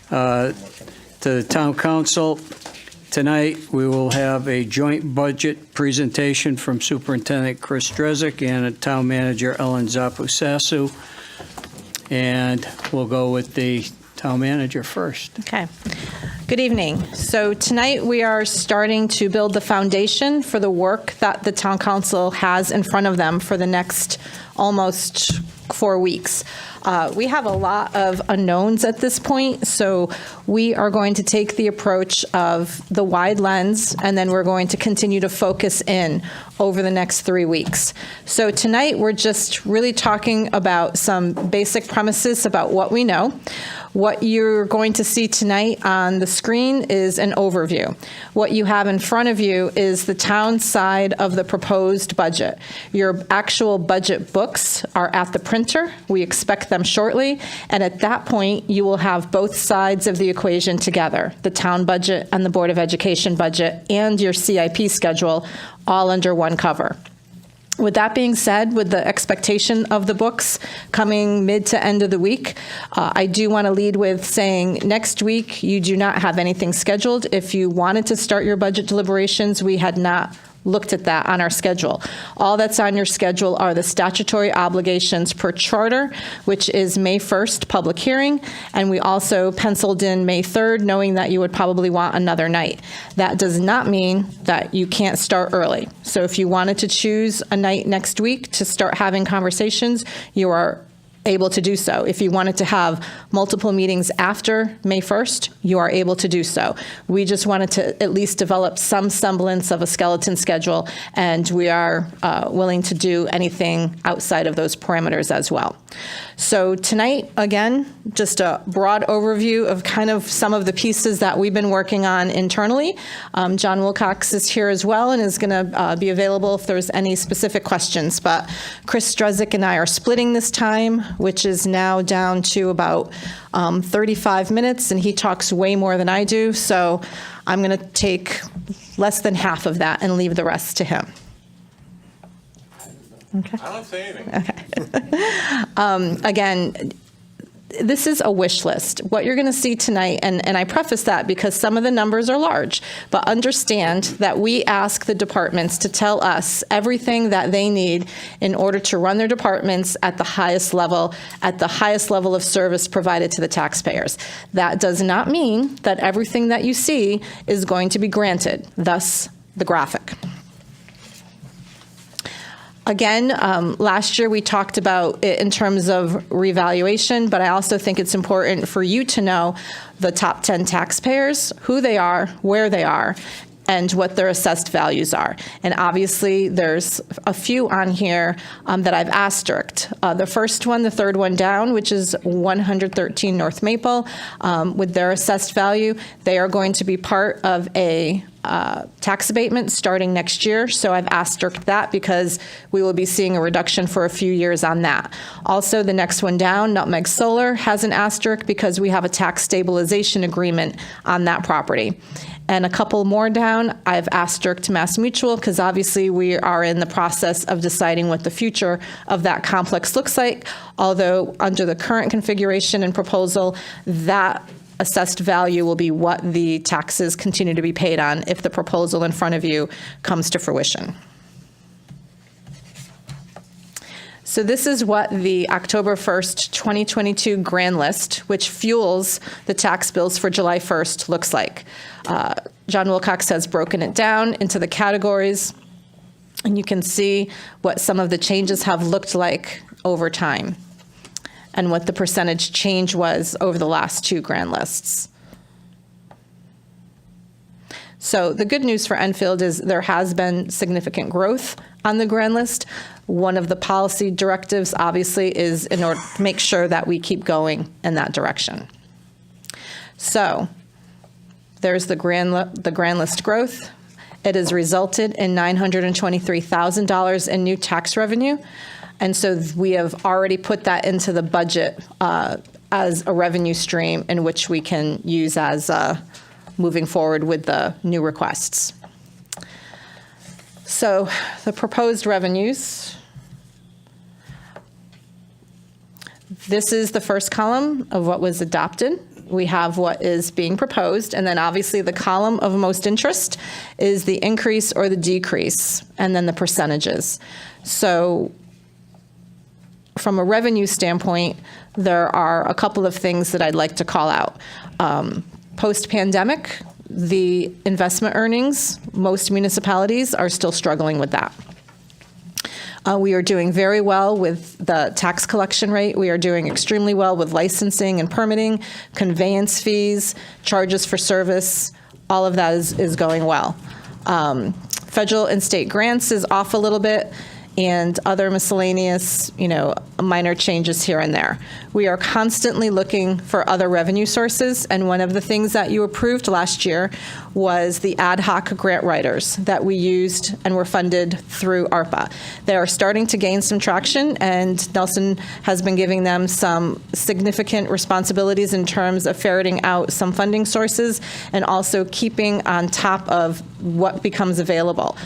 to the Town Council. Tonight, we will have a joint budget presentation from Superintendent Chris Drezek and Town Manager Ellen Zapusasu. And we'll go with the Town Manager first. Okay. Good evening. So tonight we are starting to build the foundation for the work that the Town Council has in front of them for the next almost 4 weeks. We have a lot of unknowns at this point, so we are going to take the approach of the wide lens, and then we're going to continue to focus in over the next 3 weeks. So tonight, we're just really talking about some basic premises about what we know. What you're going to see tonight on the screen is an overview. What you have in front of you is the town side of the proposed budget. Your actual budget books are at the printer. We expect them shortly, and at that point, you will have both sides of the equation together, the town budget and the Board of Education budget, and your CIP schedule, all under one cover. With that being said, with the expectation of the books coming mid to end of the week, I do want to lead with saying next week you do not have anything scheduled. If you wanted to start your budget deliberations, we had not looked at that on our schedule. All that's on your schedule are the statutory obligations per charter, which is May 1st public hearing, and we also penciled in May 3rd, knowing that you would probably want another night. That does not mean that you can't start early. So if you wanted to choose a night next week to start having conversations, you are able to do so. If you wanted to have multiple meetings after May 1st, you are able to do so. We just wanted to at least develop some semblance of a skeleton schedule, and we are willing to do anything outside of those parameters as well. So tonight, again, just a broad overview of kind of some of the pieces that we've been working on internally. John Wilcox is here as well and is going to be available if there's any specific questions. But Chris Drezek and I are splitting this time, which is now down to about 35 minutes, and he talks way more than I do. So I'm going to take less than half of that and leave the rest to him. Okay. I don't say anything. Okay. Again, this is a wish list. What you're going to see tonight, and I preface that because some of the numbers are large, but understand that we ask the departments to tell us everything that they need in order to run their departments at the highest level of service provided to the taxpayers. That does not mean that everything that you see is going to be granted, thus the graphic. Again, last year we talked about it in terms of revaluation, but I also think it's important for you to know the top 10 taxpayers, who they are, where they are, and what their assessed values are. And obviously, there's a few on here that I've asterisked. The first one, the third one down, which is 113 North Maple, with their assessed value, they are going to be part of a tax abatement starting next year. So I've asterisked that because we will be seeing a reduction for a few years on that. Also, the next one down, Nutmeg Solar, has an asterisk because we have a tax stabilization agreement on that property. And a couple more down, I've asterisked Mass Mutual because obviously we are in the process of deciding what the future of that complex looks like, although under the current configuration and proposal, that assessed value will be what the taxes continue to be paid on if the proposal in front of you comes to fruition. So this is what the October 1st, 2022 grand list, which fuels the tax bills for July 1st, looks like. John Wilcox has broken it down into the categories, and you can see what some of the changes have looked like over time and what the percentage change was over the last two grand lists. So the good news for Enfield is there has been significant growth on the grand list. One of the policy directives, obviously, is in order to make sure that we keep going in that direction. So there's the grand list growth. It has resulted in $923,000 in new tax revenue. And so we have already put that into the budget as a revenue stream in which we can use as moving forward with the new requests. So the proposed revenues. This is the first column of what was adopted we have what is being proposed, and then obviously the column of most interest is the increase or the decrease, and then the percentages. So from a revenue standpoint, there are a couple of things that I'd like to call out. Post-pandemic, the investment earnings, most municipalities are still struggling with that. We are doing very well with the tax collection rate. We are doing extremely well with licensing and permitting, conveyance fees, charges for service. All of that is going well. Federal and state grants is off a little bit, and other miscellaneous, minor changes here and there. We are constantly looking for other revenue sources, and one of the things that you approved last year was the ad hoc grant writers that we used and were funded through ARPA. They are starting to gain some traction, and Nelson has been giving them some significant responsibilities in terms of ferreting out some funding sources and also keeping on top of what becomes available.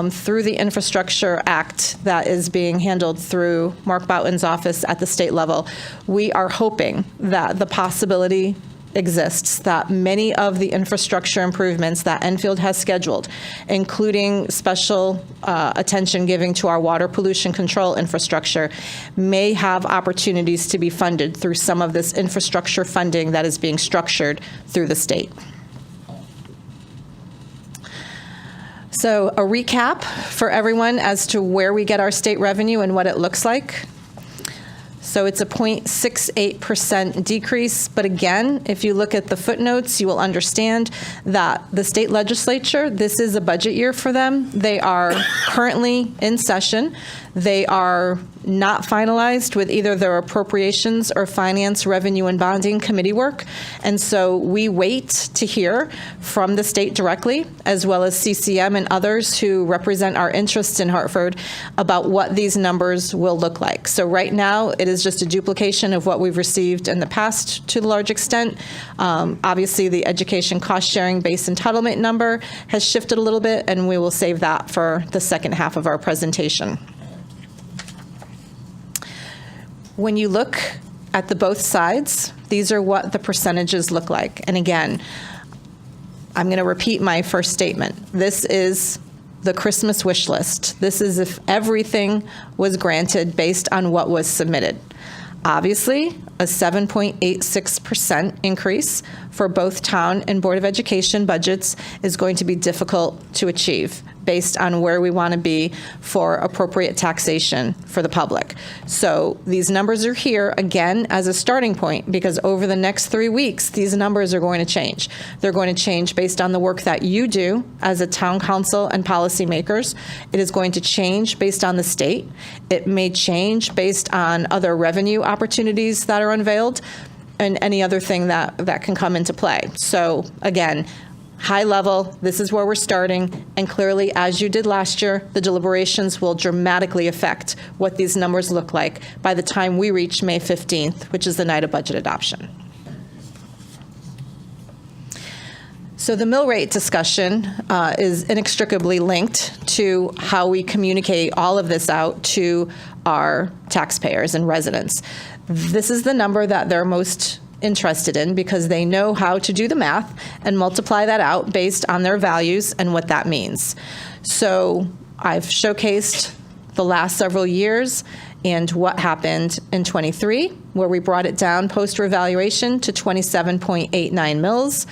Through the Infrastructure Act that is being handled through Mark Boughton's office at the state level, we are hoping that the possibility exists that many of the infrastructure improvements that Enfield has scheduled, including special attention giving to our water pollution control infrastructure, may have opportunities to be funded through some of this infrastructure funding that is being structured through the state. So a recap for everyone as to where we get our state revenue and what it looks like. So it's a 0.68% decrease. But again, if you look at the footnotes, you will understand that the state legislature, this is a budget year for them. They are currently in session. They are not finalized with either their appropriations or finance, revenue, and bonding committee work. And so we wait to hear from the state directly, as well as CCM and others who represent our interests in Hartford, about what these numbers will look like. So right now, it is just a duplication of what we've received in the past to a large extent. Obviously, the education cost-sharing base entitlement number has shifted a little bit, and we will save that for the second half of our presentation. When you look at the both sides, these are what the percentages look like. And again, I'm going to repeat my first statement. This is the Christmas wish list. This is if everything was granted based on what was submitted. Obviously, a 7.86% increase for both town and Board of Education budgets is going to be difficult to achieve based on where we want to be for appropriate taxation for the public. So these numbers are here, again, as a starting point, because over the next 3 weeks, these numbers are going to change. They're going to change based on the work that you do as a town council and policymakers. It is going to change based on the state. It may change based on other revenue opportunities that are unveiled and any other thing that can come into play. So again, high level, this is where we're starting, and clearly, as you did last year, the deliberations will dramatically affect what these numbers look like by the time we reach May 15th, which is the night of budget adoption. So the mill rate discussion is inextricably linked to how we communicate all of this out to our taxpayers and residents. This is the number that they're most interested in because they know how to do the math and multiply that out based on their values and what that means. So I've showcased the last several years and what happened in '23, where we brought it down post-revaluation to 27.89 mills.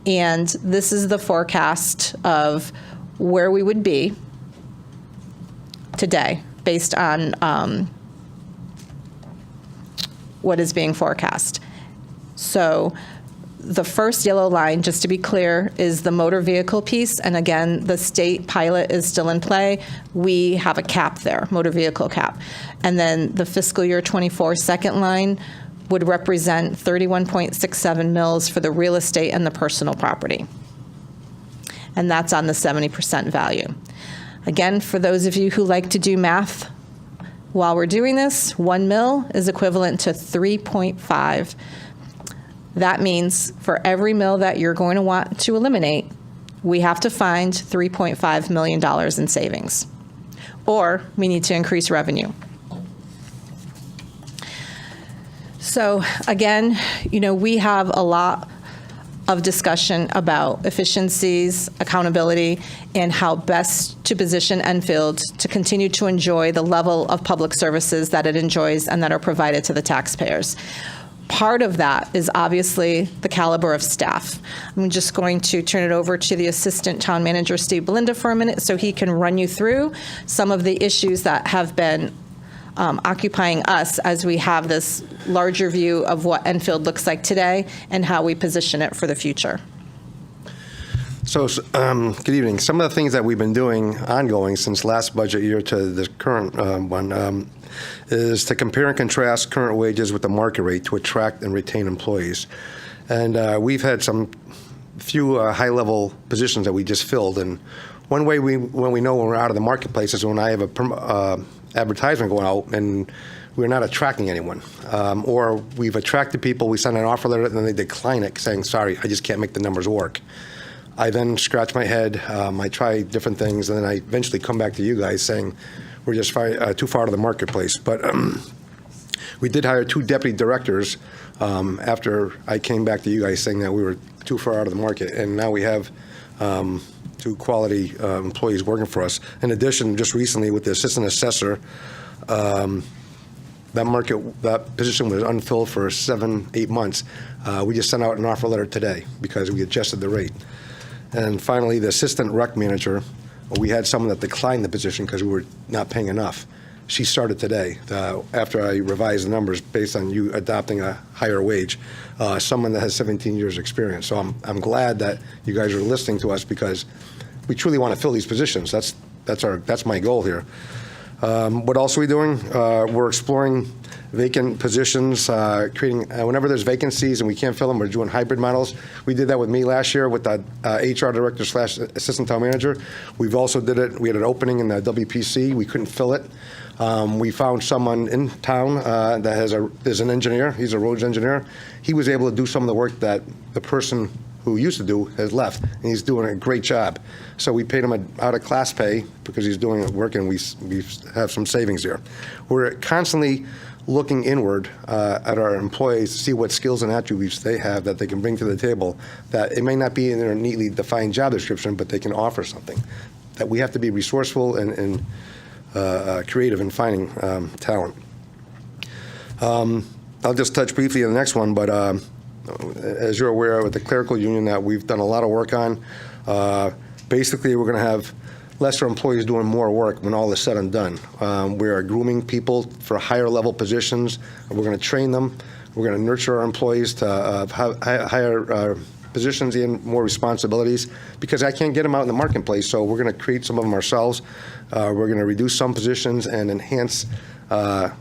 And this is the forecast of where we would be today based on what is being forecast. So the first yellow line, just to be clear, is the motor vehicle piece. And again, the state pilot is still in play. We have a cap there, motor vehicle cap. And then the fiscal year '24 second line would represent 31.67 mills for the real estate and the personal property. And that's on the 70% value. Again, for those of you who like to do math while we're doing this, 1 mill is equivalent to 3.5. That means for every mill that you're going to want to eliminate, we have to find $3.5 million in savings, or we need to increase revenue. So again, we have a lot of discussion about efficiencies, accountability, and how best to position Enfield to continue to enjoy the level of public services that it enjoys and that are provided to the taxpayers. Part of that is obviously the caliber of staff. I'm just going to turn it over to the Assistant Town Manager, Steve Belinda, for a minute so he can run you through some of the issues that have been occupying us as we have this larger view of what Enfield looks like today and how we position it for the future. So, good evening. Some of the things that we've been doing ongoing since last budget year to the current one is to compare and contrast current wages with the market rate to attract and retain employees. And we've had some few high-level positions that we just filled. And one way when we know when we're out of the marketplace is when I have a advertisement going out and we're not attracting anyone. Or we've attracted people, we send an offer letter, and then they decline it saying, sorry, I just can't make the numbers work. I then scratch my head, I try different things, and then I eventually come back to you guys saying, we're just too far out of the marketplace. But we did hire 2 deputy directors after I came back to you guys saying that we were too far out of the market, and now we have 2 quality employees working for us. In addition, just recently with the assistant assessor, that position was unfilled for 7-8 months. We just sent out an offer letter today because we adjusted the rate. And finally, the assistant rec manager, we had someone that declined the position because we were not paying enough. She started today after I revised the numbers based on you adopting a higher wage, someone that has 17 years experience. So I'm glad that you guys are listening to us because we truly want to fill these positions. That's my goal here. What else are we doing? We're exploring vacant positions, creating, whenever there's vacancies and we can't fill them, we're doing hybrid models. We did that with me last year with the HR director / assistant town manager. We've also did it, we had an opening in the WPC, we couldn't fill it. We found someone in town that is an engineer, he's a roads engineer. He was able to do some of the work that the person who used to do has left, and he's doing a great job. So we paid him out of class pay because he's doing work, and we have some savings there. We're constantly looking inward at our employees to see what skills and attributes they have that they can bring to the table, that it may not be in their neatly defined job description, but they can offer something. That we have to be resourceful and creative in finding talent. I'll just touch briefly on the next one, but as you're aware, with the clerical union that we've done a lot of work on, basically we're going to have lesser employees doing more work when all is said and done. We are grooming people for higher level positions. We're going to train them. We're going to nurture our employees to have higher positions and more responsibilities because I can't get them out in the marketplace, so we're going to create some of them ourselves. We're going to reduce some positions and enhance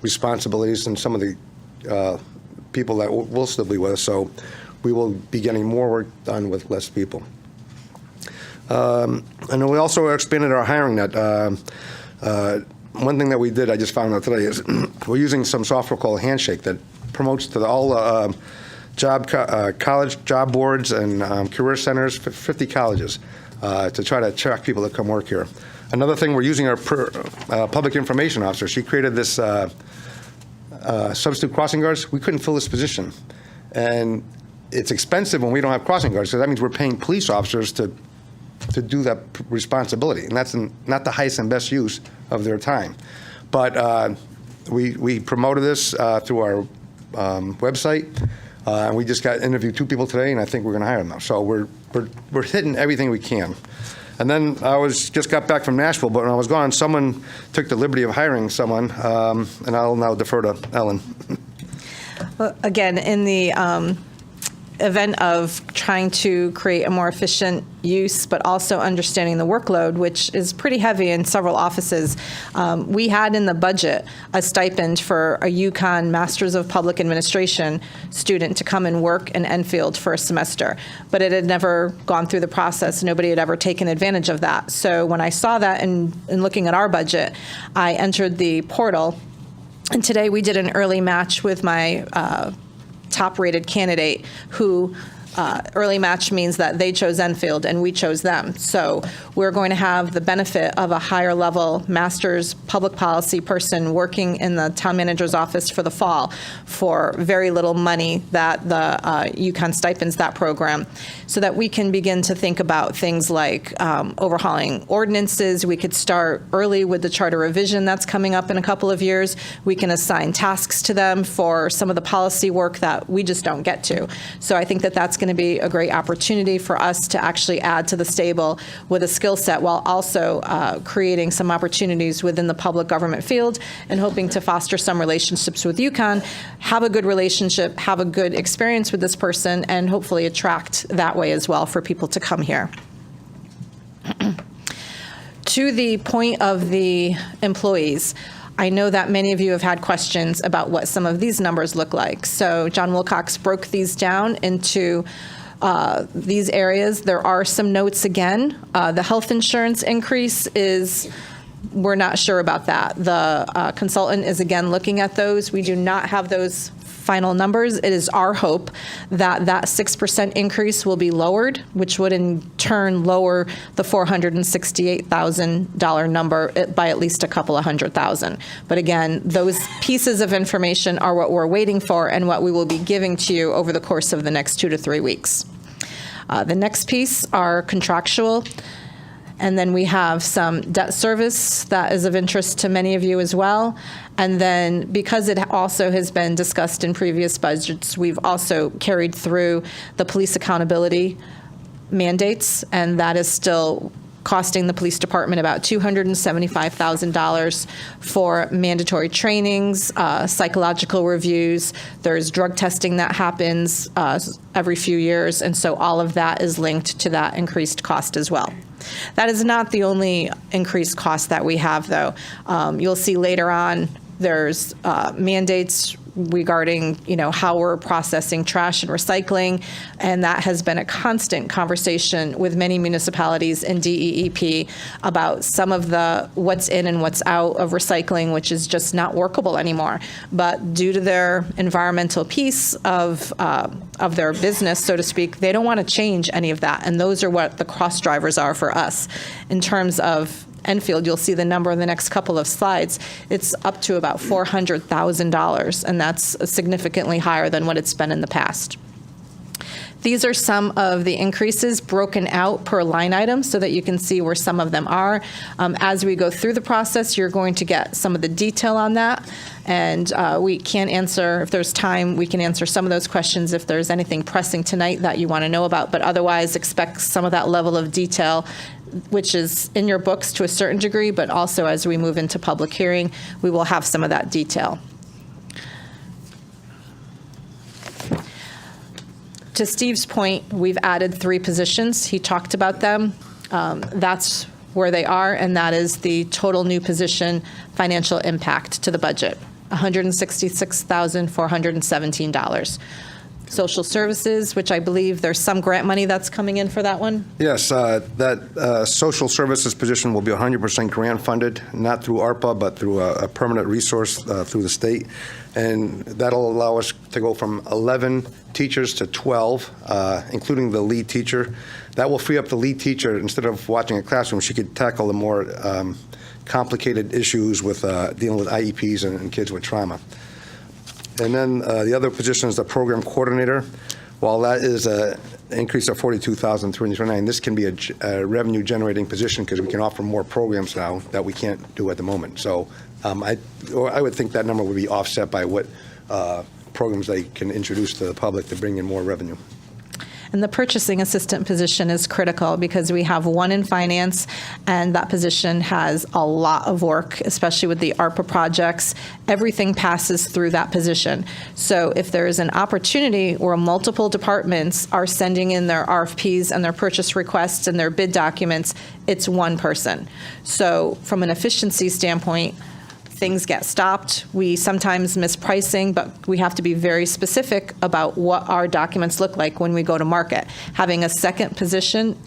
responsibilities in some of the people that will still be with us, so we will be getting more work done with less people. And then we also expanded our hiring net. One thing that we did, I just found out today, is we're using some software called Handshake that promotes to all college job boards and career centers, 50 colleges, to try to attract people to come work here. Another thing, we're using our public information officer. She created this substitute crossing guards. We couldn't fill this position. And it's expensive when we don't have crossing guards, so that means we're paying police officers to do that responsibility, and that's not the highest and best use of their time. But we promoted this through our website, and we just interviewed 2 people today, and I think we're going to hire them now. So we're hitting everything we can. And then just got back from Nashville, but when I was gone, someone took the liberty of hiring someone, and I'll now defer to Ellen. Well, again, in the event of trying to create a more efficient use, but also understanding the workload, which is pretty heavy in several offices, we had in the budget a stipend for a UConn Masters of Public Administration student to come and work in Enfield for a semester. But it had never gone through the process. Nobody had ever taken advantage of that. So when I saw that and looking at our budget, I entered the portal. And today we did an early match with my top-rated candidate who early match means that they chose Enfield and we chose them. So we're going to have the benefit of a higher level master's public policy person working in the town manager's office for the fall for very little money that the UConn stipends that program, so that we can begin to think about things like overhauling ordinances. We could start early with the charter revision that's coming up in a couple of years. We can assign tasks to them for some of the policy work that we just don't get to. So I think that that's going to be a great opportunity for us to actually add to the stable with a skill set, while also creating some opportunities within the public government field and hoping to foster some relationships with UConn, have a good relationship, have a good experience with this person, and hopefully attract that way as well for people to come here. To the point of the employees, I know that many of you have had questions about what some of these numbers look like. So John Wilcox broke these down into these areas. There are some notes again. The health insurance increase is, we're not sure about that. The consultant is again looking at those. We do not have those final numbers. It is our hope that that 6% increase will be lowered, which would in turn lower the $468,000 number by at least a couple of $100,000. But again, those pieces of information are what we're waiting for and what we will be giving to you over the course of the next 2 to 3 weeks. The next piece are contractual. And then we have some debt service that is of interest to many of you as well. And then because it also has been discussed in previous budgets, we've also carried through the police accountability mandates, and that is still costing the police department about $275,000 for mandatory trainings, psychological reviews. There's drug testing that happens every few years, and so all of that is linked to that increased cost as well. That is not the only increased cost that we have, though. You'll see later on there's mandates regarding, how we're processing trash and recycling, and that has been a constant conversation with many municipalities and DEEP about some of the what's in and what's out of recycling, which is just not workable anymore. But due to their environmental piece of their business, so to speak, they don't want to change any of that, and those are what the cost drivers are for us. In terms of Enfield, you'll see the number in the next couple of slides. It's up to about $400,000, and that's significantly higher than what it's been in the past. These are some of the increases broken out per line item so that you can see where some of them are. As we go through the process, you're going to get some of the detail on that, and we can answer, if there's time, we can answer some of those questions if there's anything pressing tonight that you want to know about, but otherwise expect some of that level of detail, which is in your books to a certain degree, but also as we move into public hearing, we will have some of that detail. To Steve's point, we've added 3 positions. He talked about them. That's where they are, and that is the total new position financial impact to the budget, $166,417. Social services, which I believe there's some grant money that's coming in for that one. Yes, that social services position will be 100% grant funded, not through ARPA, but through a permanent resource through the state. And that'll allow us to go from 11 teachers to 12, including the lead teacher. That will free up the lead teacher. Instead of watching a classroom, she could tackle the more complicated issues with dealing with IEPs and kids with trauma. And then the other position is the program coordinator. While that is an increase of $42,329, this can be a revenue-generating position because we can offer more programs now that we can't do at the moment. So I would think that number would be offset by what programs they can introduce to the public to bring in more revenue. And the purchasing assistant position is critical because we have one in finance, and that position has a lot of work, especially with the ARPA projects. Everything passes through that position. So if there is an opportunity where multiple departments are sending in their RFPs and their purchase requests and their bid documents, it's one person. So from an efficiency standpoint, things get stopped. We sometimes miss pricing, but we have to be very specific about what our documents look like when we go to market. Having a second position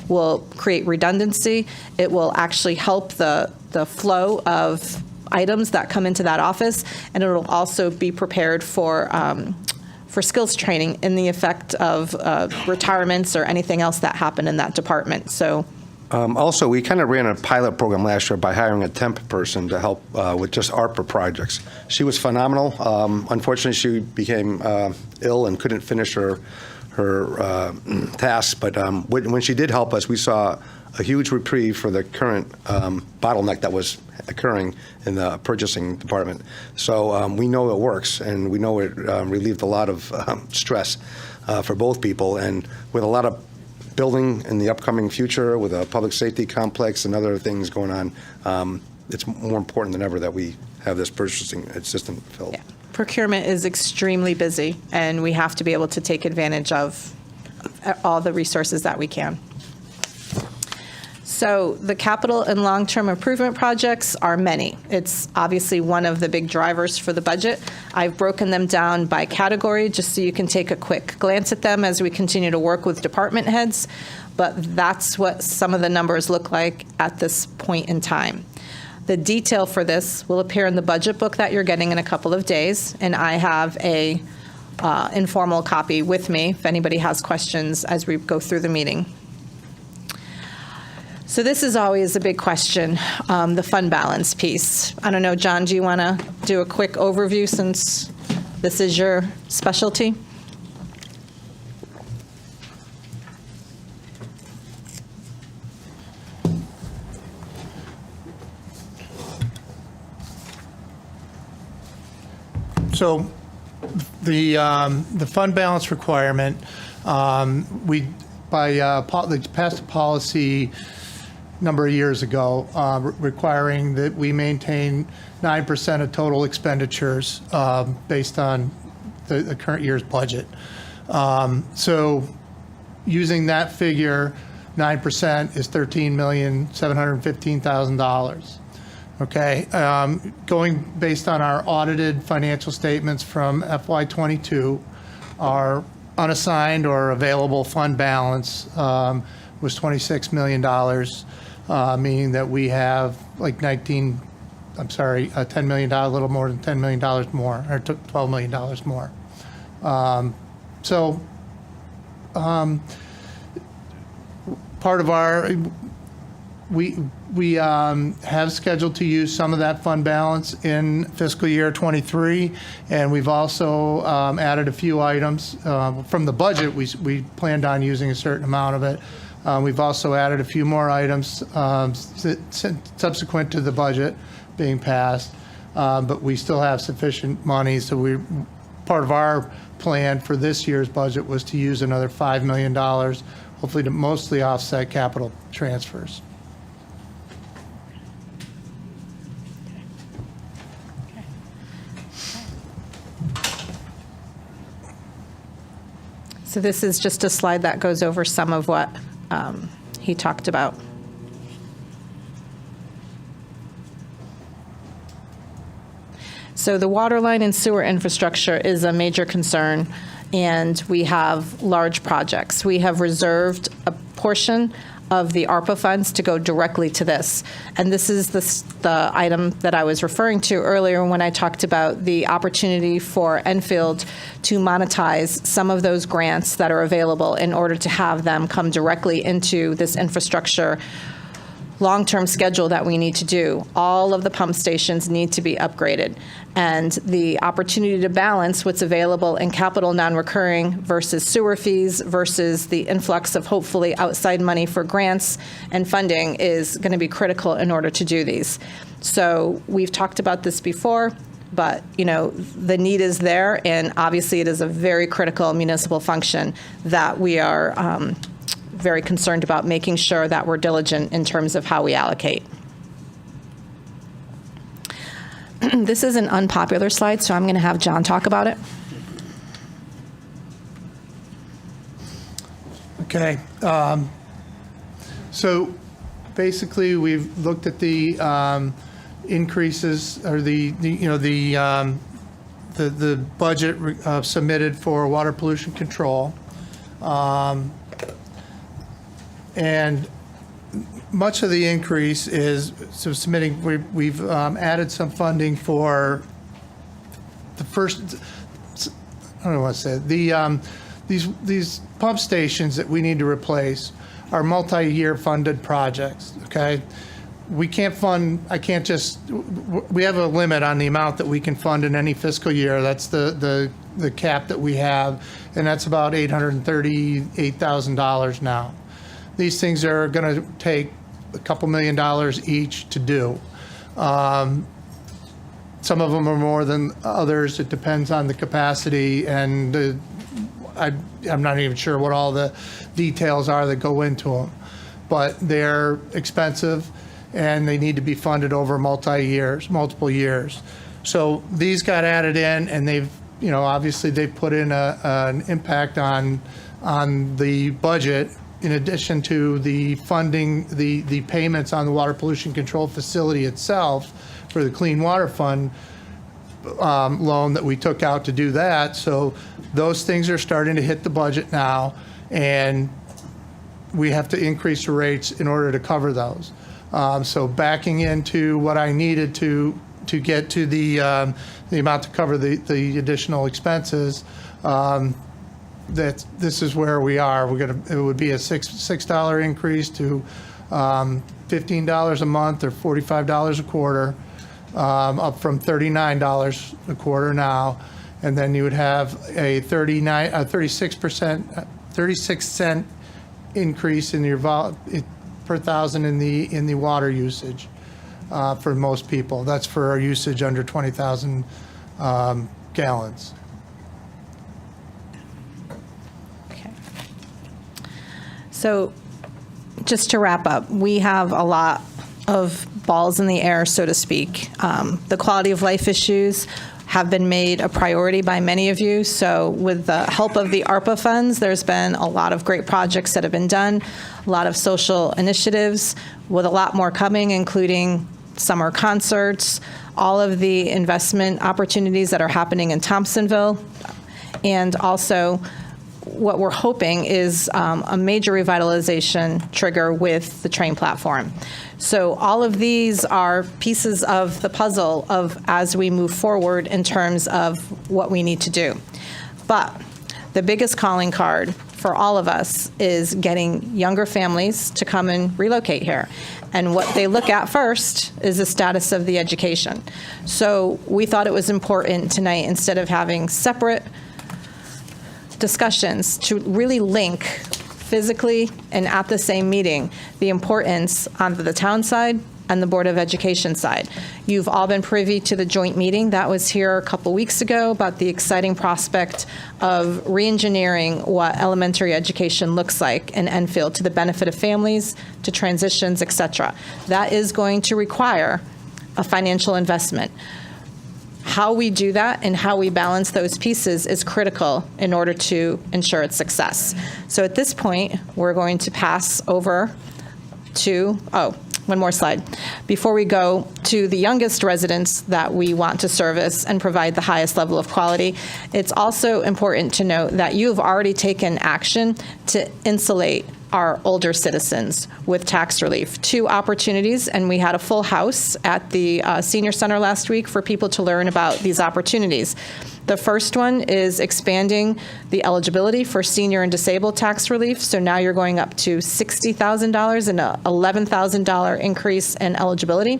will create redundancy. It will actually help the flow of items that come into that office, and it will also be prepared for for skills training in the effect of retirements or anything else that happened in that department. So Also, we kind of ran a pilot program last year by hiring a temp person to help with just ARPA projects. She was phenomenal. Unfortunately, she became ill and couldn't finish her tasks, but when she did help us, we saw a huge reprieve for the current bottleneck that was occurring in the purchasing department. So we know it works, and we know it relieved a lot of stress for both people. And with a lot of building in the upcoming future, with a public safety complex and other things going on, it's more important than ever that we have this purchasing assistant filled. yeah, procurement is extremely busy, and we have to be able to take advantage of all the resources that we can. So the capital and long-term improvement projects are many. It's obviously one of the big drivers for the budget. I've broken them down by category just so you can take a quick glance at them as we continue to work with department heads, but that's what some of the numbers look like at this point in time. The detail for this will appear in the budget book that you're getting in a couple of days, and I have a informal copy with me if anybody has questions as we go through the meeting. So this is always a big question, the fund balance piece. I don't know, John, do you want to do a quick overview since this is your specialty? So the fund balance requirement, we passed a policy number of years ago requiring that we maintain 9% of total expenditures based on the current year's budget. So using that figure, 9% is $13,715,000. Okay, going based on our audited financial statements from FY22, our unassigned or available fund balance was $26 million, meaning that we have like $10 million, a little more than $10 million more, or $12 million more. Part of our, we have scheduled to use some of that fund balance in fiscal year '23, and we've also added a few items. From the budget, we planned on using a certain amount of it. We've also added a few more items subsequent to the budget being passed, but we still have sufficient money. So part of our plan for this year's budget was to use another $5 million, hopefully to mostly offset capital transfers. So this is just a slide that goes over some of what he talked about. So the water line and sewer infrastructure is a major concern, and we have large projects. We have reserved a portion of the ARPA funds to go directly to this. And this is the item that I was referring to earlier when I talked about the opportunity for Enfield to monetize some of those grants that are available in order to have them come directly into this infrastructure long-term schedule that we need to do. All of the pump stations need to be upgraded. And the opportunity to balance what's available in capital non-recurring versus sewer fees versus the influx of hopefully outside money for grants and funding is going to be critical in order to do these. So we've talked about this before, but the need is there, and obviously it is a very critical municipal function that we are very concerned about making sure that we're diligent in terms of how we allocate. This is an unpopular slide, so I'm going to have John talk about it. Okay. So basically, we've looked at the increases or the budget submitted for water pollution control. And much of the increase is submitting. We've added some funding for the first. don't want to say it. These pump stations that we need to replace are multi-year funded projects, okay? We can't fund, we have a limit on the amount that we can fund in any fiscal year. That's the cap that we have, and that's about $838,000 now. These things are going to take a couple $1 million each to do. Some of them are more than others. It depends on the capacity, and I'm not even sure what all the details are that go into them. But they're expensive, and they need to be funded over multiple years. So these got added in, and they've, obviously they've put in an impact on the budget, in addition to the funding, the payments on the water pollution control facility itself for the Clean Water Fund loan that we took out to do that. So those things are starting to hit the budget now, and we have to increase the rates in order to cover those. So backing into what I needed to get to the amount to cover the additional expenses, that this is where we are. It would be a $6 increase to $15 a month or $45 a quarter, up from $39 a quarter now. And then you would have a 36% increase in your per thousand in the water usage for most people. That's for our usage under 20,000 gallons. Okay. So just to wrap up, we have a lot of balls in the air, so to speak. The quality of life issues have been made a priority by many of you. So with the help of the ARPA funds, there's been a lot of great projects that have been done, a lot of social initiatives, with a lot more coming, including summer concerts, all of the investment opportunities that are happening in Thompsonville, and also what we're hoping is a major revitalization trigger with the train platform. So all of these are pieces of the puzzle of as we move forward in terms of what we need to do. But the biggest calling card for all of us is getting younger families to come and relocate here. And what they look at first is the status of the education. So we thought it was important tonight, instead of having separate discussions, to really link physically and at the same meeting the importance on the town side and the Board of Education side. You've all been privy to the joint meeting that was here a couple weeks ago about the exciting prospect of reengineering what elementary education looks like in Enfield to the benefit of families, to transitions, et cetera. That is going to require a financial investment. How we do that and how we balance those pieces is critical in order to ensure its success. So at this point, we're going to pass over to, one more slide. Before we go to the youngest residents that we want to service and provide the highest level of quality, it's also important to note that you've already taken action to insulate our older citizens with tax relief. 2 opportunities, and we had a full house at the Senior Center last week for people to learn about these opportunities. The first one is expanding the eligibility for senior and disabled tax relief. So now you're going up to $60,000 and an $11,000 increase in eligibility.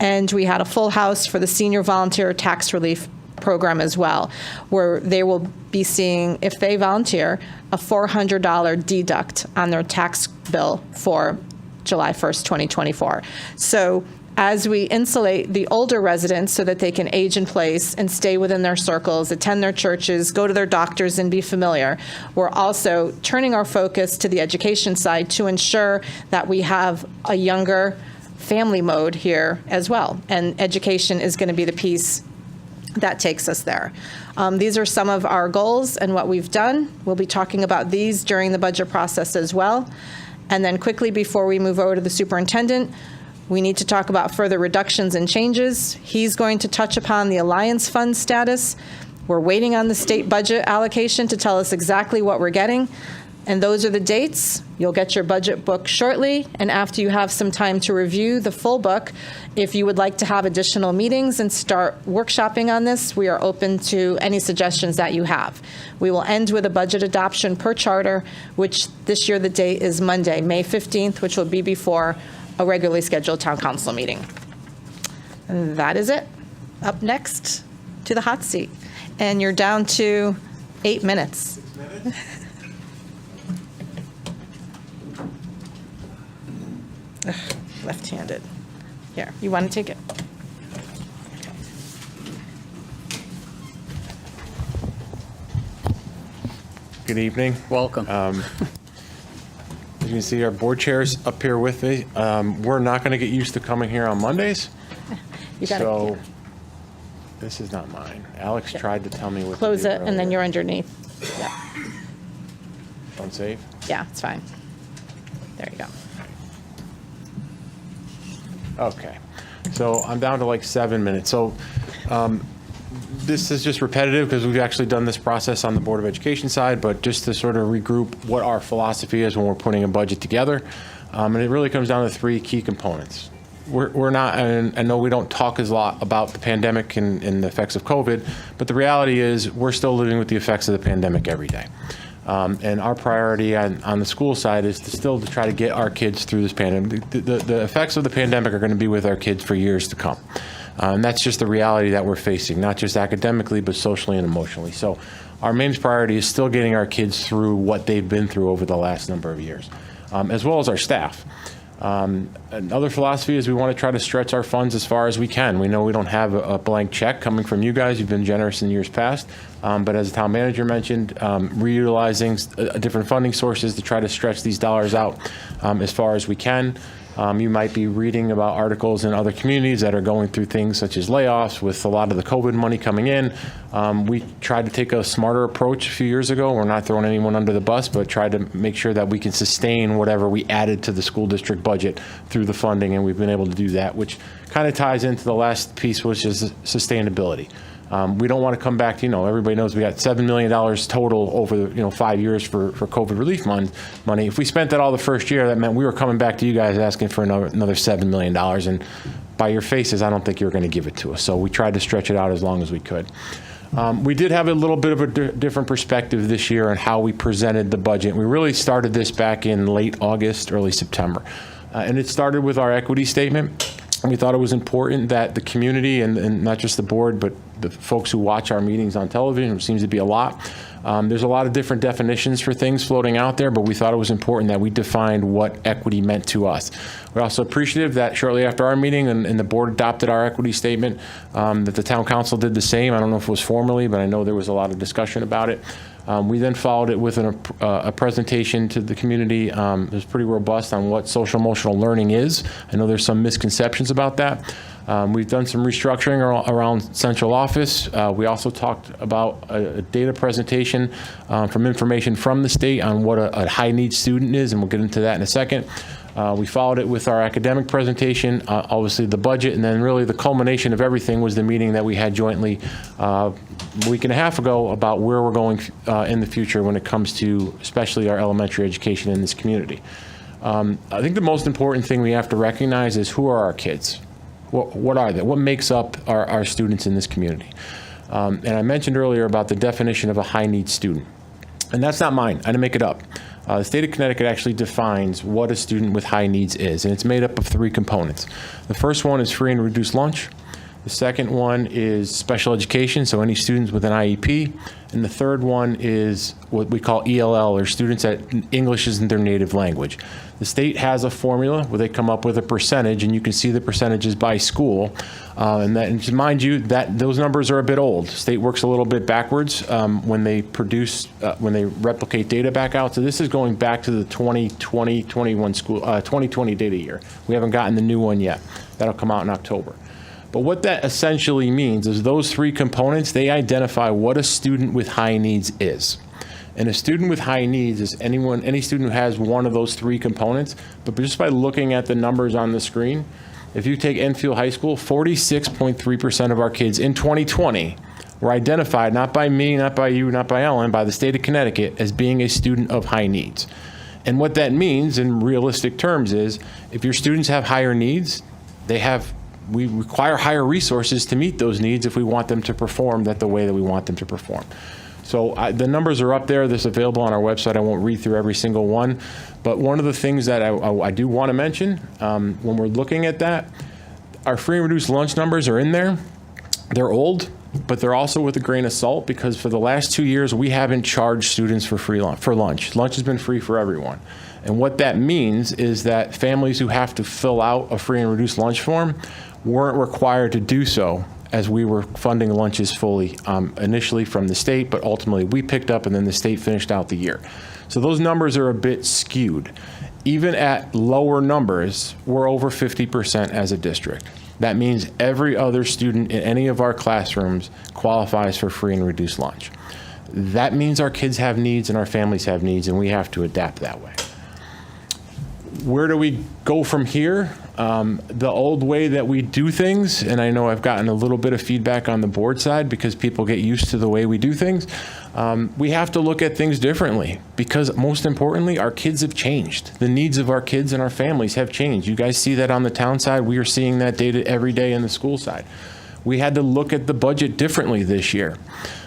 And we had a full house for the senior volunteer tax relief program as well, where they will be seeing, if they volunteer, a $400 deduct on their tax bill for July 1st, 2024. So as we insulate the older residents so that they can age in place and stay within their circles, attend their churches, go to their doctors, and be familiar, we're also turning our focus to the education side to ensure that we have a younger family mode here as well. And education is going to be the piece that takes us there. These are some of our goals and what we've done. We'll be talking about these during the budget process as well. And then quickly, before we move over to the superintendent, we need to talk about further reductions and changes. He's going to touch upon the Alliance Fund status. We're waiting on the state budget allocation to tell us exactly what we're getting. And those are the dates. You'll get your budget book shortly, and after you have some time to review the full book, if you would like to have additional meetings and start workshopping on this, we are open to any suggestions that you have. We will end with a budget adoption per charter, which this year the date is Monday, May 15th, which will be before a regularly scheduled town council meeting. And that is it. Up next to the hot seat. And you're down to 8 minutes. Ugh, left-handed. Here, you want to take it? Good evening. Welcome. As you can see, our board chair's up here with me. We're not going to get used to coming here on Mondays. You got So it. this is not mine. Alex tried to tell me what Close to do it, and then earlier. you're underneath. Yeah, Don't save? yeah, it's fine. There you go. Okay. So I'm down to like 7 minutes. So this is just repetitive because we've actually done this process on the Board of Education side, but just to sort of regroup what our philosophy is when we're putting a budget together. And it really comes down to 3 key components. We're not, and I know we don't talk as a lot about the pandemic and the effects of COVID, but the reality is we're still living with the effects of the pandemic every day. And our priority on the school side is to try to get our kids through this pandemic. The effects of the pandemic are going to be with our kids for years to come. And that's just the reality that we're facing, not just academically, but socially and emotionally. So our main priority is still getting our kids through what they've been through over the last number of years, as well as our staff. Another philosophy is we want to try to stretch our funds as far as we can. We know we don't have a blank check coming from you guys. You've been generous in years past. But as the town manager mentioned, reutilizing different funding sources to try to stretch these dollars out as far as we can. You might be reading about articles in other communities that are going through things such as layoffs with a lot of the COVID money coming in. We tried to take a smarter approach a few years ago. We're not throwing anyone under the bus, but tried to make sure that we can sustain whatever we added to the school district budget through the funding, and we've been able to do that, which kind of ties into the last piece, which is sustainability. We don't want to come back to, everybody knows we got $7 million total over, 5 years for COVID relief money. If we spent that all the first year, that meant we were coming back to you guys asking for another $7 million. And by your faces, I don't think you were going to give it to us. So we tried to stretch it out as long as we could. We did have a little bit of a different perspective this year on how we presented the budget. We really started this back in late August, early September. And it started with our equity statement. And we thought it was important that the community, and not just the board, but the folks who watch our meetings on television, which seems to be a lot, there's a lot of different definitions for things floating out there, but we thought it was important that we defined what equity meant to us. We're also appreciative that shortly after our meeting and the board adopted our equity statement, that the town council did the same. I don't know if it was formally, but I know there was a lot of discussion about it. We then followed it with a presentation to the community. It was pretty robust on what social emotional learning is. I know there's some misconceptions about that. We've done some restructuring around central office. We also talked about a data presentation from information from the state on what a high-need student is, and we'll get into that in a second. We followed it with our academic presentation, obviously the budget, and then really the culmination of everything was the meeting that we had jointly a week and a half ago about where we're going in the future when it comes to especially our elementary education in this community. I think the most important thing we have to recognize is who are our kids? What are they? What makes up our students in this community? And I mentioned earlier about the definition of a high-need student. And that's not mine. I didn't make it up. The state of Connecticut actually defines what a student with high needs is, and it's made up of 3 components. The first one is free and reduced lunch. The second one is special education, so any students with an IEP. And the third one is what we call ELL, or students that English isn't their native language. The state has a formula where they come up with a percentage, and you can see the percentages by school. And mind you, that those numbers are a bit old. State works a little bit backwards when they replicate data back out. So this is going back to the 2020 data year. We haven't gotten the new one yet. That'll come out in October. But what that essentially means is those 3 components, they identify what a student with high needs is. And a student with high needs is any student who has one of those 3 components. But just by looking at the numbers on the screen, if you take Enfield High School, 46.3% of our kids in 2020 were identified, not by me, not by you, not by Ellen, by the state of Connecticut, as being a student of high needs. And what that means in realistic terms is if your students have higher needs, we require higher resources to meet those needs if we want them to perform the way that we want them to perform. So the numbers are up there. This is available on our website. I won't read through every single one. But one of the things that I do want to mention when we're looking at that, our free and reduced lunch numbers are in there. They're old, but they're also with a grain of salt because for the last 2 years, we haven't charged students for lunch. Lunch has been free for everyone. And what that means is that families who have to fill out a free and reduced lunch form weren't required to do so as we were funding lunches fully initially from the state, but ultimately we picked up and then the state finished out the year. So those numbers are a bit skewed. Even at lower numbers, we're over 50% as a district. That means every other student in any of our classrooms qualifies for free and reduced lunch. That means our kids have needs and our families have needs, and we have to adapt that way. Where do we go from here? The old way that we do things, and I know I've gotten a little bit of feedback on the board side because people get used to the way we do things. We have to look at things differently because most importantly, our kids have changed. The needs of our kids and our families have changed. You guys see that on the town side. We are seeing that data every day in the school side. We had to look at the budget differently this year.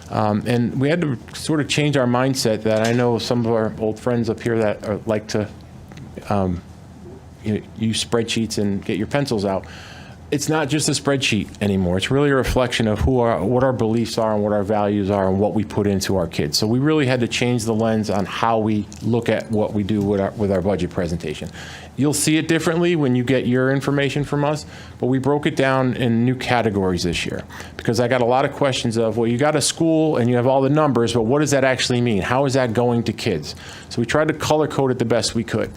And we had to sort of change our mindset that I know some of our old friends up here that like to use spreadsheets and get your pencils out. It's not just a spreadsheet anymore. It's really a reflection of what our beliefs are and what our values are and what we put into our kids. So we really had to change the lens on how we look at what we do with our budget presentation. You'll see it differently when you get your information from us, but we broke it down in new categories this year because I got a lot of questions of, well, you got a school and you have all the numbers, but what does that actually mean? How is that going to kids? So we tried to color code it the best we could.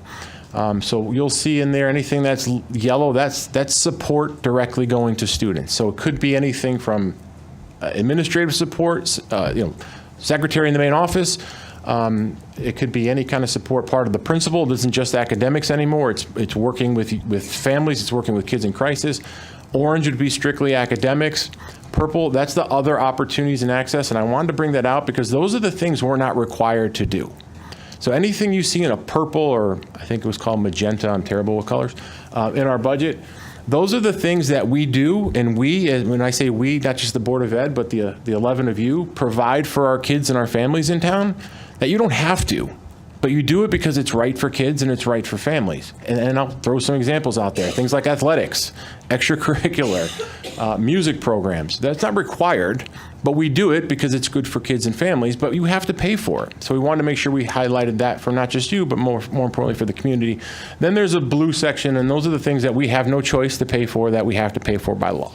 So you'll see in there anything that's yellow, that's support directly going to students. So it could be anything from administrative support, secretary in the main office. It could be any kind of support part of the principal. It isn't just academics anymore. It's working with families. It's working with kids in crisis. Orange would be strictly academics. Purple, that's the other opportunities and access. And I wanted to bring that out because those are the things we're not required to do. So anything you see in a purple, or I think it was called magenta, I'm terrible with colors, in our budget, those are the things that we do, and when I say we, not just the Board of Ed, but the 11 of you, provide for our kids and our families in town, that you don't have to, but you do it because it's right for kids and it's right for families. And I'll throw some examples out there, things like athletics, extracurricular, music programs. That's not required, but we do it because it's good for kids and families, but you have to pay for it. So we wanted to make sure we highlighted that for not just you, but more importantly for the community. Then there's a blue section, and those are the things that we have no choice to pay for, that we have to pay for by law.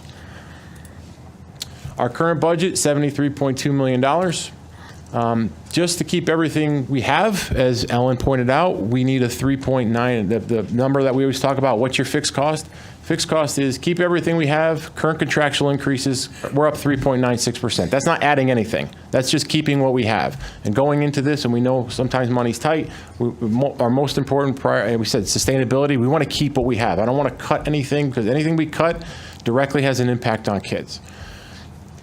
Our current budget, $73.2 million. Just to keep everything we have, as Ellen pointed out, we need a 3.9, the number that we always talk about, what's your fixed cost? Fixed cost is keep everything we have, current contractual increases, we're up 3.96%. That's not adding anything. That's just keeping what we have. And going into this, and we know sometimes money's tight, our most important priority, we said sustainability, we want to keep what we have. I don't want to cut anything because anything we cut directly has an impact on kids.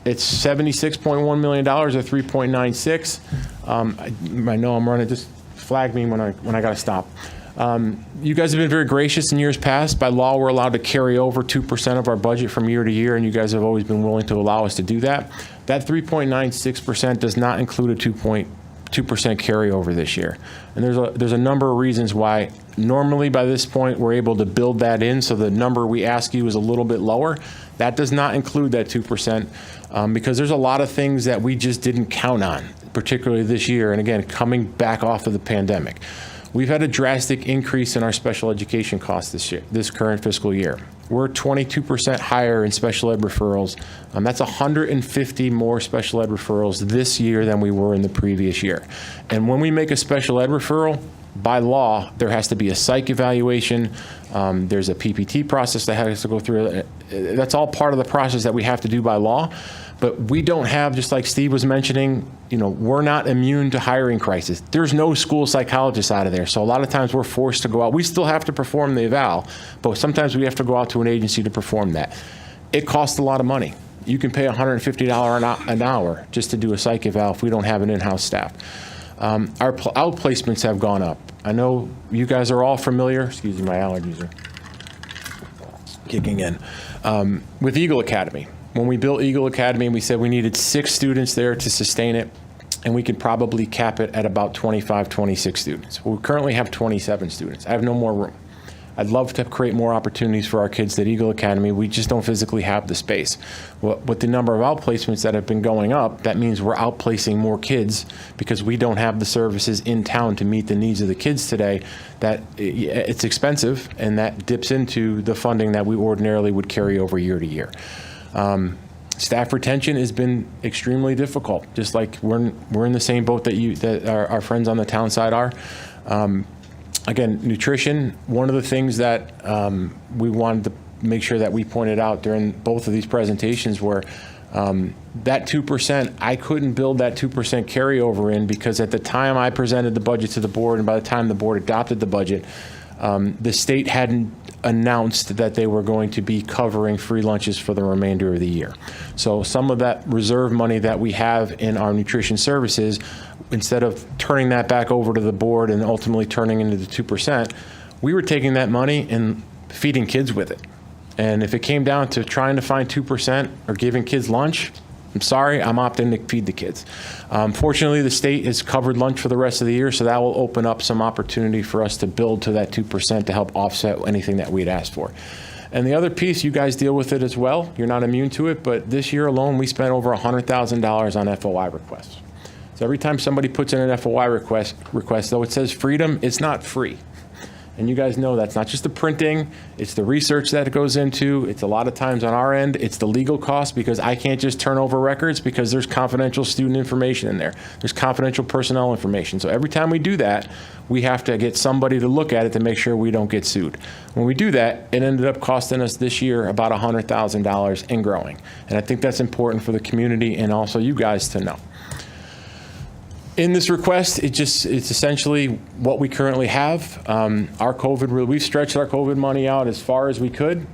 It's $76.1 million or 3.96. I know I'm running, just flag me when I got to stop. You guys have been very gracious in years past. By law, we're allowed to carry over 2% of our budget from year to year, and you guys have always been willing to allow us to do that. That 3.96% does not include a 2.2% carryover this year. And there's a number of reasons why normally by this point we're able to build that in, so the number we ask you is a little bit lower. That does not include that 2% because there's a lot of things that we just didn't count on, particularly this year, and again, coming back off of the pandemic. We've had a drastic increase in our special education costs this current fiscal year. We're 22% higher in special ed referrals. That's 150 more special ed referrals this year than we were in the previous year. And when we make a special ed referral, by law, there has to be a psych evaluation. There's a PPT process that has to go through. That's all part of the process that we have to do by law. But we don't have, just like Steve was mentioning, we're not immune to hiring crisis. There's no school psychologist out of there. So a lot of times we're forced to go out. We still have to perform the eval, but sometimes we have to go out to an agency to perform that. It costs a lot of money. You can pay $150 an hour just to do a psych eval if we don't have an in-house staff. Our outplacements have gone up. I know you guys are all familiar, excuse me, my allergies are kicking in, with Eagle Academy. When we built Eagle Academy, we said we needed 6 students there to sustain it, and we could probably cap it at about 25, 26 students. We currently have 27 students. I have no more room. I'd love to create more opportunities for our kids at Eagle Academy. We just don't physically have the space. With the number of outplacements that have been going up, that means we're outplacing more kids because we don't have the services in town to meet the needs of the kids today. That it's expensive, and that dips into the funding that we ordinarily would carry over year to year. Staff retention has been extremely difficult, just like we're in the same boat that our friends on the town side are. Again, nutrition, one of the things that we wanted to make sure that we pointed out during both of these presentations were that 2%, I couldn't build that 2% carryover in because at the time I presented the budget to the board and by the time the board adopted the budget, the state hadn't announced that they were going to be covering free lunches for the remainder of the year. So some of that reserve money that we have in our nutrition services, instead of turning that back over to the board and ultimately turning into the 2%, we were taking that money and feeding kids with it. And if it came down to trying to find 2% or giving kids lunch, I'm sorry, I'm opting to feed the kids. Fortunately, the state has covered lunch for the rest of the year, so that will open up some opportunity for us to build to that 2% to help offset anything that we'd asked for. And the other piece, you guys deal with it as well. You're not immune to it, but this year alone, we spent over $100,000 on FOI requests. So every time somebody puts in an FOI request, though it says freedom, it's not free. And you guys know that's not just the printing, it's the research that it goes into. It's a lot of times on our end, it's the legal cost because I can't just turn over records because there's confidential student information in there. There's confidential personnel information. So every time we do that, we have to get somebody to look at it to make sure we don't get sued. When we do that, it ended up costing us this year about $100,000 and growing. And I think that's important for the community and also you guys to know. In this request, it's essentially what we currently have. We've stretched our COVID money out as far as we could.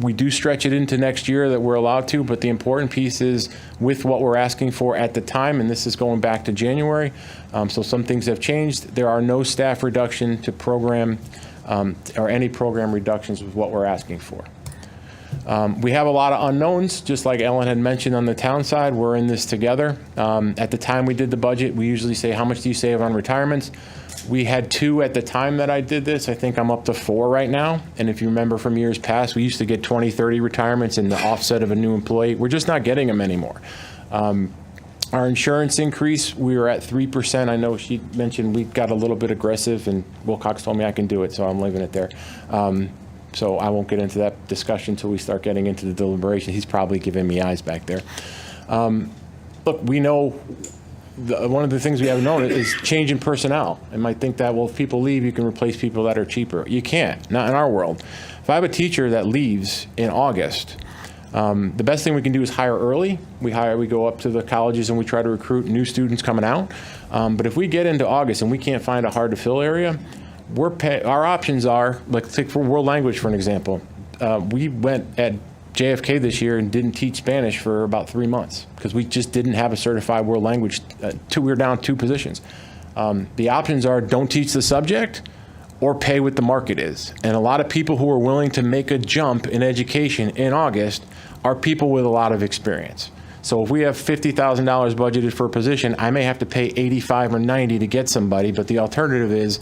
We do stretch it into next year that we're allowed to, but the important piece is with what we're asking for at the time, and this is going back to January, so some things have changed. There are no staff reduction to program or any program reductions with what we're asking for. We have a lot of unknowns, just like Ellen had mentioned on the town side. We're in this together. At the time we did the budget, we usually say, how much do you save on retirements? We had 2 at the time that I did this. I think I'm up to 4 right now. And if you remember from years past, we used to get 20, 30 retirements in the offset of a new employee. We're just not getting them anymore. Our insurance increase, we were at 3%. I know she mentioned we got a little bit aggressive, and Wilcox told me I can do it, so I'm leaving it there. So I won't get into that discussion until we start getting into the deliberation. He's probably giving me eyes back there. Look, we know one of the things we have known is change in personnel. And might think that, well, if people leave, you can replace people that are cheaper. You can't, not in our world. If I have a teacher that leaves in August, the best thing we can do is hire early. We go up to the colleges and we try to recruit new students coming out. But if we get into August and we can't find a hard to fill area, our options are, like, take for world language, for an example. We went at JFK this year and didn't teach Spanish for about 3 months because we just didn't have a certified world language. We were down 2 positions. The options are don't teach the subject or pay what the market is. And a lot of people who are willing to make a jump in education in August are people with a lot of experience. So if we have $50,000 budgeted for a position, I may have to pay 85 or 90 to get somebody, but the alternative is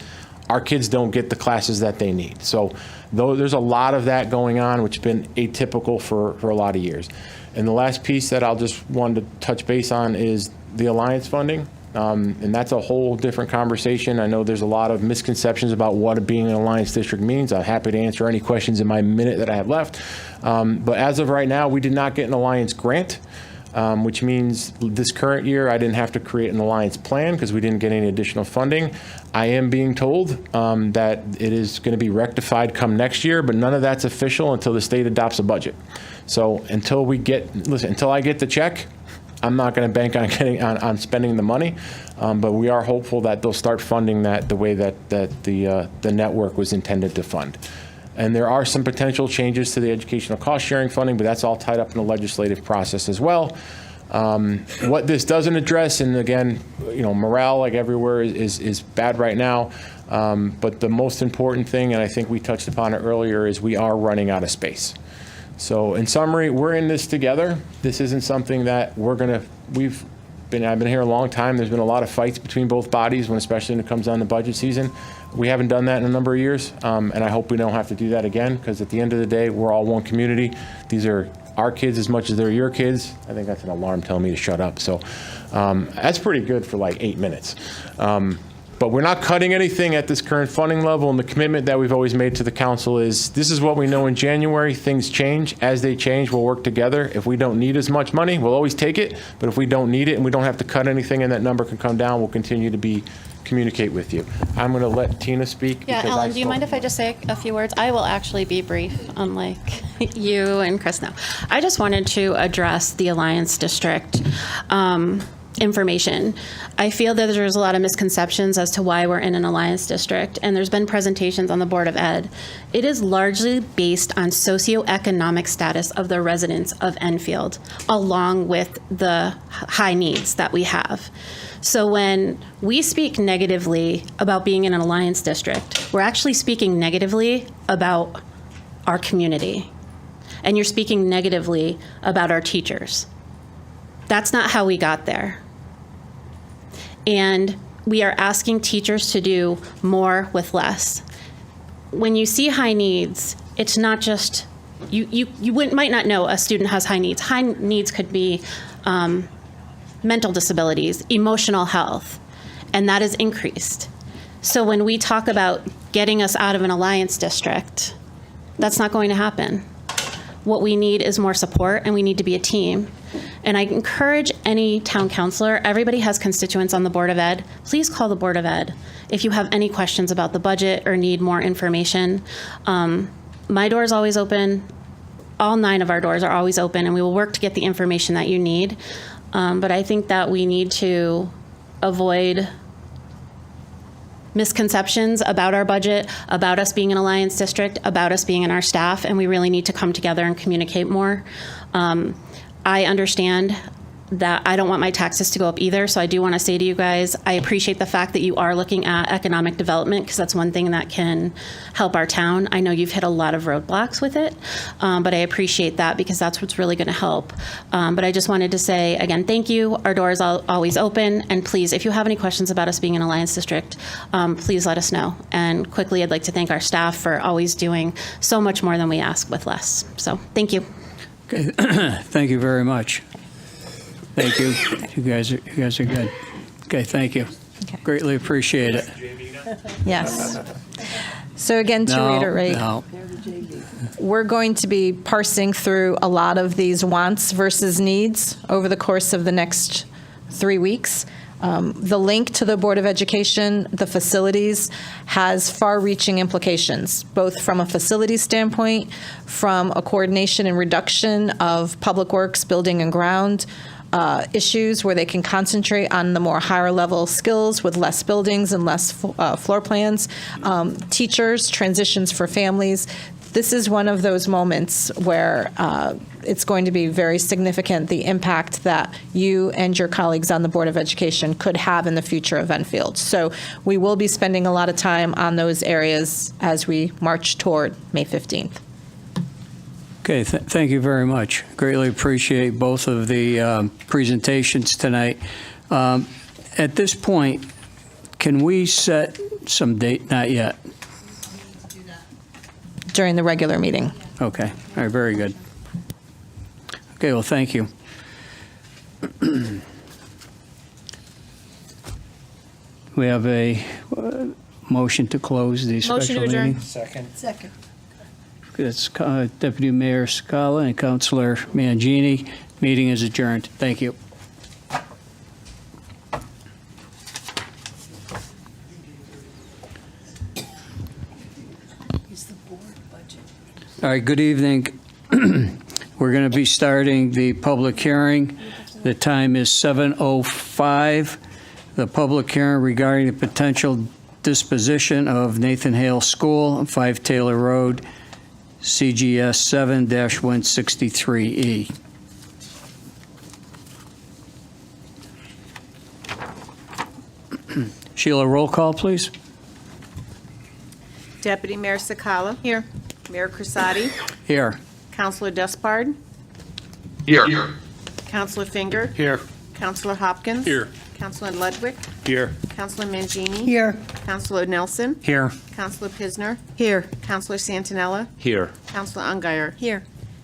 our kids don't get the classes that they need. So though there's a lot of that going on, which has been atypical for a lot of years. And the last piece that I'll just want to touch base on is the Alliance funding. And that's a whole different conversation. I know there's a lot of misconceptions about what being an Alliance district means. I'm happy to answer any questions in my minute that I have left. But as of right now, we did not get an Alliance grant. Which means this current year I didn't have to create an Alliance plan because we didn't get any additional funding. I am being told that it is going to be rectified come next year, but none of that's official until the state adopts a budget. So until I get the check, I'm not going to bank on spending the money, but we are hopeful that they'll start funding that the way that the network was intended to fund. And there are some potential changes to the educational cost sharing funding, but that's all tied up in the legislative process as well. What this doesn't address, and again, morale, like everywhere, is bad right now. But the most important thing, and I think we touched upon it earlier, is we are running out of space. So in summary, we're in this together. This isn't something that I've been here a long time. There's been a lot of fights between both bodies, especially when it comes down to budget season. We haven't done that in a number of years, and I hope we don't have to do that again, because at the end of the day, we're all one community. These are our kids as much as they're your kids. I think that's an alarm telling me to shut up. So that's pretty good for like 8 minutes. But we're not cutting anything at this current funding level, and the commitment that we've always made to the council is this is what we know in January. Things change. As they change, we'll work together. If we don't need as much money, we'll always take it. But if we don't need it and we don't have to cut anything and that number can come down, we'll continue to communicate with you. I'm going to let Tina speak. Yeah, because Ellen, do you mind if I just say a few words? I will actually be brief, unlike you and Chris now. I just wanted to address the Alliance District information. I feel that there's a lot of misconceptions as to why we're in an Alliance District, and there's been presentations on the Board of Ed. It is largely based on socioeconomic status of the residents of Enfield, along with the high needs that we have. So when we speak negatively about being in an Alliance District, we're actually speaking negatively about our community. And you're speaking negatively about our teachers. That's not how we got there. And we are asking teachers to do more with less. When you see high needs, it's not just, you might not know a student has high needs. High needs could be mental disabilities, emotional health, and that is increased. So when we talk about getting us out of an Alliance District, that's not going to happen. What we need is more support, and we need to be a team. And I encourage any town councilor, everybody has constituents on the Board of Ed, please call the Board of Ed if you have any questions about the budget or need more information. My door is always open. All 9 of our doors are always open, and we will work to get the information that you need. But I think that we need to avoid misconceptions about our budget, about us being an Alliance District, about us being in our staff, and we really need to come together and communicate more. I understand that I don't want my taxes to go up either, so I do want to say to you guys, I appreciate the fact that you are looking at economic development, because that's one thing that can help our town. I know you've hit a lot of roadblocks with it, but I appreciate that, because that's what's really going to help. But I just wanted to say, again, thank you. Our door is always open, and please, if you have any questions about us being an Alliance District, please let us know. And quickly, I'd like to thank our staff for always doing so much more than we ask with less. So thank you. Okay. Thank you very much. Thank you. You guys are good. Okay, thank you. Okay. Greatly appreciate it. Yes. So again, to reiterate, No. we're going to be parsing through a lot of these wants versus needs over the course of the next 3 weeks. The link to the Board of Education, the facilities, has far-reaching implications, both from a facility standpoint, from a coordination and reduction of public works, building and ground issues, where they can concentrate on the more higher-level skills with less buildings and less floor plans, teachers, transitions for families. This is one of those moments where it's going to be very significant, the impact that you and your colleagues on the Board of Education could have in the future of Enfield. So we will be spending a lot of time on those areas as we march toward May 15th. Okay, thank you very much. Greatly appreciate both of the presentations tonight. At this point, can we set some date? Not yet. During the regular meeting. Okay, all right, very good. Okay, well, thank you. We have a motion to close the special meeting. Second. It's Deputy Mayor Scala and Councilor Mangini. Meeting is adjourned. Thank you. All right, good evening. We're going to be starting the public hearing. The time is 7:05. The public hearing regarding the potential disposition of Nathan Hale School on 5 Taylor Road CGS 7-163E. Sheila, roll call, please. Deputy Mayor Sakala. Here. Mayor Crisati. Here. Councilor Despard. Here. Councilor Finger. Here. Councilor Hopkins. Here. Councilor Ludwig. Here. Councilor Mangini. Here. Councilor Nelson. Here. Councilor Pisner. Here. Councilor Santinella. Here. Councilor Ungary. Here.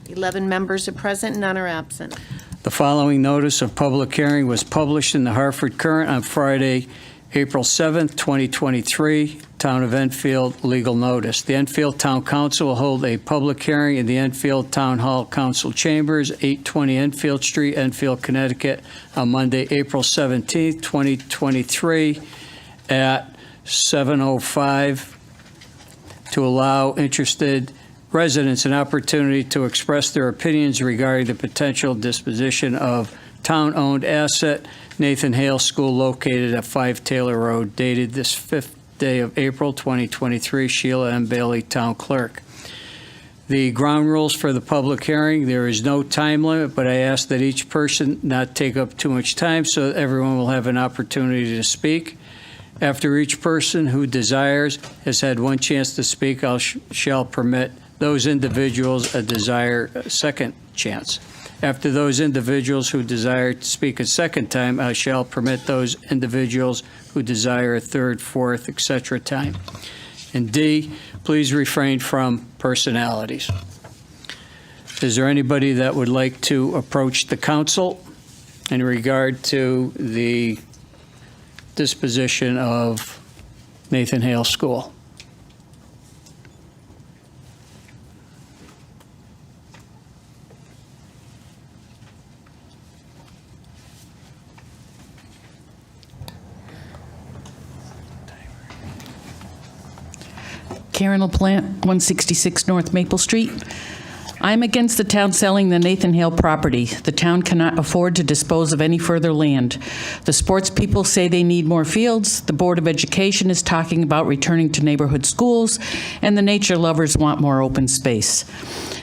11 members are present, none are absent. The following notice of public hearing was published in the Hartford Courant on Friday, April 7th, 2023. Town of Enfield legal notice. The Enfield Town Council will hold a public hearing in the Enfield Town Hall Council Chambers, 820 Enfield Street, Enfield, Connecticut, on Monday, April 17th, 2023, at 7:05 to allow interested residents an opportunity to express their opinions regarding the potential disposition of town-owned asset, Nathan Hale School located at 5 Taylor Road, dated this 5th day of April 2023. Sheila M. Bailey, Town Clerk. The ground rules for the public hearing: there is no time limit, but I ask that each person not take up too much time so that everyone will have an opportunity to speak. After each person who desires has had one chance to speak, I shall permit those individuals a second chance. After those individuals who desire to speak a second time, I shall permit those individuals who desire a third, fourth, etc. time. And D, please refrain from personalities. Is there anybody that would like to approach the council in regard to the disposition of Nathan Hale School? Karen LaPlante, 166 North Maple Street. I'm against the town selling the Nathan Hale property. The town cannot afford to dispose of any further land. The sports people say they need more fields. The Board of Education is talking about returning to neighborhood schools, and the nature lovers want more open space.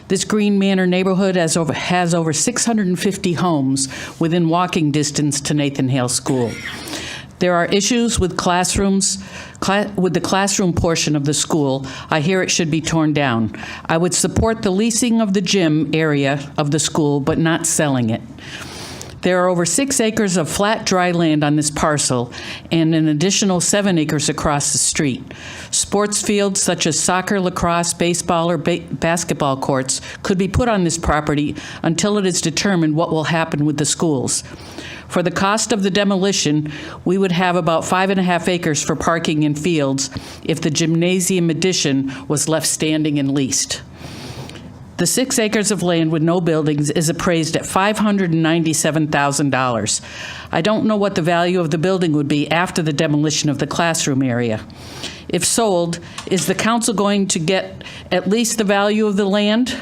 This Green Manor neighborhood has over 650 homes within walking distance to Nathan Hale School. There are issues with classrooms, with the classroom portion of the school. I hear it should be torn down. I would support the leasing of the gym area of the school, but not selling it. There are over 6 acres of flat, dry land on this parcel and an additional 7 acres across the street. Sports fields such as soccer, lacrosse, baseball, or basketball courts could be put on this property until it is determined what will happen with the schools. For the cost of the demolition, we would have about 5.5 acres for parking and fields if the gymnasium addition was left standing and leased. The 6 acres of land with no buildings is appraised at $597,000. I don't know what the value of the building would be after the demolition of the classroom area. If sold, is the council going to get at least the value of the land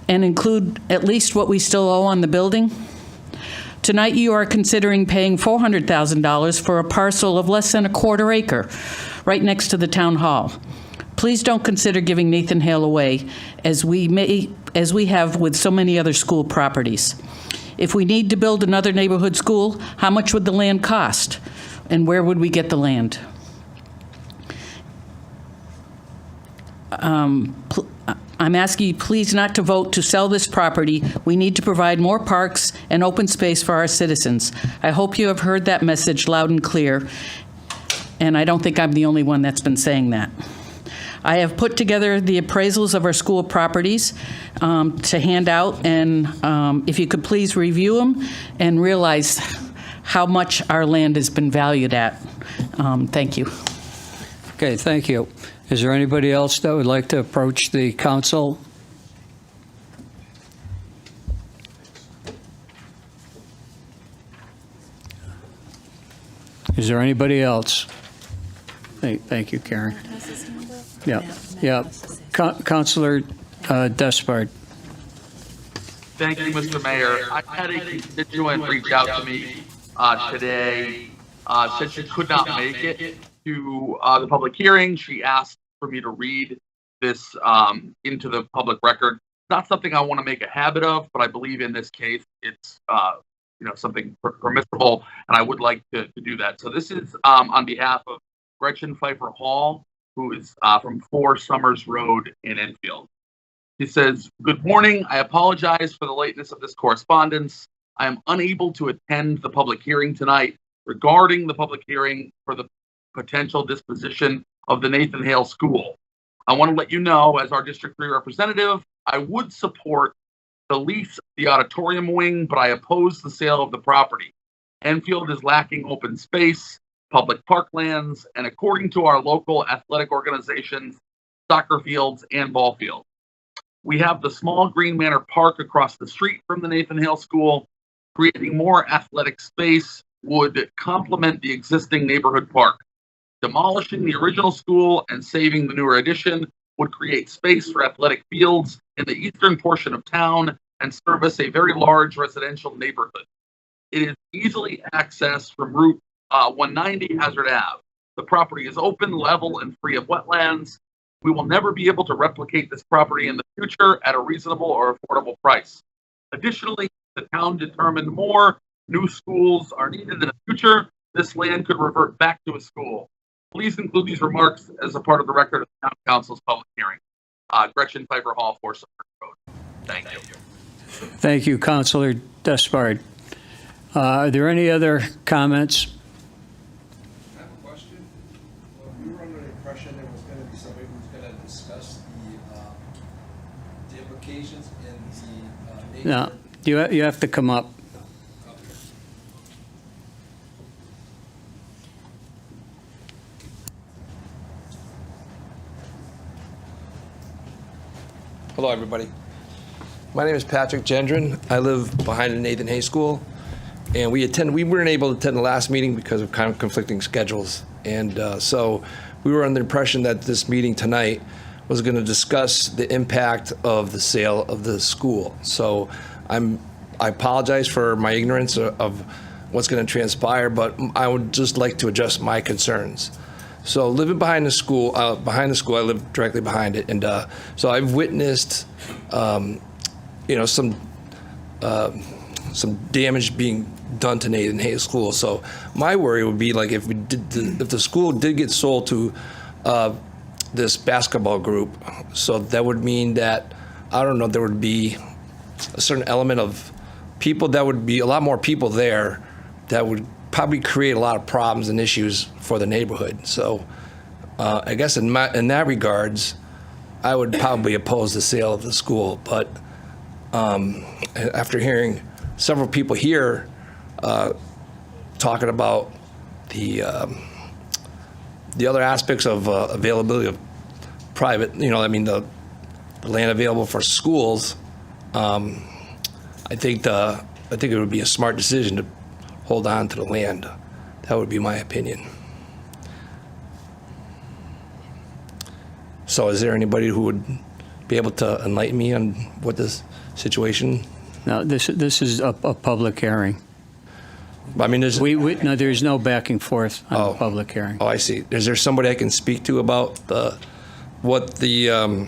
and include at least what we still owe on the building? Tonight, you are considering paying $400,000 for a parcel of less than a quarter acre right next to the town hall. Please don't consider giving Nathan Hale away, as we have with so many other school properties. If we need to build another neighborhood school, how much would the land cost? And where would we get the land? I'm asking you please not to vote to sell this property. We need to provide more parks and open space for our citizens. I hope you have heard that message loud and clear, and I don't think I'm the only one that's been saying that. I have put together the appraisals of our school properties to hand out, and if you could please review them and realize how much our land has been valued at. Thank you. Okay, thank you. Is there anybody else that would like to approach the council? Is there anybody else? Thank you, Karen. Yeah. Councilor Despard. Thank you, Mr. Mayor. I had a constituent reach out to me today, said she could not make it to the public hearing. She asked for me to read this into the public record. Not something I want to make a habit of, but I believe in this case it's something permissible, and I would like to do that. So this is on behalf of Gretchen Pfeiffer Hall, who is from 4 Summers Road in Enfield. He says, "Good morning. I apologize for the lateness of this correspondence. I am unable to attend the public hearing tonight regarding the public hearing for the potential disposition of the Nathan Hale School. I want to let you know, as our District 3 representative, I would support the lease of the auditorium wing, but I oppose the sale of the property. Enfield is lacking open space, public parklands, and according to our local athletic organizations, soccer fields and ball fields. We have the small Green Manor Park across the street from the Nathan Hale School. Creating more athletic space would complement the existing neighborhood park. Demolishing the original school and saving the newer addition would create space for athletic fields in the eastern portion of town and service a very large residential neighborhood. It is easily accessed from Route 190 Hazard Ave. The property is open, level, and free of wetlands. We will never be able to replicate this property in the future at a reasonable or affordable price. Additionally, the town determined more new schools are needed in the future. This land could revert back to a school. Please include these remarks as a part of the record of the Town Council's public hearing. Gretchen Pfeiffer Hall, 4 Summers Road. Thank you. Thank you, Councilor Despard. Are there any other comments? I have a question. We were under the impression there was going to be somebody who was going to discuss the implications in the No, you have to come up. Hello, everybody. My name is Patrick Gendron. I live behind the Nathan Hay School, and we weren't able to attend the last meeting because of kind of conflicting schedules, and so we were under the impression that this meeting tonight was going to discuss the impact of the sale of the school. So I apologize for my ignorance of what's going to transpire, but I would just like to address my concerns. So living behind the school, I live directly behind it, and so I've witnessed, some damage being done to Nathan Hay School. So my worry would be like if the school did get sold to this basketball group, so that would mean that there would be a certain element of people, that would be a lot more people there, that would probably create a lot of problems and issues for the neighborhood. So I guess in that regards, I would probably oppose the sale of the school. But after hearing several people here talking about the other aspects of availability of private, the land available for schools, I think it would be a smart decision to hold on to the land. That would be my opinion. So is there anybody who would be able to enlighten me on what this situation? No, this is a public hearing. I mean, There's no back and forth on the public hearing. Oh, I see. Is there somebody I can speak to about what's going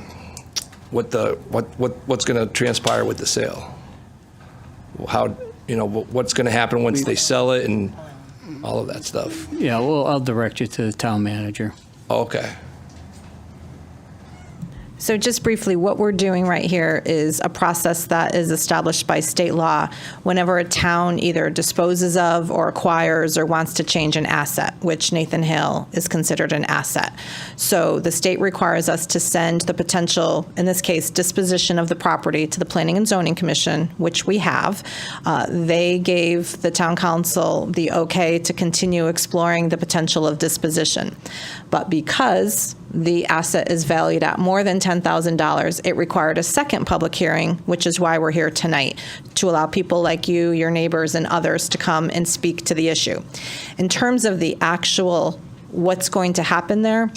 to transpire with the sale? How, what's going to happen once they sell it and all of that stuff? Yeah, well, I'll direct you to the town manager. Okay. So just briefly, what we're doing right here is a process that is established by state law whenever a town either disposes of or acquires or wants to change an asset, which Nathan Hale is considered an asset. So the state requires us to send the potential, in this case, disposition of the property to the Planning and Zoning Commission, which we have. They gave the town council the okay to continue exploring the potential of disposition. But because the asset is valued at more than $10,000, it required a second public hearing, which is why we're here tonight, to allow people like you, your neighbors, and others to come and speak to the issue. In terms of the actual what's going to happen there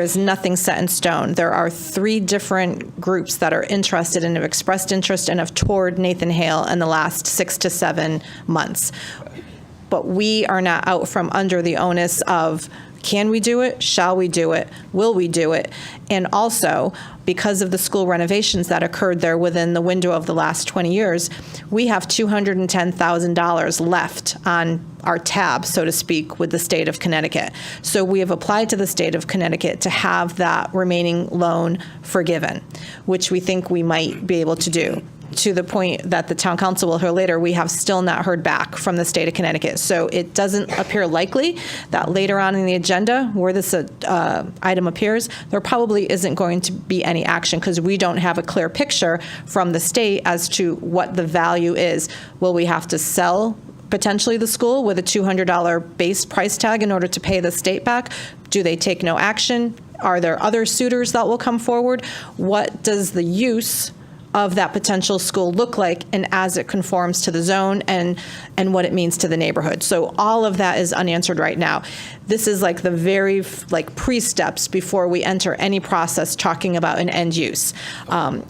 is nothing set in stone. There are 3 different groups that are interested and have expressed interest and have toured Nathan Hale in the last 6 to 7 months. But we are not out from under the onus of Can we do it? Shall we do it? Will we do it? And also, because of the school renovations that occurred there within the window of the last 20 years, we have $210,000 left on our tab, so to speak, with the state of Connecticut. So we have applied to the state of Connecticut to have that remaining loan forgiven, which we think we might be able to do. To the point that the town council will hear later, we have still not heard back from the state of Connecticut. So it doesn't appear likely that later on in the agenda, where this item appears, there probably isn't going to be any action because we don't have a clear picture from the state as to what the value is. Will we have to sell potentially the school with a $200 base price tag in order to pay the state back? Do they take no action? Are there other suitors that will come forward? What does the use of that potential school look like, and as it conforms to the zone and what it means to the neighborhood? So all of that is unanswered right now. This is like the very pre-steps before we enter any process talking about an end use.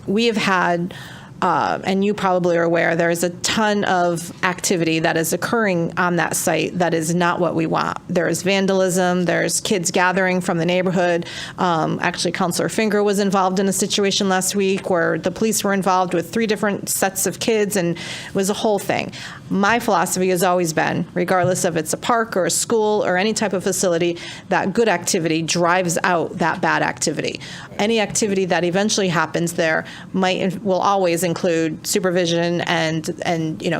We have had, and you probably are aware, there is a ton of activity that is occurring on that site that is not what we want. There is vandalism, there's kids gathering from the neighborhood. Actually, Councilor Finger was involved in a situation last week where the police were involved with 3 different sets of kids, and it was a whole thing. My philosophy has always been, regardless of it's a park or a school or any type of facility, that good activity drives out that bad activity. Any activity that eventually happens there will always include supervision and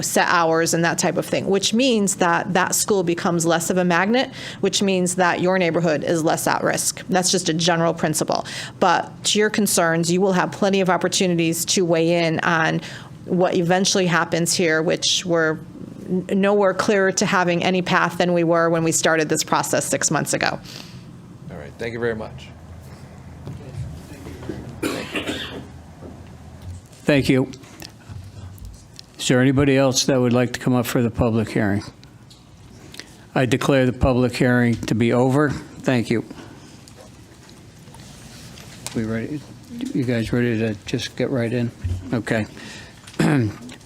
set hours and that type of thing, which means that school becomes less of a magnet, which means that your neighborhood is less at risk. That's just a general principle. But to your concerns, you will have plenty of opportunities to weigh in on what eventually happens here, which we're nowhere clearer to having any path than we were when we started this process 6 months ago. All right, thank you very much. Thank you. Is there anybody else that would like to come up for the public hearing? I declare the public hearing to be over. Thank you. We ready? You guys ready to just get right in? Okay.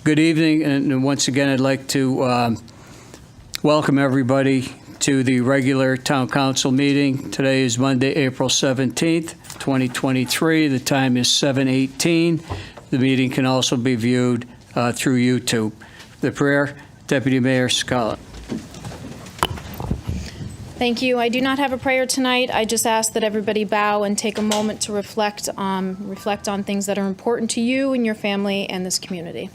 Good evening, and once again, I'd like to welcome everybody to the regular town council meeting. Today is Monday, April 17th, 2023. The time is 7:18. The meeting can also be viewed through YouTube. The prayer, Deputy Mayor Scala. Thank you. I do not have a prayer tonight. I just ask that everybody bow and take a moment to reflect on things that are important to you and your family and this community.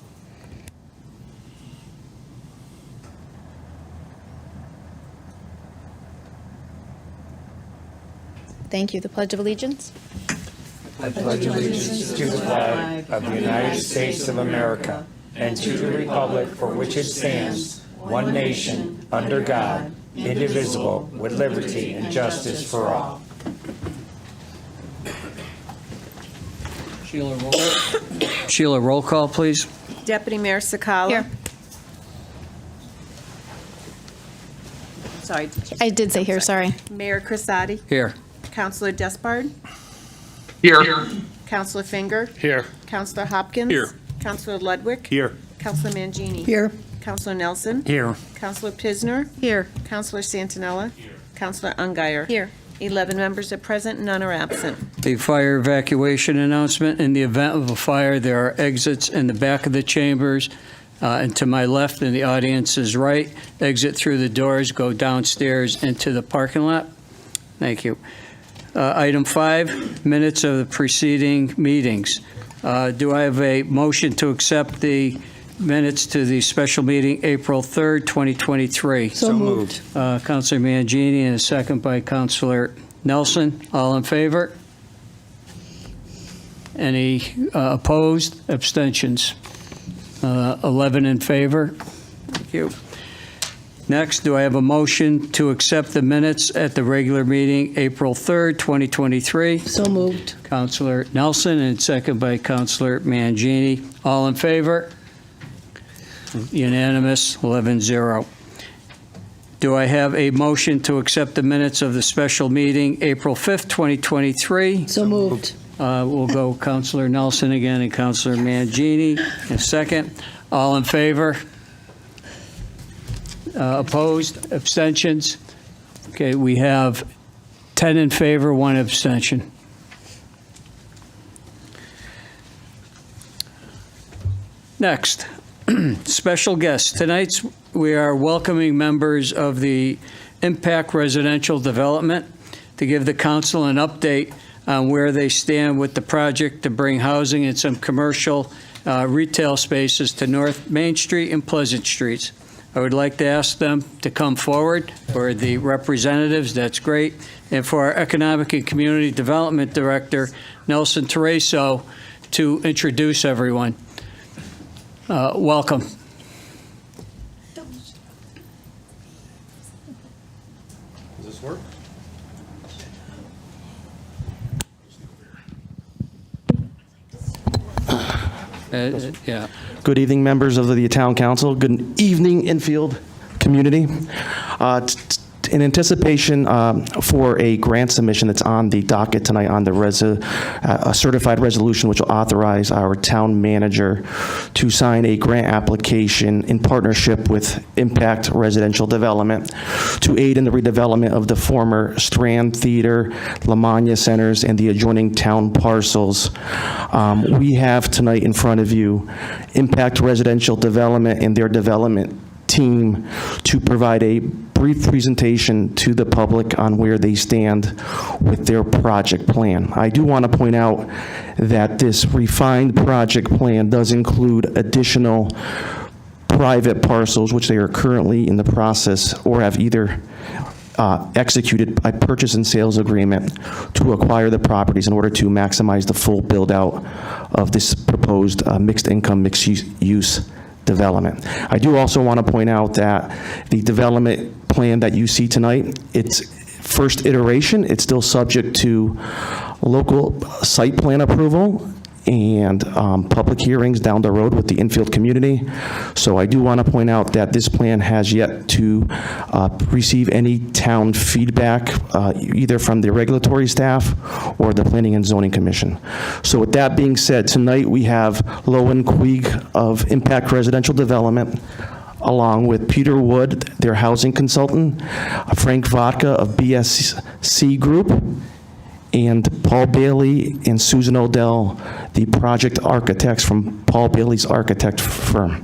Thank you. The Pledge of Allegiance. I pledge allegiance to the flag of the United States of America and to the republic for which it stands, one nation, under God, indivisible, with liberty and justice for all. Sheila, roll call, please. Deputy Mayor Sakala. Here. Sorry. I did say here, sorry. Mayor Crisati. Here. Councilor Despard. Here. Councilor Finger. Here. Councilor Hopkins. Here. Councilor Ludwig. Here. Councilor Mangini. Here. Councilor Nelson. Here. Councilor Pisner. Here. Councilor Santinella. Councilor Ungary. Here. 11 members are present, none are absent. A fire evacuation announcement. In the event of a fire, there are exits in the back of the chambers. And to my left and the audience's right, exit through the doors, go downstairs into the parking lot. Thank you. Item 5, minutes of the preceding meetings. Do I have a motion to accept the minutes to the special meeting April 3rd, 2023? So moved. Councilor Mangini and a second by Councilor Nelson. All in favor? Any opposed? Abstentions? 11 in favor. Thank you. Next, do I have a motion to accept the minutes at the regular meeting April 3rd, 2023? So moved. Councilor Nelson and second by Councilor Mangini. All in favor? Unanimous, 11-0. Do I have a motion to accept the minutes of the special meeting April 5th, 2023? So moved. We'll go Councilor Nelson again and Councilor Mangini. A second. All in favor? Opposed? Abstentions? Okay, we have 10 in favor, 1 abstention. Next, special guests. Tonight, we are welcoming members of the Impact Residential Development to give the council an update on where they stand with the project to bring housing and some commercial retail spaces to North Main Street and Pleasant Streets. I would like to ask them to come forward, or the representatives, that's great, and for our Economic and Community Development Director, Nelson Tereso, to introduce everyone. Welcome. Does this work? Yeah. Good evening, members of the Town Council. Good evening, Enfield community. In anticipation for a grant submission that's on the docket tonight on the a certified resolution which will authorize our town manager to sign a grant application in partnership with Impact Residential Development to aid in the redevelopment of the former Strand Theater, Lamagna Centers, and the adjoining town parcels. We have tonight in front of you Impact Residential Development and their development team to provide a brief presentation to the public on where they stand with their project plan. I do want to point out that this refined project plan does include additional private parcels, which they are currently in the process or have either executed a purchase and sales agreement to acquire the properties in order to maximize the full build-out of this proposed mixed-income, mixed-use development. I do also want to point out that the development plan that you see tonight, its first iteration, it's still subject to local site plan approval and public hearings down the road with the Enfield community. So I do want to point out that this plan has yet to receive any town feedback, either from the regulatory staff or the Planning and Zoning Commission. So with that being said, tonight we have Lowen Queeg of Impact Residential Development, along with Peter Wood, their housing consultant, Frank Vodka of BSC Group, and Paul Bailey and Susan Odell, the project architects from Paul Bailey's architect firm.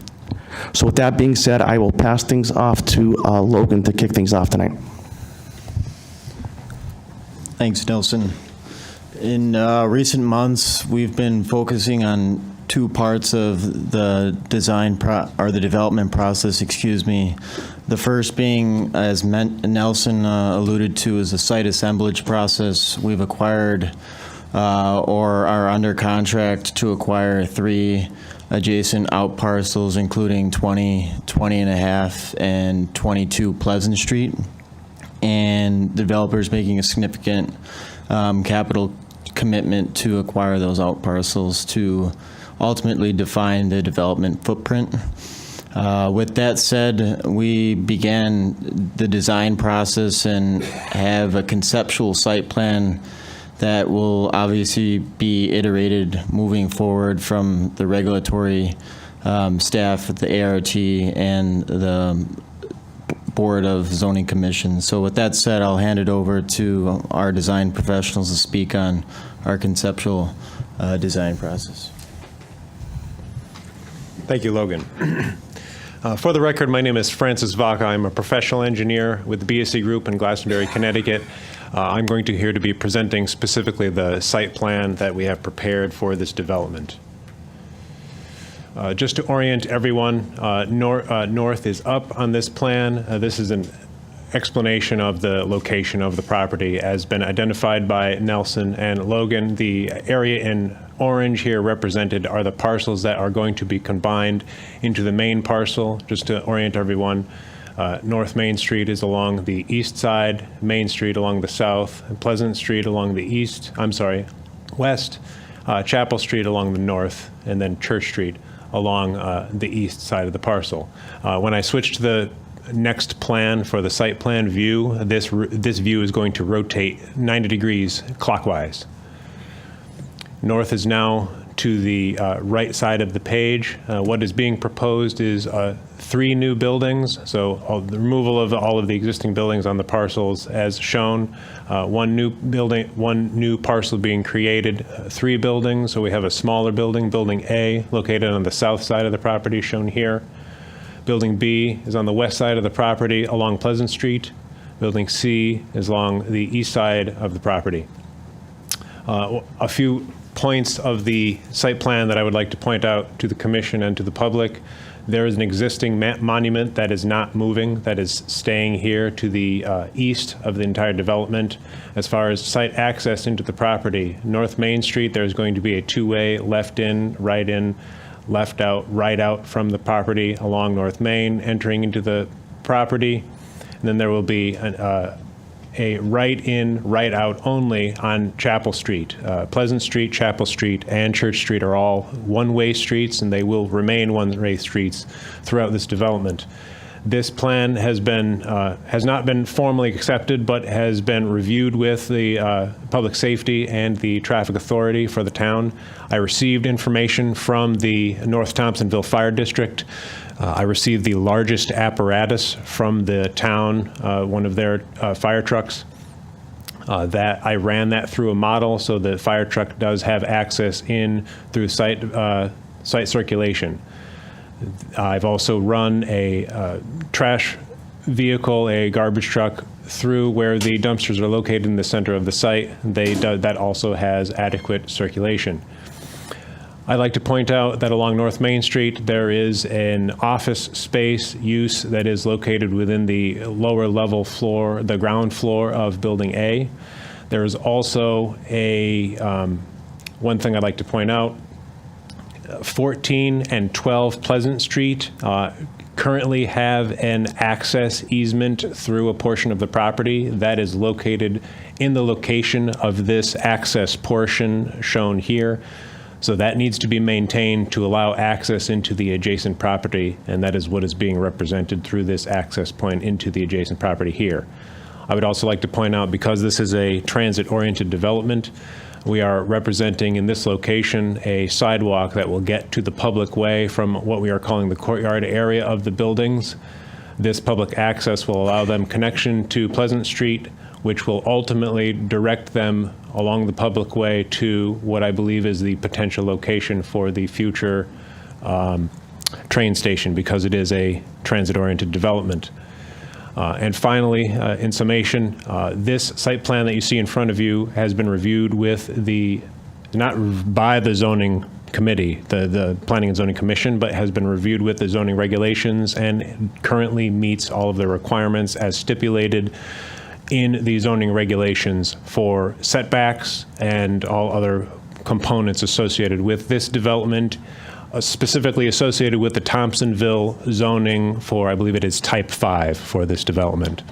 So with that being said, I will pass things off to Logan to kick things off tonight. Thanks, Nelson. In recent months, we've been focusing on two parts of the development process, excuse me. The first being, as Nelson alluded to, is the site assemblage process. We've acquired or are under contract to acquire 3 adjacent out parcels, including 20 and a half, and 22 Pleasant Street. And developers making a significant capital commitment to acquire those out parcels to ultimately define the development footprint. With that said, we began the design process and have a conceptual site plan that will obviously be iterated moving forward from the regulatory staff at the ART and the Board of Zoning Commission. So with that said, I'll hand it over to our design professionals to speak on our conceptual design process. Thank you, Logan. For the record, my name is Francis Vaca. I'm a professional engineer with the BSC Group in Glastonbury, Connecticut. I'm going to here to be presenting specifically the site plan that we have prepared for this development. Just to orient everyone, north is up on this plan. This is an explanation of the location of the property as been identified by Nelson and Logan. The area in orange here represented are the parcels that are going to be combined into the main parcel. Just to orient everyone, North Main Street is along the east side, Main Street along the south, and Pleasant Street along the west, Chapel Street along the north, and then Church Street along the east side of the parcel. When I switch to the next plan for the site plan view, this view is going to rotate 90 degrees clockwise. North is now to the right side of the page. What is being proposed is 3 new buildings, so the removal of all of the existing buildings on the parcels as shown. 1 new building, 1 new parcel being created, 3 buildings. So we have a smaller building, Building A, located on the south side of the property shown here. Building B is on the west side of the property along Pleasant Street. Building C is along the east side of the property. A few points of the site plan that I would like to point out to the commission and to the public. There is an existing monument that is not moving, that is staying here to the east of the entire development. As far as site access into the property, North Main Street, there's going to be a 2-way left in, left out, right out from the property along North Main, entering into the property. And then there will be a right in, right out only on Chapel Street. Pleasant Street, Chapel Street, and Church Street are all one-way streets, and they will remain one-way streets throughout this development. This plan has not been formally accepted, but has been reviewed with the Public Safety and the Traffic Authority for the town. I received information from the North Thompsonville Fire District. I received the largest apparatus from the town, one of their fire trucks. That I ran that through a model, so the fire truck does have access in through site circulation. I've also run a trash vehicle, a garbage truck, through where the dumpsters are located in the center of the site. That also has adequate circulation. I'd like to point out that along North Main Street, there is an office space use that is located within the lower level floor, the ground floor of Building A. There is also one thing I'd like to point out, 14 and 12 Pleasant Street currently have an access easement through a portion of the property that is located in the location of this access portion shown here. So that needs to be maintained to allow access into the adjacent property, and that is what is being represented through this access point into the adjacent property here. I would also like to point out, because this is a transit-oriented development, we are representing in this location a sidewalk that will get to the public way from what we are calling the courtyard area of the buildings. This public access will allow them connection to Pleasant Street, which will ultimately direct them along the public way to what I believe is the potential location for the future train station, because it is a transit-oriented development. And finally, in summation, this site plan that you see in front of you has been reviewed with not by the zoning committee, the Planning and Zoning Commission, but has been reviewed with the zoning regulations and currently meets all of the requirements as stipulated in the zoning regulations for setbacks and all other components associated with this development, specifically associated with the Thompsonville zoning for, I believe it is type 5 for this development.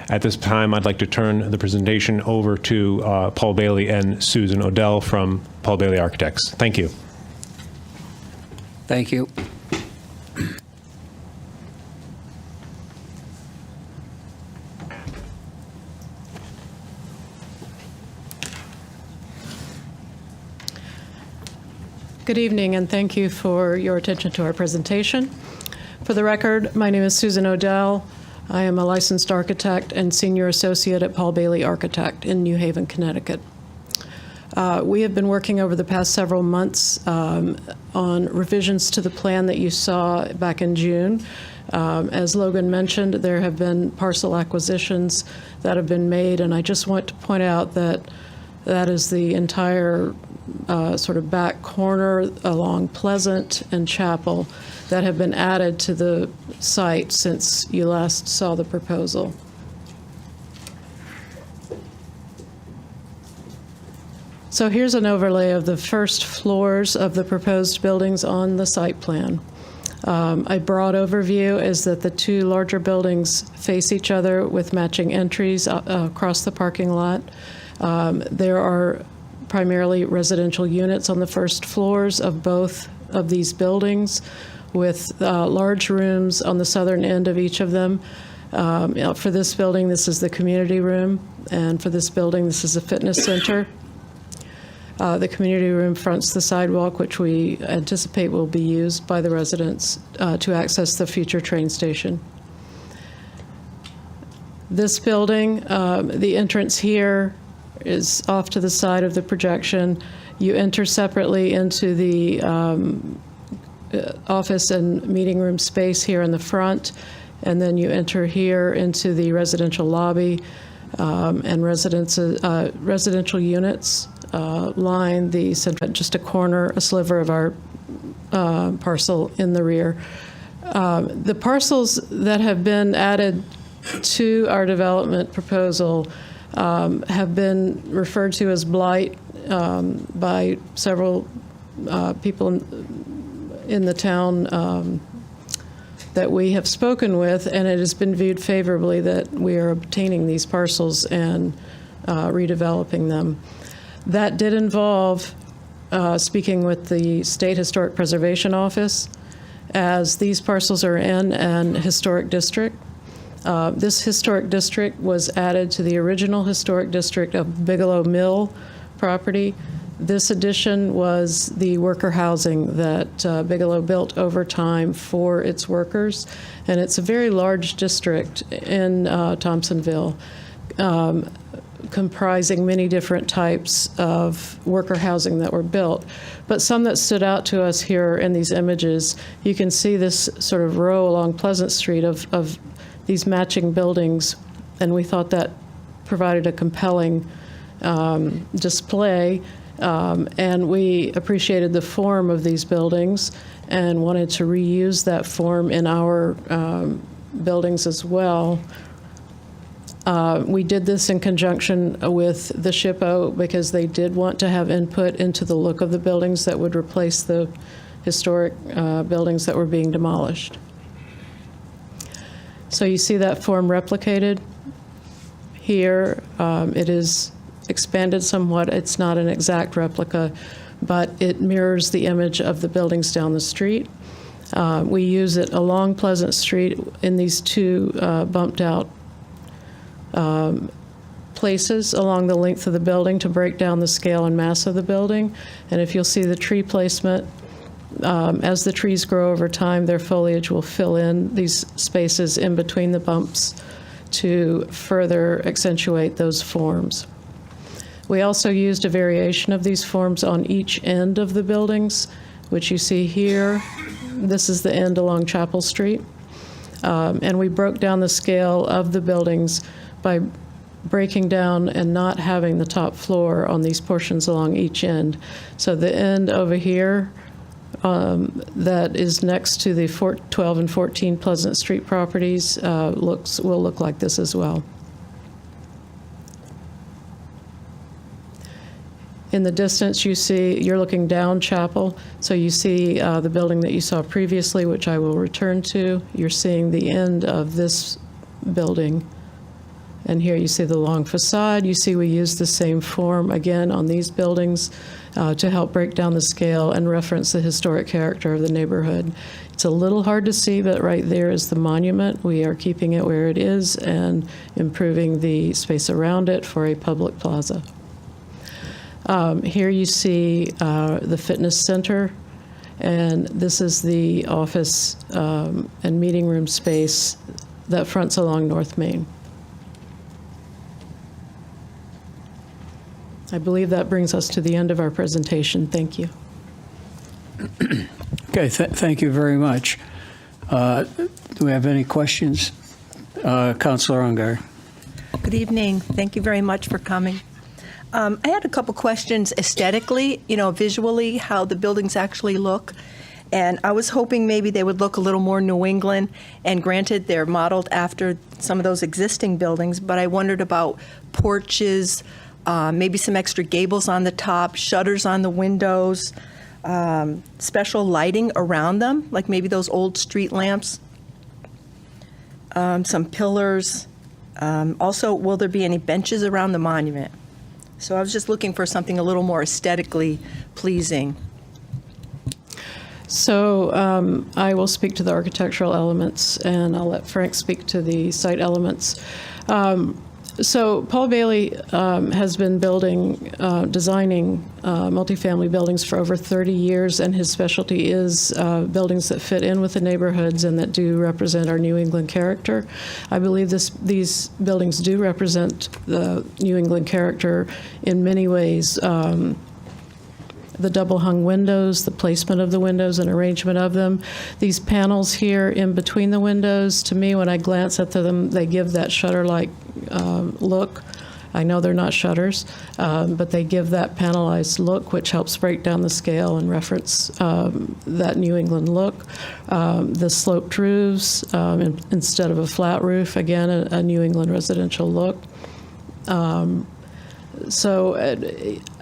At this time, I'd like to turn the presentation over to Paul Bailey and Susan Odell from Paul Bailey Architects. Thank you. Thank you. Good evening, and thank you for your attention to our presentation. For the record, my name is Susan Odell. I am a licensed architect and senior associate at Paul Bailey Architect in New Haven, Connecticut. We have been working over the past several months on revisions to the plan that you saw back in June. As Logan mentioned, there have been parcel acquisitions that have been made, and I just want to point out that that is the entire sort of back corner along Pleasant and Chapel that have been added to the site since you last saw the proposal. So here's an overlay of the first floors of the proposed buildings on the site plan. A broad overview is that the 2 larger buildings face each other with matching entries across the parking lot. There are primarily residential units on the first floors of both of these buildings, with large rooms on the southern end of each of them. For this building, this is the community room, and for this building, this is a fitness center. The community room fronts the sidewalk, which we anticipate will be used by the residents to access the future train station. This building, the entrance here is off to the side of the projection. You enter separately into the office and meeting room space here in the front, and then you enter here into the residential lobby and residential units line the center, just a corner, a sliver of our parcel in the rear. The parcels that have been added to our development proposal have been referred to as blight by several people in the town that we have spoken with, and it has been viewed favorably that we are obtaining these parcels and redeveloping them. That did involve speaking with the State Historic Preservation Office, as these parcels are in an historic district. This historic district was added to the original historic district of Bigelow Mill property. This addition was the worker housing that Bigelow built over time for its workers, and it's a very large district in Thompsonville, comprising many different types of worker housing that were built. But some that stood out to us here in these images, you can see this sort of row along Pleasant Street of these matching buildings, and we thought that provided a compelling display, and we appreciated the form of these buildings and wanted to reuse that form in our buildings as well. We did this in conjunction with the SHPO because they did want to have input into the look of the buildings that would replace the historic buildings that were being demolished. So you see that form replicated here. It is expanded somewhat. It's not an exact replica, but it mirrors the image of the buildings down the street. We use it along Pleasant Street in these two bumped out places along the length of the building to break down the scale and mass of the building. And if you'll see the tree placement, as the trees grow over time, their foliage will fill in these spaces in between the bumps to further accentuate those forms. We also used a variation of these forms on each end of the buildings, which you see here. This is the end along Chapel Street. And we broke down the scale of the buildings by breaking down and not having the top floor on these portions along each end. So the end over here that is next to the 12 and 14 Pleasant Street properties will look like this as well. In the distance, you're looking down Chapel, so you see the building that you saw previously, which I will return to. You're seeing the end of this building. And here you see the long facade. You see we use the same form again on these buildings to help break down the scale and reference the historic character of the neighborhood. It's a little hard to see, but right there is the monument. We are keeping it where it is and improving the space around it for a public plaza. Here you see the fitness center, and this is the office and meeting room space that fronts along North Main. I believe that brings us to the end of our presentation. Thank you. Okay, thank you very much. Do we have any questions? Councilor Ungar. Good evening. Thank you very much for coming. I had a couple questions aesthetically, visually, how the buildings actually look. And I was hoping maybe they would look a little more New England, and granted, they're modeled after some of those existing buildings, but I wondered about porches, maybe some extra gables on the top, shutters on the windows, special lighting around them, like maybe those old street lamps, some pillars. Also, will there be any benches around the monument? So I was just looking for something a little more aesthetically pleasing. So I will speak to the architectural elements, and I'll let Frank speak to the site elements. So Paul Bailey has been designing multifamily buildings for over 30 years, and his specialty is buildings that fit in with the neighborhoods and that do represent our New England character. I believe these buildings do represent the New England character in many ways. The double-hung windows, the placement of the windows and arrangement of them. These panels here in between the windows, to me, when I glance at them, they give that shutter-like look. I know they're not shutters, but they give that panelized look, which helps break down the scale and reference that New England look. The sloped roofs instead of a flat roof, again, a New England residential look. So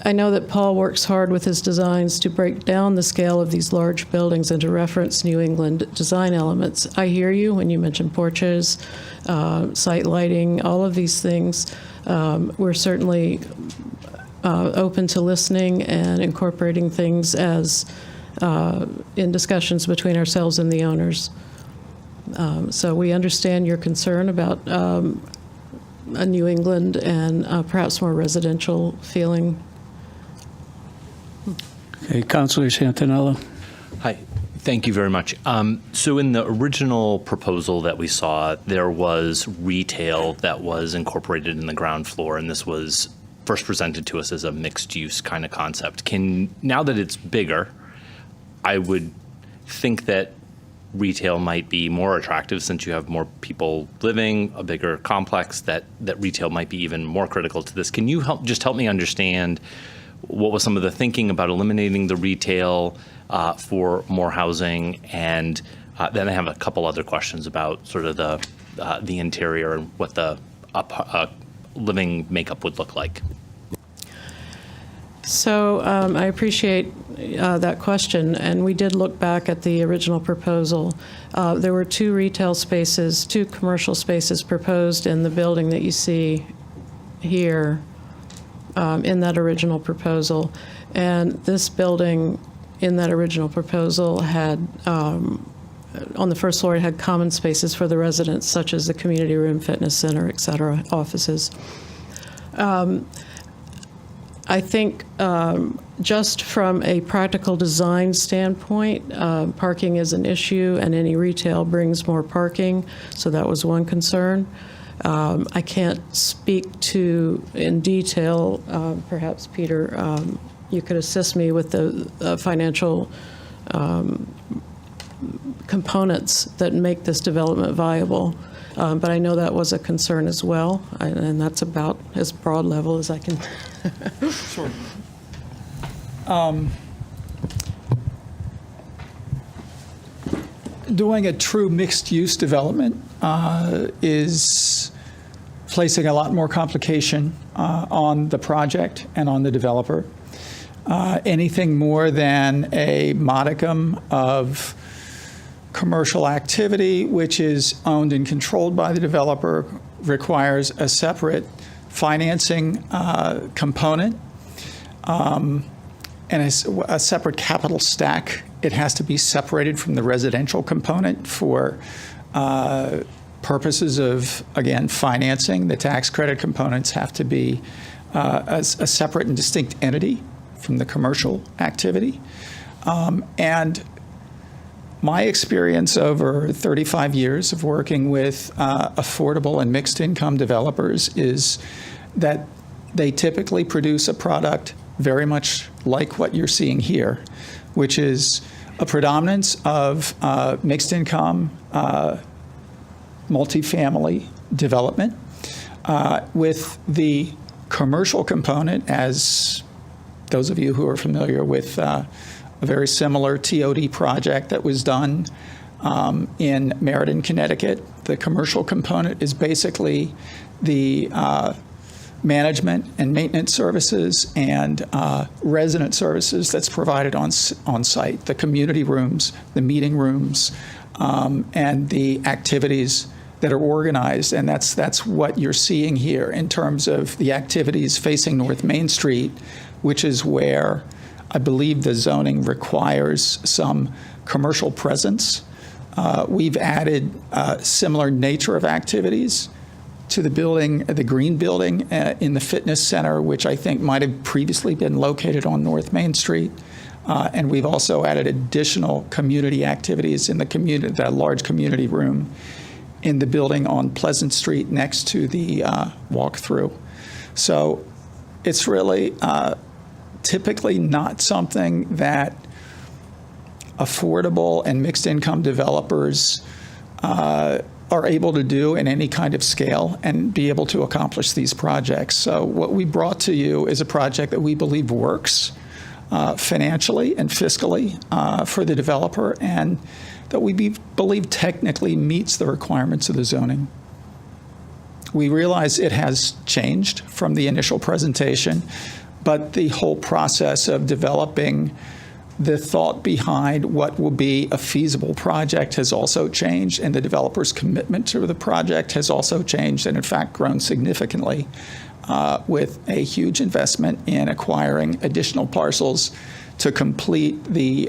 I know that Paul works hard with his designs to break down the scale of these large buildings and to reference New England design elements. I hear you when you mention porches, site lighting, all of these things. We're certainly open to listening and incorporating things as in discussions between ourselves and the owners. So we understand your concern about a New England and perhaps more residential feeling. Okay, Councilor Santinella. Hi, thank you very much. So in the original proposal that we saw, there was retail that was incorporated in the ground floor, and this was first presented to us as a mixed-use kind of concept. Now that it's bigger, I would think that retail might be more attractive since you have more people living, a bigger complex, that retail might be even more critical to this. Can you help me understand what was some of the thinking about eliminating the retail for more housing? And then I have a couple other questions about sort of the interior and what the living makeup would look like. So I appreciate that question, and we did look back at the original proposal. There were two commercial spaces proposed in the building that you see here in that original proposal. And this building in that original proposal had, on the first floor, it had common spaces for the residents, such as the community room, fitness center, et cetera, offices. I think just from a practical design standpoint, parking is an issue, and any retail brings more parking, so that was one concern. I can't speak to in detail, perhaps Peter, you could assist me with the financial components that make this development viable. But I know that was a concern as well, and that's about as broad level as I can. Sure. Doing a true mixed-use development is placing a lot more complication on the project and on the developer. Anything more than a modicum of commercial activity, which is owned and controlled by the developer, requires a separate financing component and a separate capital stack. It has to be separated from the residential component for purposes of, again, financing. The tax credit components have to be a separate and distinct entity from the commercial activity. And my experience over 35 years of working with affordable and mixed income developers is that they typically produce a product very much like what you're seeing here, which is a predominance of mixed income multifamily development with the commercial component, as those of you who are familiar with a very similar TOD project that was done in Meriden, Connecticut. The commercial component is basically the management and maintenance services and resident services that's provided on site, the community rooms, the meeting rooms, and the activities that are organized. And that's what you're seeing here in terms of the activities facing North Main Street, which is where I believe the zoning requires some commercial presence. We've added similar nature of activities to the building, the green building in the fitness center, which I think might have previously been located on North Main Street. And we've also added additional community activities in the community, that large community room in the building on Pleasant Street next to the walk-through. So it's really typically not something that affordable and mixed-income developers are able to do in any kind of scale and be able to accomplish these projects. So what we brought to you is a project that we believe works financially and fiscally for the developer, and that we believe technically meets the requirements of the zoning. We realize it has changed from the initial presentation, but the whole process of developing the thought behind what will be a feasible project has also changed, and the developer's commitment to the project has also changed, and in fact grown significantly with a huge investment in acquiring additional parcels to complete the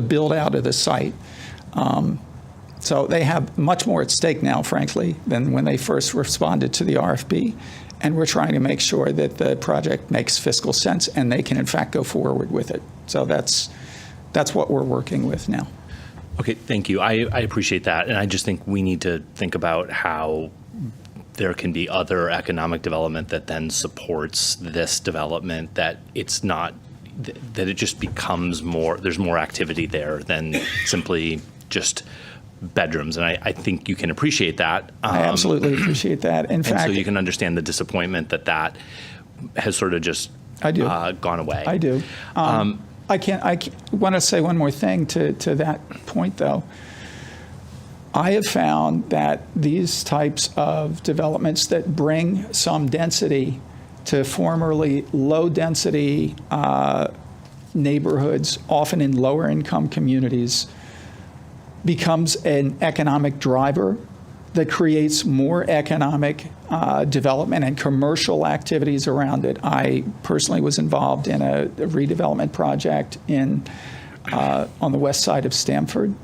build out of the site. So they have much more at stake now, frankly, than when they first responded to the RFP. And we're trying to make sure that the project makes fiscal sense and they can, in fact, go forward with it. So that's what we're working with now. Okay, thank you. I appreciate that. And I just think we need to think about how there can be other economic development that then supports this development, that it's not, that it just becomes more, there's more activity there than simply just bedrooms. And I think you can appreciate that. I absolutely appreciate that. In fact, so you can understand the disappointment that has sort of just gone away. I do. I want to say one more thing to that point, though. I have found that these types of developments that bring some density to formerly low-density neighborhoods, often in lower-income communities, becomes an economic driver that creates more economic development and commercial activities around it. I personally was involved in a redevelopment project on the west side of Stamford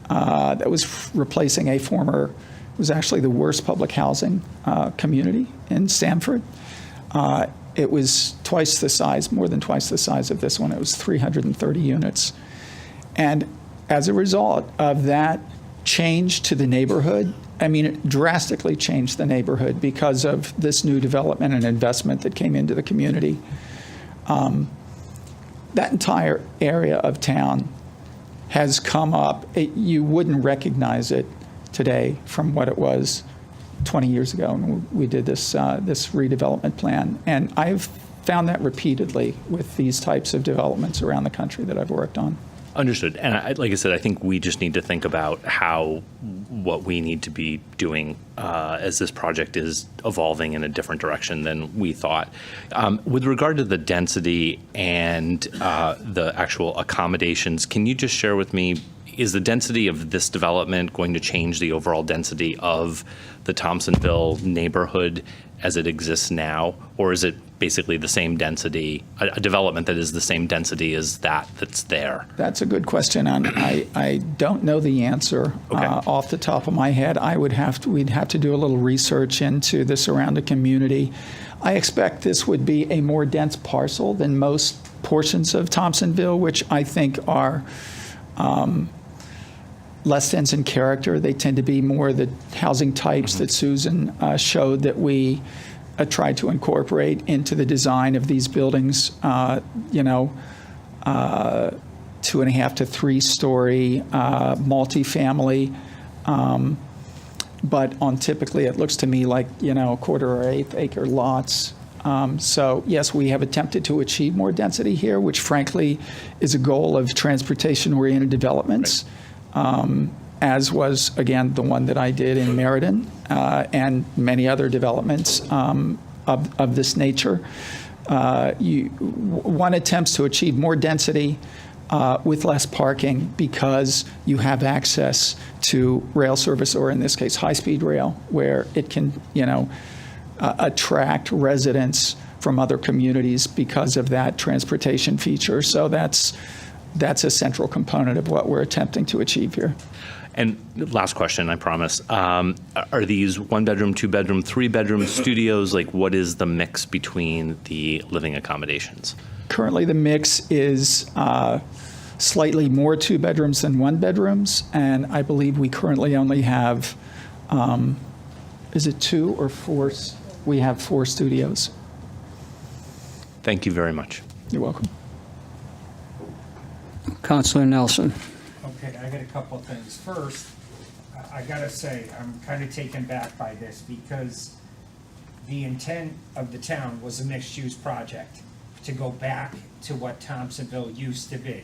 that was replacing a former, it was actually the worst public housing community in Stamford. It was twice the size, more than twice the size of this one. It was 330 units. And as a result of that change to the neighborhood, I mean, it drastically changed the neighborhood because of this new development and investment that came into the community. That entire area of town has come up. You wouldn't recognize it today from what it was 20 years ago when we did this redevelopment plan. And I've found that repeatedly with these types of developments around the country that I've worked on. Understood. And like I said, I think we just need to think about what we need to be doing as this project is evolving in a different direction than we thought. With regard to the density and the actual accommodations, can you just share with me, is the density of this development going to change the overall density of the Thompsonville neighborhood as it exists now? Or is it basically the same density, a development that is the same density as that's there? That's a good question. I don't know the answer off the top of my head. We'd have to do a little research into the surrounding community. I expect this would be a more dense parcel than most portions of Thompsonville, which I think are less dense in character. They tend to be more the housing types that Susan showed that we tried to incorporate into the design of these buildings, 2.5 to 3 story multifamily. But on typically, it looks to me like, quarter or eighth acre lots. So yes, we have attempted to achieve more density here, which frankly is a goal of transportation-oriented developments. Right. As was, again, the one that I did in Meriden and many other developments of this nature. One attempts to achieve more density with less parking because you have access to rail service, or in this case, high-speed rail, where it can, attract residents from other communities because of that transportation feature. So that's a central component of what we're attempting to achieve here. And last question, I promise. Are these 1-bedroom, 2-bedroom, 3-bedroom studios? Like, what is the mix between the living accommodations? Currently, the mix is slightly more 2 bedrooms than 1 bedrooms, and I believe we currently only have, is it 2 or 4? We have 4 studios. Thank you very much. You're welcome. Counselor Nelson. Okay, I got a couple of things. First, I gotta say, I'm kind of taken back by this because the intent of the town was a mixed-use project to go back to what Thompsonville used to be.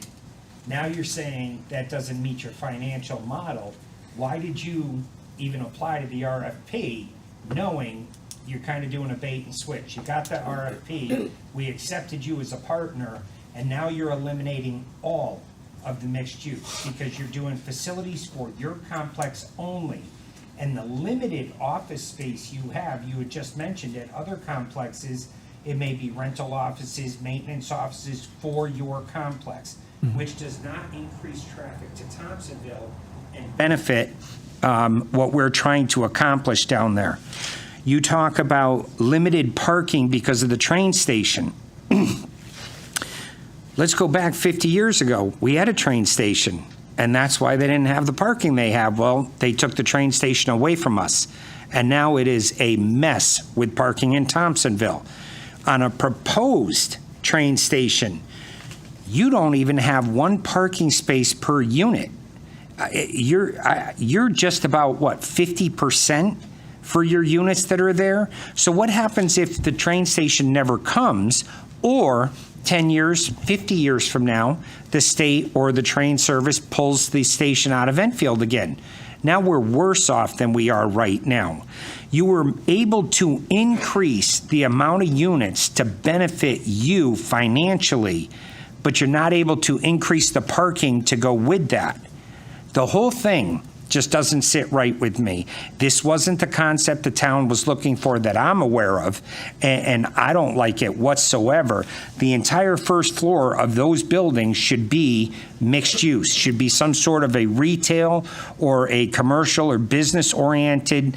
Now you're saying that doesn't meet your financial model. Why did you even apply to the RFP knowing you're kind of doing a bait and switch? You got the RFP, we accepted you as a partner, and now you're eliminating all of the mixed use because you're doing facilities for your complex only. And the limited office space you have, you had just mentioned at other complexes, it may be rental offices, maintenance offices for your complex, which does not increase traffic to Thompsonville and benefit what we're trying to accomplish down there. You talk about limited parking because of the train station. Let's go back 50 years ago. We had a train station, and that's why they didn't have the parking they have. Well, they took the train station away from us, and now it is a mess with parking in Thompsonville. On a proposed train station, you don't even have 1 parking space per unit. You're just about, what, 50% for your units that are there? So what happens if the train station never comes, or 10 years, 50 years from now, the state or the train service pulls the station out of Enfield again? Now we're worse off than we are right now. You were able to increase the amount of units to benefit you financially, but you're not able to increase the parking to go with that. The whole thing just doesn't sit right with me. This wasn't the concept the town was looking for that I'm aware of, and I don't like it whatsoever. The entire first floor of those buildings should be mixed use, should be some sort of a retail or a commercial or business-oriented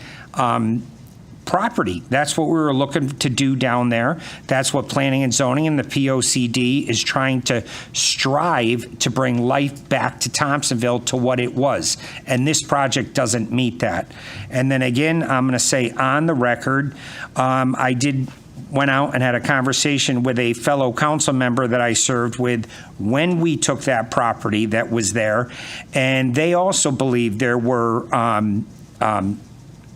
property. That's what we were looking to do down there. That's what planning and zoning and the POCD is trying to strive to bring life back to Thompsonville to what it was. And this project doesn't meet that. And then again, I'm going to say on the record, went out and had a conversation with a fellow council member that I served with when we took that property that was there. And they also believed there were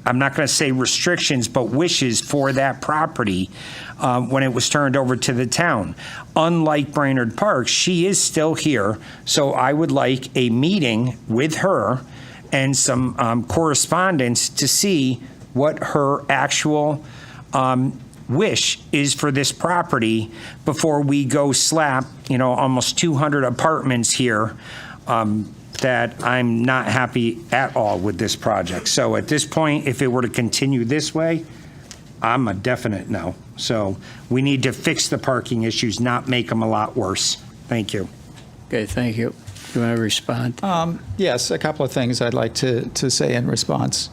I'm not going to say restrictions, but wishes for that property when it was turned over to the town. Unlike Brainerd Park, she is still here, so I would like a meeting with her and some correspondence to see what her actual wish is for this property before we go slap, almost 200 apartments here. That I'm not happy at all with this project. So at this point, if it were to continue this way, I'm a definite no. So we need to fix the parking issues, not make them a lot worse. Thank you. Okay, thank you. Do you want to respond? Yes, a couple of things I'd like to say in response.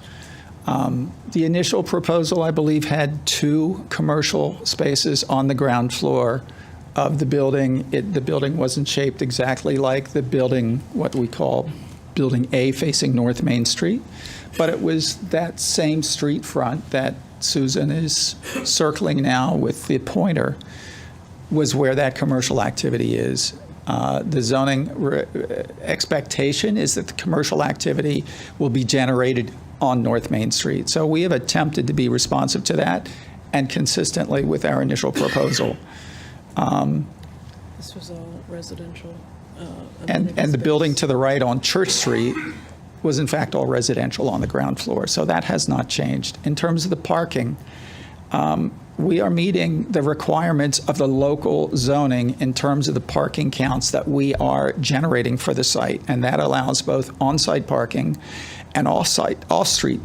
The initial proposal, I believe, had 2 commercial spaces on the ground floor of the building. The building wasn't shaped exactly like the building, what we call Building A facing North Main Street, but it was that same street front that Susan is circling now with the pointer was where that commercial activity is. The zoning expectation is that the commercial activity will be generated on North Main Street. So we have attempted to be responsive to that and consistently with our initial proposal. This was all residential. And the building to the right on Church Street was in fact all residential on the ground floor. So that has not changed. In terms of the parking, we are meeting the requirements of the local zoning in terms of the parking counts that we are generating for the site. And that allows both on-site parking and off-street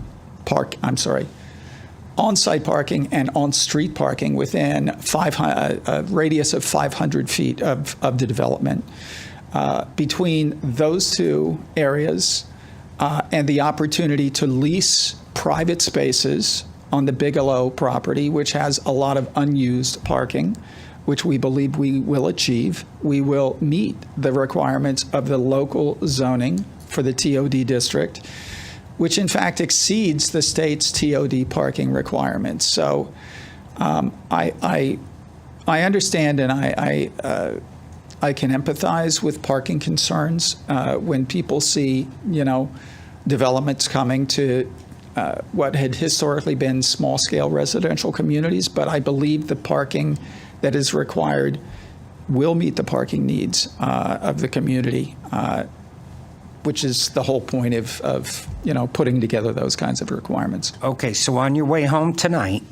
on-site parking and on-street parking within a radius of 500 feet of the development. Between those 2 areas, and the opportunity to lease private spaces on the Bigelow property, which has a lot of unused parking, which we believe we will achieve. We will meet the requirements of the local zoning for the TOD district, which in fact exceeds the state's TOD parking requirements. So I understand, and I can empathize with parking concerns when people see, developments coming to what had historically been small-scale residential communities. But I believe the parking that is required will meet the parking needs of the community, which is the whole point of putting together those kinds of requirements. Okay, so on your way home tonight,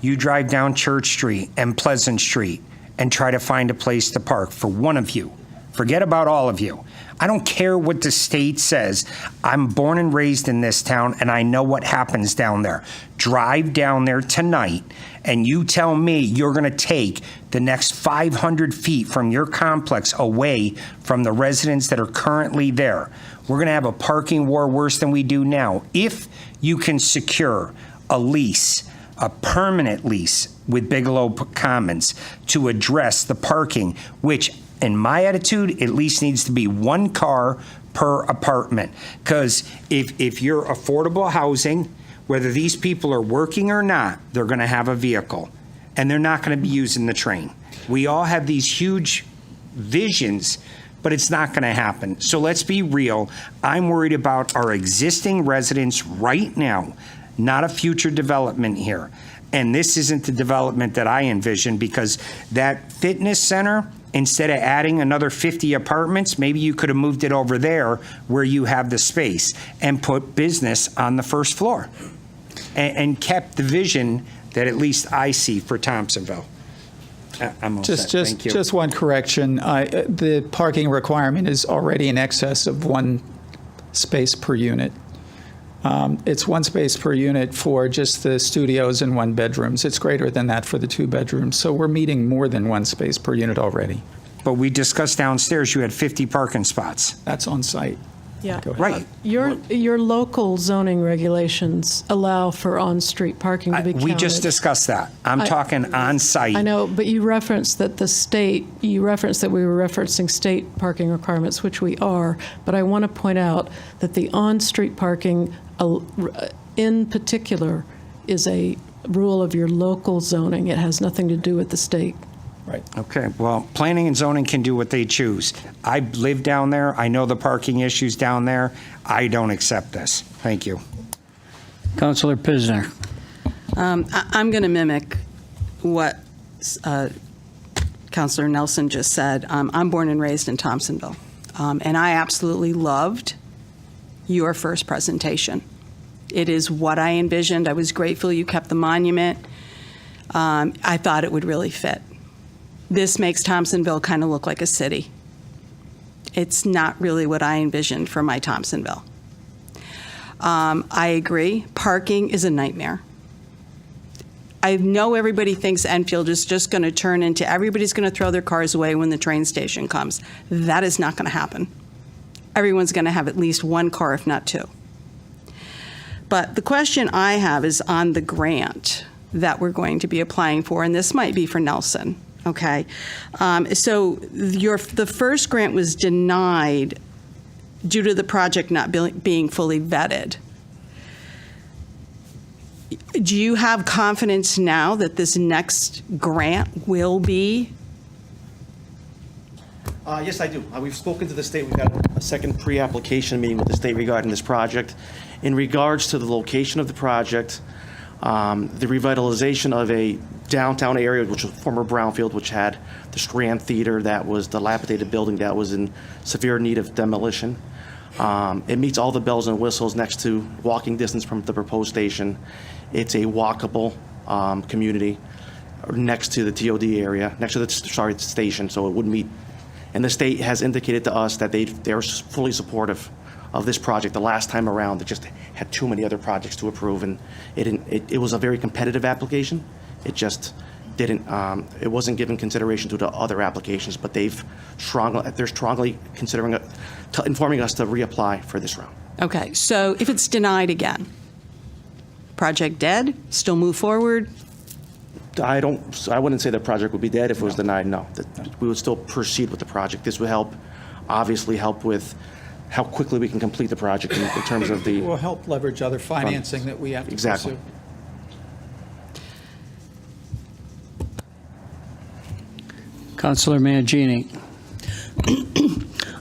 you drive down Church Street and Pleasant Street and try to find a place to park for one of you. Forget about all of you. I don't care what the state says. I'm born and raised in this town, and I know what happens down there. Drive down there tonight, and you tell me you're going to take the next 500 feet from your complex away from the residents that are currently there. We're going to have a parking war worse than we do now. If you can secure a lease, a permanent lease with Bigelow Commons to address the parking, which in my attitude, at least needs to be one car per apartment. Because if you're affordable housing, whether these people are working or not, they're going to have a vehicle. And they're not going to be using the train. We all have these huge visions, but it's not going to happen. So let's be real. I'm worried about our existing residents right now, not a future development here. And this isn't the development that I envision, because that fitness center, instead of adding another 50 apartments, maybe you could have moved it over there where you have the space and put business on the first floor and kept the vision that at least I see for Thompsonville. I'm all set. Thank you. Just one correction. The parking requirement is already in excess of one space per unit. It's one space per unit for just the studios and one bedrooms. It's greater than that for the two bedrooms. So we're meeting more than one space per unit already. But we discussed downstairs you had 50 parking spots. That's on site. Yeah. Right. Your local zoning regulations allow for on-street parking to be counted. We just discussed that. I'm talking on-site. I know, but you referenced that we were referencing state parking requirements, which we are, but I want to point out that the on-street parking in particular is a rule of your local zoning. It has nothing to do with the state. Right. Okay, well, planning and zoning can do what they choose. I live down there. I know the parking issues down there. I don't accept this. Thank you. Councilor Pisner. I'm going to mimic what Councilor Nelson just said. I'm born and raised in Thompsonville, and I absolutely loved your first presentation. It is what I envisioned. I was grateful you kept the monument. I thought it would really fit. This makes Thompsonville kind of look like a city. It's not really what I envisioned for my Thompsonville. I agree, parking is a nightmare. I know everybody thinks Enfield is just going to turn into everybody's going to throw their cars away when the train station comes. That is not going to happen. Everyone's going to have at least one car, if not two. But the question I have is on the grant that we're going to be applying for, and this might be for Nelson. Okay, so the first grant was denied due to the project not being fully vetted. Do you have confidence now that this next grant will be? Yes, I do. We've spoken to the state. We've got a second pre-application meeting with the state regarding this project. In regards to the location of the project, the revitalization of a downtown area, which was former brownfield, which had the Strand Theater, that was the dilapidated building that was in severe need of demolition. It meets all the bells and whistles next to walking distance from the proposed station. It's a walkable community next to the TOD area, next to the station, so it would meet. And the state has indicated to us that they're fully supportive of this project. The last time around, they just had too many other projects to approve, and it was a very competitive application. It just didn't. It wasn't given consideration to the other applications, but they're strongly considering informing us to reapply for this round. Okay, so if it's denied again, project dead, still move forward? I wouldn't say the project would be dead if it was denied, no. We would still proceed with the project. This would obviously help with how quickly we can complete the project in terms of the... Will help leverage other financing that we have to Exactly. pursue. Councilor Mangini.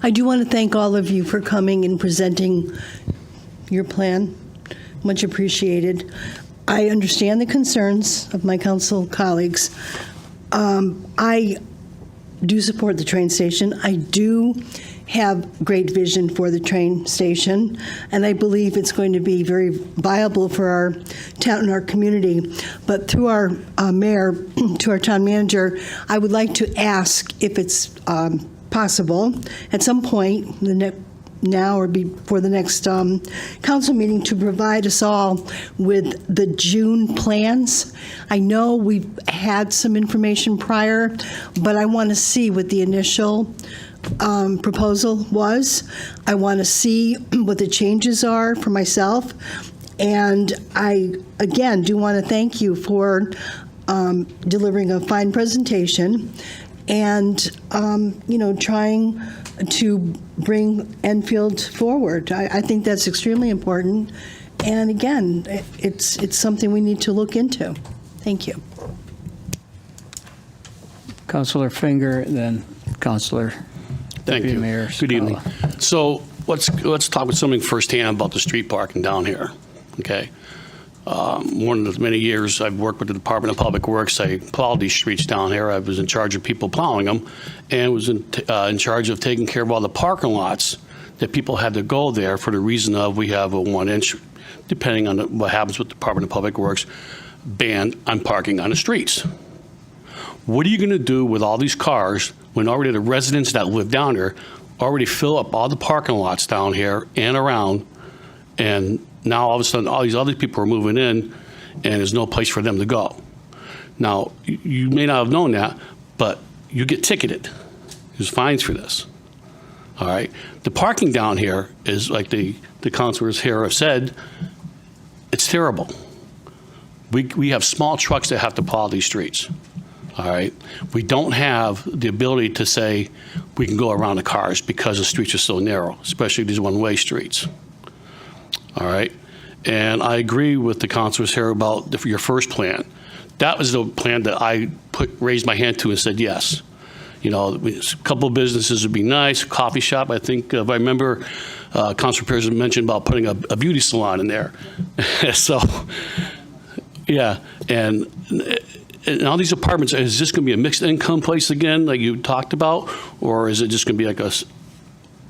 I do want to thank all of you for coming and presenting your plan. Much appreciated. I understand the concerns of my council colleagues. I do support the train station. I do have great vision for the train station, and I believe it's going to be very viable for our town and our community. But through our mayor, to our town manager, I would like to ask if it's possible at some point, now or before the next council meeting, to provide us all with the June plans. I know we've had some information prior, but I want to see what the initial proposal was. I want to see what the changes are for myself. And I, again, do want to thank you for delivering a fine presentation and, trying to bring Enfield forward. I think that's extremely important. And again, it's something we need to look into. Thank you. Councilor Finger, then Councilor Thank Deputy you. Mayor Good evening. Scala. So let's talk with something firsthand about the street parking down here, okay? More than as many years I've worked with the Department of Public Works. I plowed these streets down here. I was in charge of people plowing them and was in charge of taking care of all the parking lots that people had to go there for the reason of we have a 1-inch, depending on what happens with the Department of Public Works, ban on parking on the streets. What are you going to do with all these cars when already the residents that live down here already fill up all the parking lots down here and around, and now all of a sudden all these other people are moving in and there's no place for them to go? Now, you may not have known that, but you get ticketed. There's fines for this. All right? The parking down here is, like the councilors here have said, it's terrible. We have small trucks that have to plow these streets. All right? We don't have the ability to say we can go around the cars because the streets are so narrow, especially these one-way streets. All right? And I agree with the councilors here about your first plan. That was the plan that I raised my hand to and said yes. You know, a couple of businesses would be nice, a coffee shop. I think, if I remember, Councilor Pearson mentioned about putting a beauty salon in there. So, yeah, and all these apartments, is this going to be a mixed income place again, like you talked about, or is it just going to be like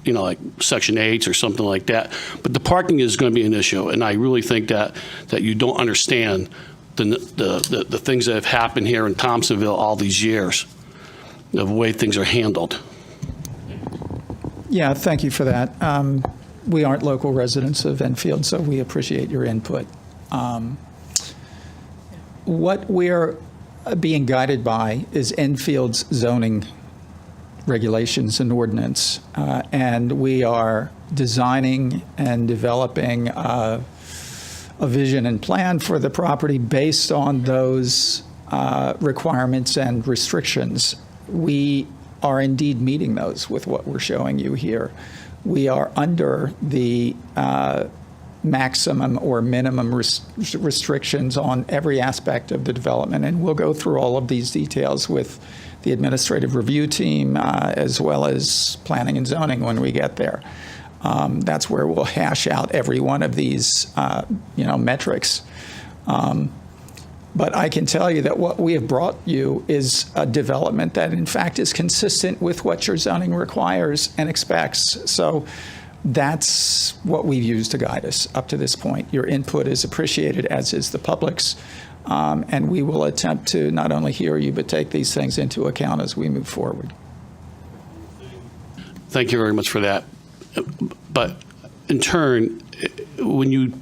like Section 8 or something like that? But the parking is going to be an issue, and I really think that you don't understand the things that have happened here in Thompsonville all these years, the way things are handled. Yeah, thank you for that. We aren't local residents of Enfield, so we appreciate your input. What we're being guided by is Enfield's zoning regulations and ordinance, and we are designing and developing a vision and plan for the property based on those requirements and restrictions. We are indeed meeting those with what we're showing you here. We are under the maximum or minimum restrictions on every aspect of the development, and we'll go through all of these details with the administrative review team as well as planning and zoning when we get there. That's where we'll hash out every one of these metrics. But I can tell you that what we have brought you is a development that in fact is consistent with what your zoning requires and expects. So that's what we've used to guide us up to this point. Your input is appreciated, as is the public's, and we will attempt to not only hear you, but take these things into account as we move forward. Thank you very much for that. But in turn, when you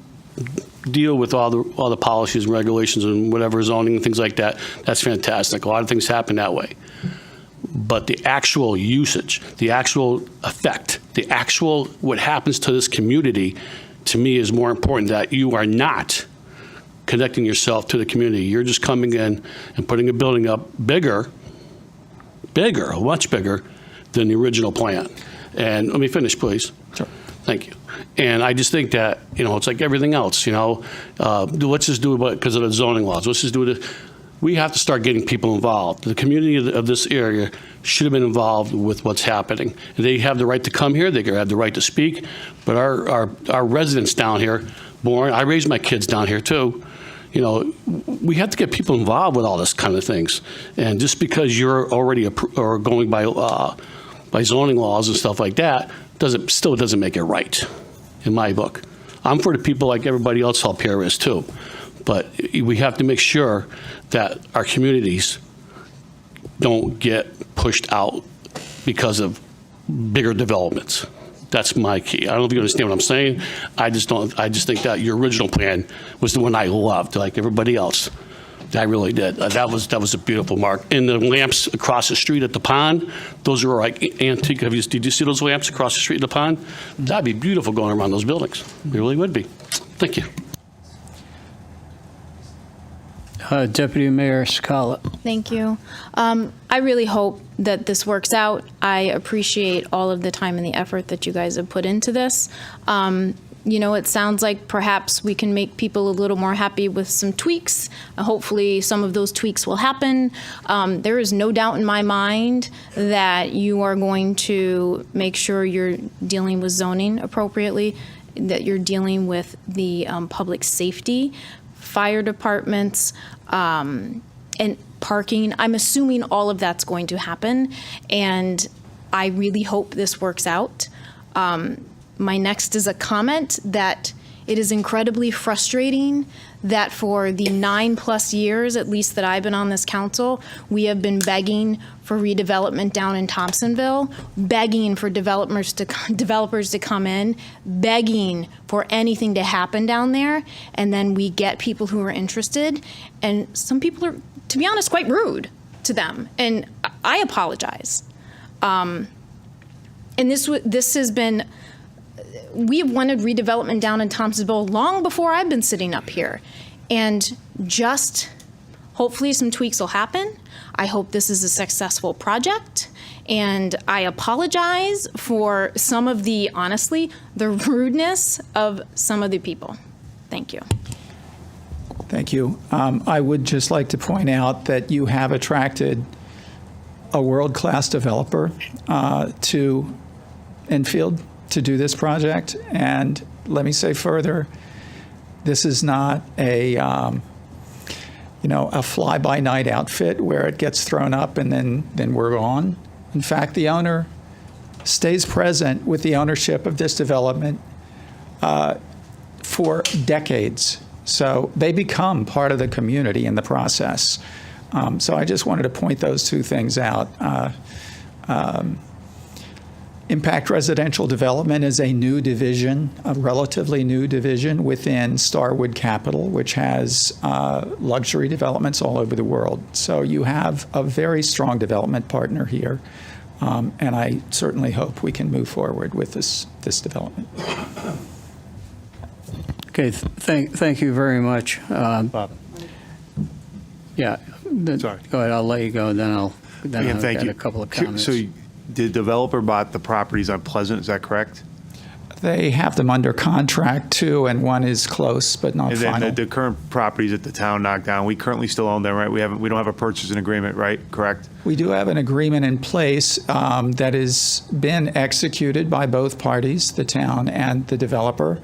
deal with all the policies and regulations and whatever zoning and things like that, that's fantastic. A lot of things happen that way. But the actual usage, the actual effect The actual, what happens to this community, to me, is more important, that you are not connecting yourself to the community. You're just coming in and putting a building up bigger, much bigger than the original plan. And let me finish, please. Sure. Thank you. And I just think that, it's like everything else, let's just do it because of the zoning laws. Let's just do it. We have to start getting people involved. The community of this area should have been involved with what's happening. They have the right to come here. They have the right to speak. But our residents down here, I raised my kids down here too. We have to get people involved with all this kind of things. And just because you're already or going by zoning laws and stuff like that, still doesn't make it right, in my book. I'm for the people like everybody else up here is too. But we have to make sure that our communities don't get pushed out because of bigger developments. That's my key. I don't know if you understand what I'm saying. I just think that your original plan was the one I loved, like everybody else. I really did. That was a beautiful mark. And the lamps across the street at the pond, those are like antique. Did you see those lamps across the street at the pond? That'd be beautiful going around those buildings. It really would be. Thank you. Deputy Mayor Scala. Thank you. I really hope that this works out. I appreciate all of the time and the effort that you guys have put into this. It sounds like perhaps we can make people a little more happy with some tweaks. Hopefully some of those tweaks will happen. There is no doubt in my mind that you are going to make sure you're dealing with zoning appropriately, that you're dealing with the public safety, fire departments, and parking. I'm assuming all of that's going to happen, and I really hope this works out. My next is a comment that it is incredibly frustrating that for the 9+ years, at least that I've been on this council, we have been begging for redevelopment down in Thompsonville, begging for developers to come in, begging for anything to happen down there, and then we get people who are interested, and some people are, to be honest, quite rude to them, and I apologize. And this has been. We have wanted redevelopment down in Thompsonville long before I've been sitting up here. And just hopefully some tweaks will happen. I hope this is a successful project. And I apologize for some of the, honestly, the rudeness of some of the people. Thank you. Thank you. I would just like to point out that you have attracted a world-class developer to Enfield to do this project. And let me say further, this is not a fly-by-night outfit where it gets thrown up and then we're gone. In fact, the owner stays present with the ownership of this development for decades. So they become part of the community in the process. So I just wanted to point those two things out. Impact Residential Development is a new division, a relatively new division within Starwood Capital, which has luxury developments all over the world. So you have a very strong development partner here, and I certainly hope we can move forward with this development. Okay, thank you very much. Bob. Yeah, Sorry. go ahead, I'll let you go, then I'll Again, thank got you. a couple of comments. So the developer bought the properties on Pleasant, is that correct? They have them under contract too, and one is close but not And then final. the current properties that the town knocked down, we currently still own them, right? We don't have a purchasing agreement, right? Correct? We do have an agreement in place that has been executed by both parties, the town and the developer.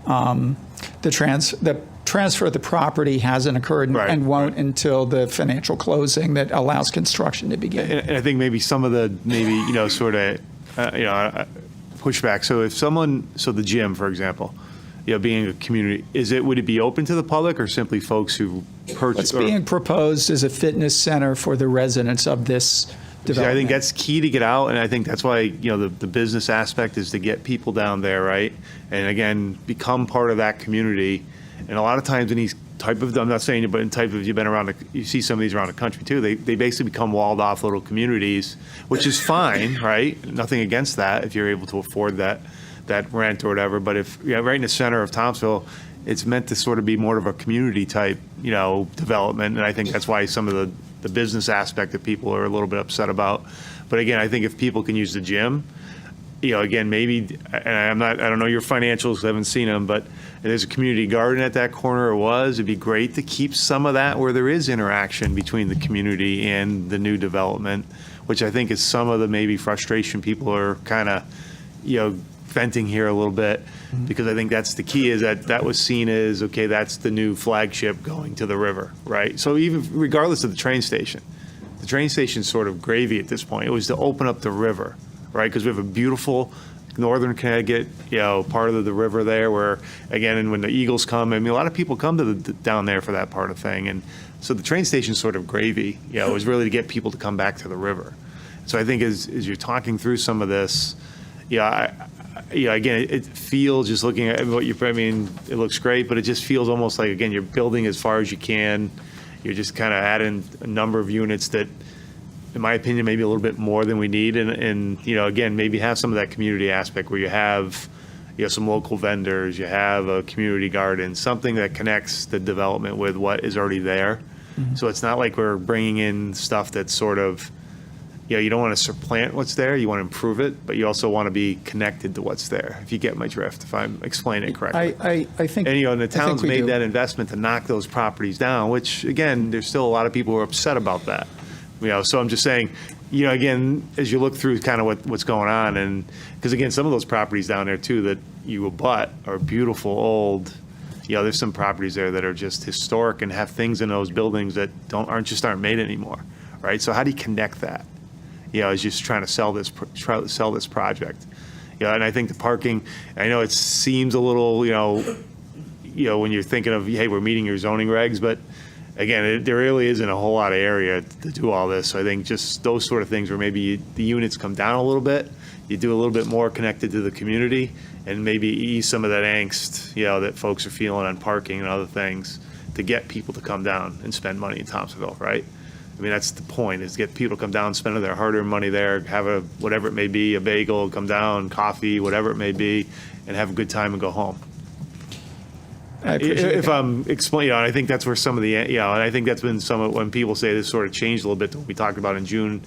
The transfer of the property hasn't occurred and won't until the financial closing that allows construction to begin. And I think maybe some of the, pushback. So if the gym, for example, being a community, would it be open to the public or simply folks who purchase? What's being proposed is a fitness center for the residents of this development. I think that's key to get out, and I think that's why, the business aspect is to get people down there, right? And again, become part of that community. And a lot of times in these type of, I'm not saying it, but in type of, you've been around, you see some of these around the country too, they basically become walled off little communities, which is fine, right? Nothing against that if you're able to afford that rent or whatever. But if you're right in the center of Thompsonville, it's meant to sort of be more of a community type, development. And I think that's why some of the business aspect that people are a little bit upset about. But again, I think if people can use the gym, again, maybe, and I don't know your financials, I haven't seen them, but there's a community garden at that corner, it'd be great to keep some of that where there is interaction between the community and the new development, which I think is some of the maybe frustration people are kind of, venting here a little bit, because I think that's the key, is that was seen as, okay, that's the new flagship going to the river, right? So even regardless of the train station's sort of gravy at this point. It was to open up the river, right? Because we have a beautiful northern Connecticut, part of the river there where, again, and when the Eagles come, a lot of people come to down there for that part of thing. And so the train station's sort of gravy, was really to get people to come back to the river. So I think as you're talking through some of this, again, it feels, just looking at what it looks great, but it just feels almost like, again, you're building as far as you can. You're just kind of adding a number of units that, in my opinion, maybe a little bit more than we need. And again, maybe have some of that community aspect where you have, some local vendors, you have a community garden, something that connects the development with what is already there. Mm-hmm. So it's not like we're bringing in stuff that's sort of, you don't want to supplant what's there, you want to improve it, but you also want to be connected to what's there, if you get my drift, if I'm explaining it correctly. I think. And, the town's made that investment to knock those properties down, which, again, there's still a lot of people who are upset about that. So I'm just saying, again, as you look through kind of what's going on, and because, again, some of those properties down there, too, that you abut are beautiful, old, there's some properties there that are just historic and have things in those buildings that aren't made anymore, right? So how do you connect that? Is just trying to sell this project. And I think the parking, I know it seems a little, when you're thinking of, hey, we're meeting your zoning regs, but again, there really isn't a whole lot of area to do all this. So I think just those sort of things where maybe the units come down a little bit, you do a little bit more connected to the community, and maybe ease some of that angst, that folks are feeling on parking and other things, to get people to come down and spend money in Thompsonville, right? That's the point, is get people to come down, spend their hard-earned money there, have whatever it may be, a bagel, come down, coffee, whatever it may be, and have a good time and go home. I appreciate If I'm explaining, I think that's where some of the, and I think that's been some of, when people say this sort of changed a little bit, what we talked about in June,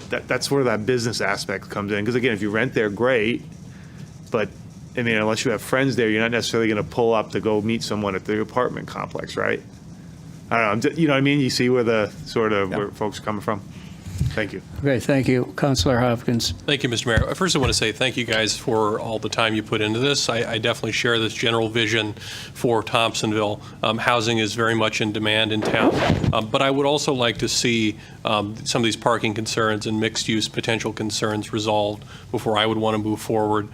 that's where that business aspect comes in. Because again, if you rent there, great, but unless you have friends there, you're not necessarily going to pull up to go meet someone at the apartment complex, right? I don't know, you know what I mean? You see where the sort of where folks are coming from? Thank you. Okay, thank you. Councilor Hopkins. Thank you, Mr. Mayor. First, I want to say thank you guys for all the time you put into this. I definitely share this general vision for Thompsonville. Housing is very much in demand in town, but I would also like to see some of these parking concerns and mixed-use potential concerns resolved before I would want to move forward.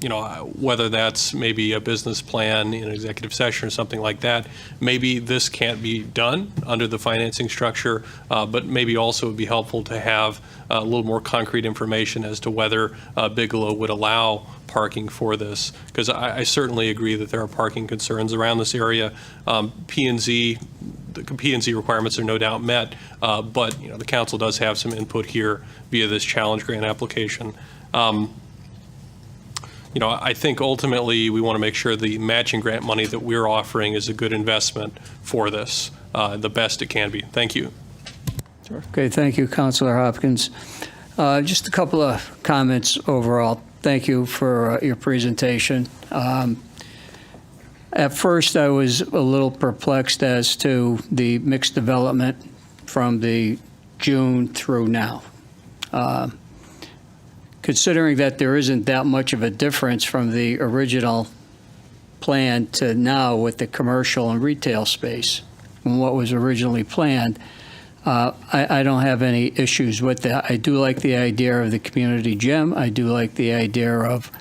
Whether that's maybe a business plan in an executive session or something like that. Maybe this can't be done under the financing structure, but maybe also it would be helpful to have a little more concrete information as to whether Bigelow would allow parking for this, because I certainly agree that there are parking concerns around this area. P&Z, the P&Z requirements are no doubt met, but the council does have some input here via this challenge grant application. I think ultimately we want to make sure the matching grant money that we're offering is a good investment for this, the best it can be. Thank you. Okay, thank you, Councilor Hopkins. Just a couple of comments overall. Thank you for your presentation. At first, I was a little perplexed as to the mixed development from the June through now. Considering that there isn't that much of a difference from the original plan to now with the commercial and retail space and what was originally planned, I don't have any issues with that. I do like the idea of the community gym. I do like the idea of,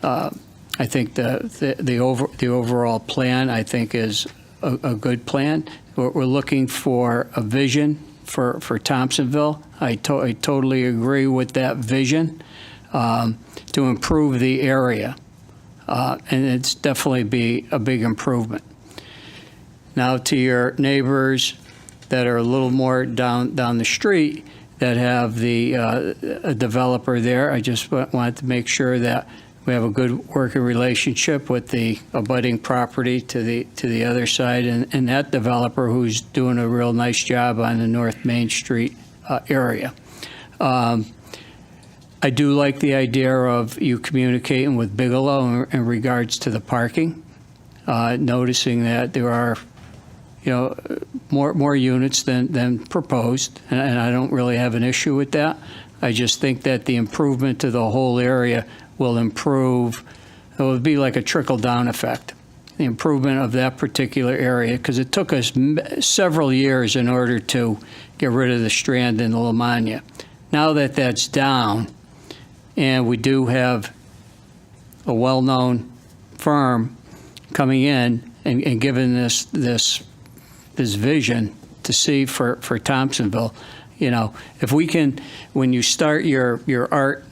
I think the overall plan, I think, is a good plan. We're looking for a vision for Thompsonville. I totally agree with that vision. To improve the area, and it's definitely be a big improvement. Now to your neighbors that are a little more down the street that have a developer there, I just wanted to make sure that we have a good working relationship with the abutting property to the other side, and that developer who's doing a real nice job on the North Main Street area. I do like the idea of you communicating with Bigelow in regards to the parking, noticing that there are, more units than proposed, and I don't really have an issue with that. I just think that the improvement to the whole area will improve. It will be like a trickle-down effect, the improvement of that particular area, because it took us several years in order to get rid of the Strand and the Lamagna. Now that that's down, and we do have a well-known firm coming in and giving this vision to see for Thompsonville, if we can, when you start your art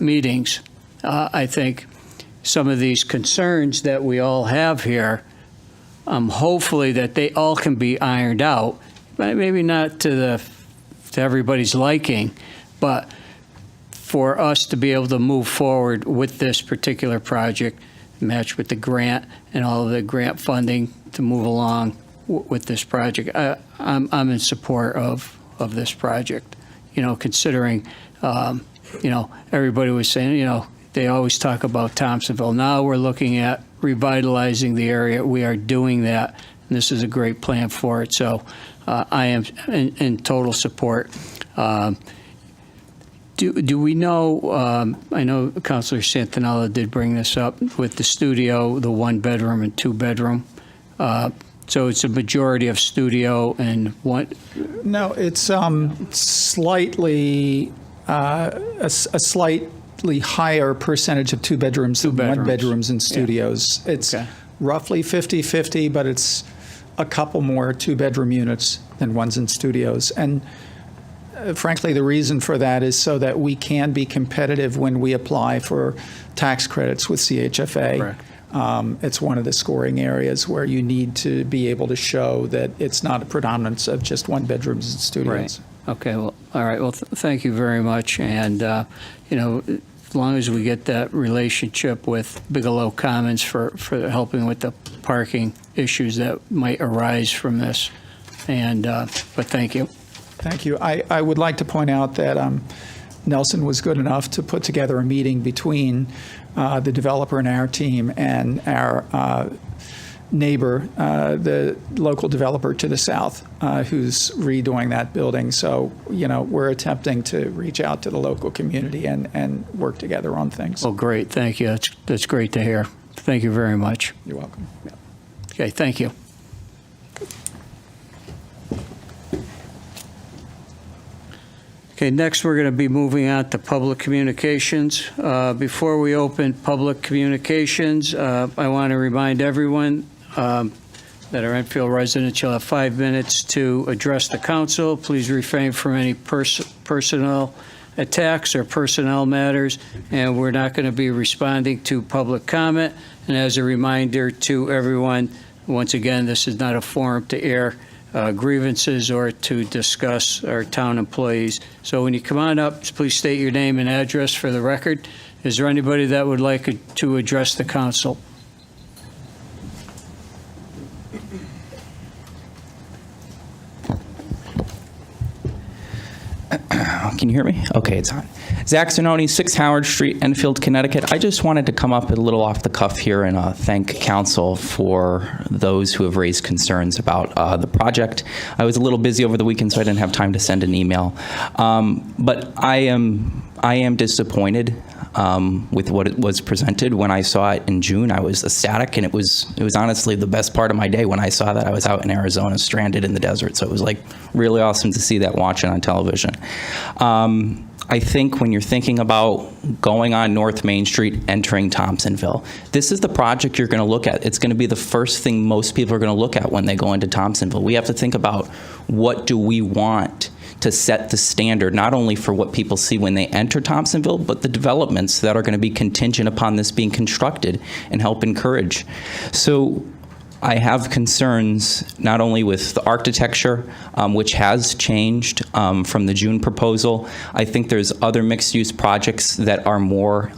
meetings, I think some of these concerns that we all have here, hopefully that they all can be ironed out, but maybe not to everybody's liking, but for us to be able to move forward with this particular project, match with the grant and all of the grant funding to move along with this project. I'm in support of this project, considering, everybody was saying, they always talk about Thompsonville. Now we're looking at revitalizing the area. We are doing that, and this is a great plan for it. So I am in total support. Do we know, I know Councilor Santinella did bring this up with the studio, the 1-bedroom and 2-bedroom. So it's a majority of studio and one? No, it's slightly, a slightly higher percentage of 2 bedrooms than 1 bedrooms and studios. Yeah. It's roughly 50-50, but it's a couple more 2-bedroom units than ones in studios. And frankly, the reason for that is so that we can be competitive when we apply for tax credits with CHFA. Correct. It's one of the scoring areas where you need to be able to show that it's not a predominance of just 1-bedrooms and studios. Right. Okay. Well, all right. Well, thank you very much. And, as long as we get that relationship with Bigelow Commons for helping with the parking issues that might arise from this. And, but thank you. Thank you. I would like to point out that Nelson was good enough to put together a meeting between the developer and our team and our neighbor, the local developer to the south, who's redoing that building. So, we're attempting to reach out to the local community and work together on things. Oh, great. Thank you. That's great to hear. Thank you very much. You're welcome. Okay, thank you. Okay, next we're going to be moving on to public communications. Before we open public communications, I want to remind everyone that are Enfield residents, you'll have 5 minutes to address the council. Please refrain from any personal attacks or personnel matters, and we're not going to be responding to public comment. And as a reminder to everyone, once again, this is not a forum to air grievances or to discuss our town employees. So when you come on up, please state your name and address for the record. Is there anybody that would like to address the council? Can you hear me? Okay, it's on. Zach Zanoni, 6 Howard Street, Enfield, Connecticut. I just wanted to come up a little off the cuff here and thank council for those who have raised concerns about the project. I was a little busy over the weekend, so I didn't have time to send an email. But I am disappointed with what it was presented. When I saw it in June, I was ecstatic, and it was honestly the best part of my day when I saw that. I was out in Arizona, stranded in the desert, so it was like really awesome to see that watching on television. I think when you're thinking about going on North Main Street, entering Thompsonville, this is the project you're going to look at. It's going to be the first thing most people are going to look at when they go into Thompsonville. We have to think about, what do we want to set the standard, not only for what people see when they enter Thompsonville, but the developments that are going to be contingent upon this being constructed and help encourage. So I have concerns not only with the architecture, which has changed from the June proposal. I think there's other mixed-use projects that are more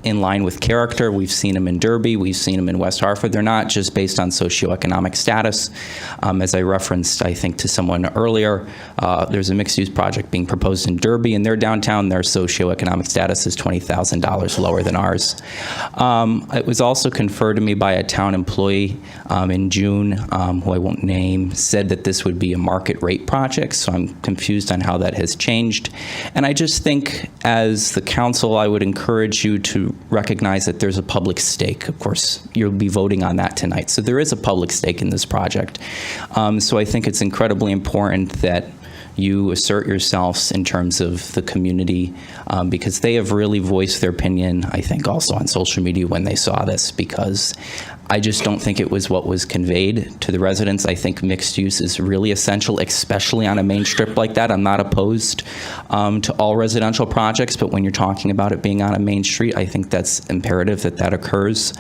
in line with character. We've seen them in Derby. We've seen them in West Hartford. They're not just based on socioeconomic status. As I referenced, I think, to someone earlier, there's a mixed-use project being proposed in Derby. In their downtown, their socioeconomic status is $20,000 lower than ours. It was also conferred to me by a town employee in June, who I won't name, said that this would be a market rate project, so I'm confused on how that has changed. And I just think, as the council, I would encourage you to recognize that there's a public stake. Of course, you'll be voting on that tonight, so there is a public stake in this project. So I think it's incredibly important that you assert yourselves in terms of the community, because they have really voiced their opinion, I think, also on social media when they saw this, because I just don't think it was what was conveyed to the residents. I think mixed use is really essential, especially on a main strip like that. I'm not opposed to all residential projects, but when you're talking about it being on a main street, I think that's imperative that that occurs,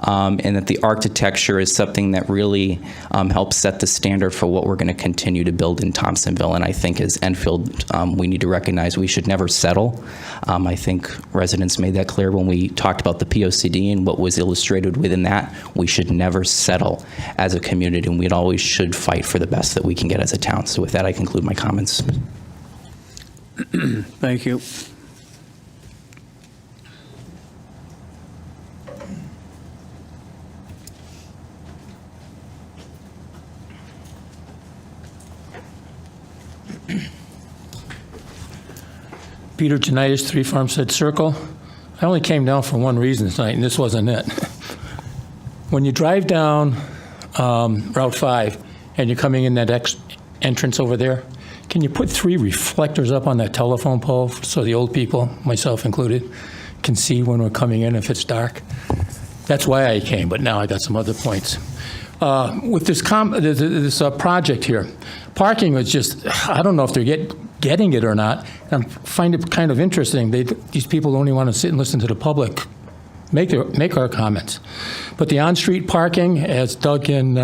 and that the architecture is something that really helps set the standard for what we're going to continue to build in Thompsonville. And I think as Enfield, we need to recognize we should never settle. I think residents made that clear when we talked about the POCD and what was illustrated within that. We should never settle as a community, and we always should fight for the best that we can get as a town. So with that, I conclude my comments. Thank you. Peter Janitis, 3 Farmstead Circle. I only came down for one reason tonight, and this wasn't it. When you drive down Route 5 and you're coming in that entrance over there, can you put 3 reflectors up on that telephone pole so the old people, myself included, can see when we're coming in if it's dark? That's why I came, but now I got some other points. With this project here, parking was just, I don't know if they're getting it or not. I find it kind of interesting. These people only want to sit and listen to the public make our comments. But the on-street parking, as Doug and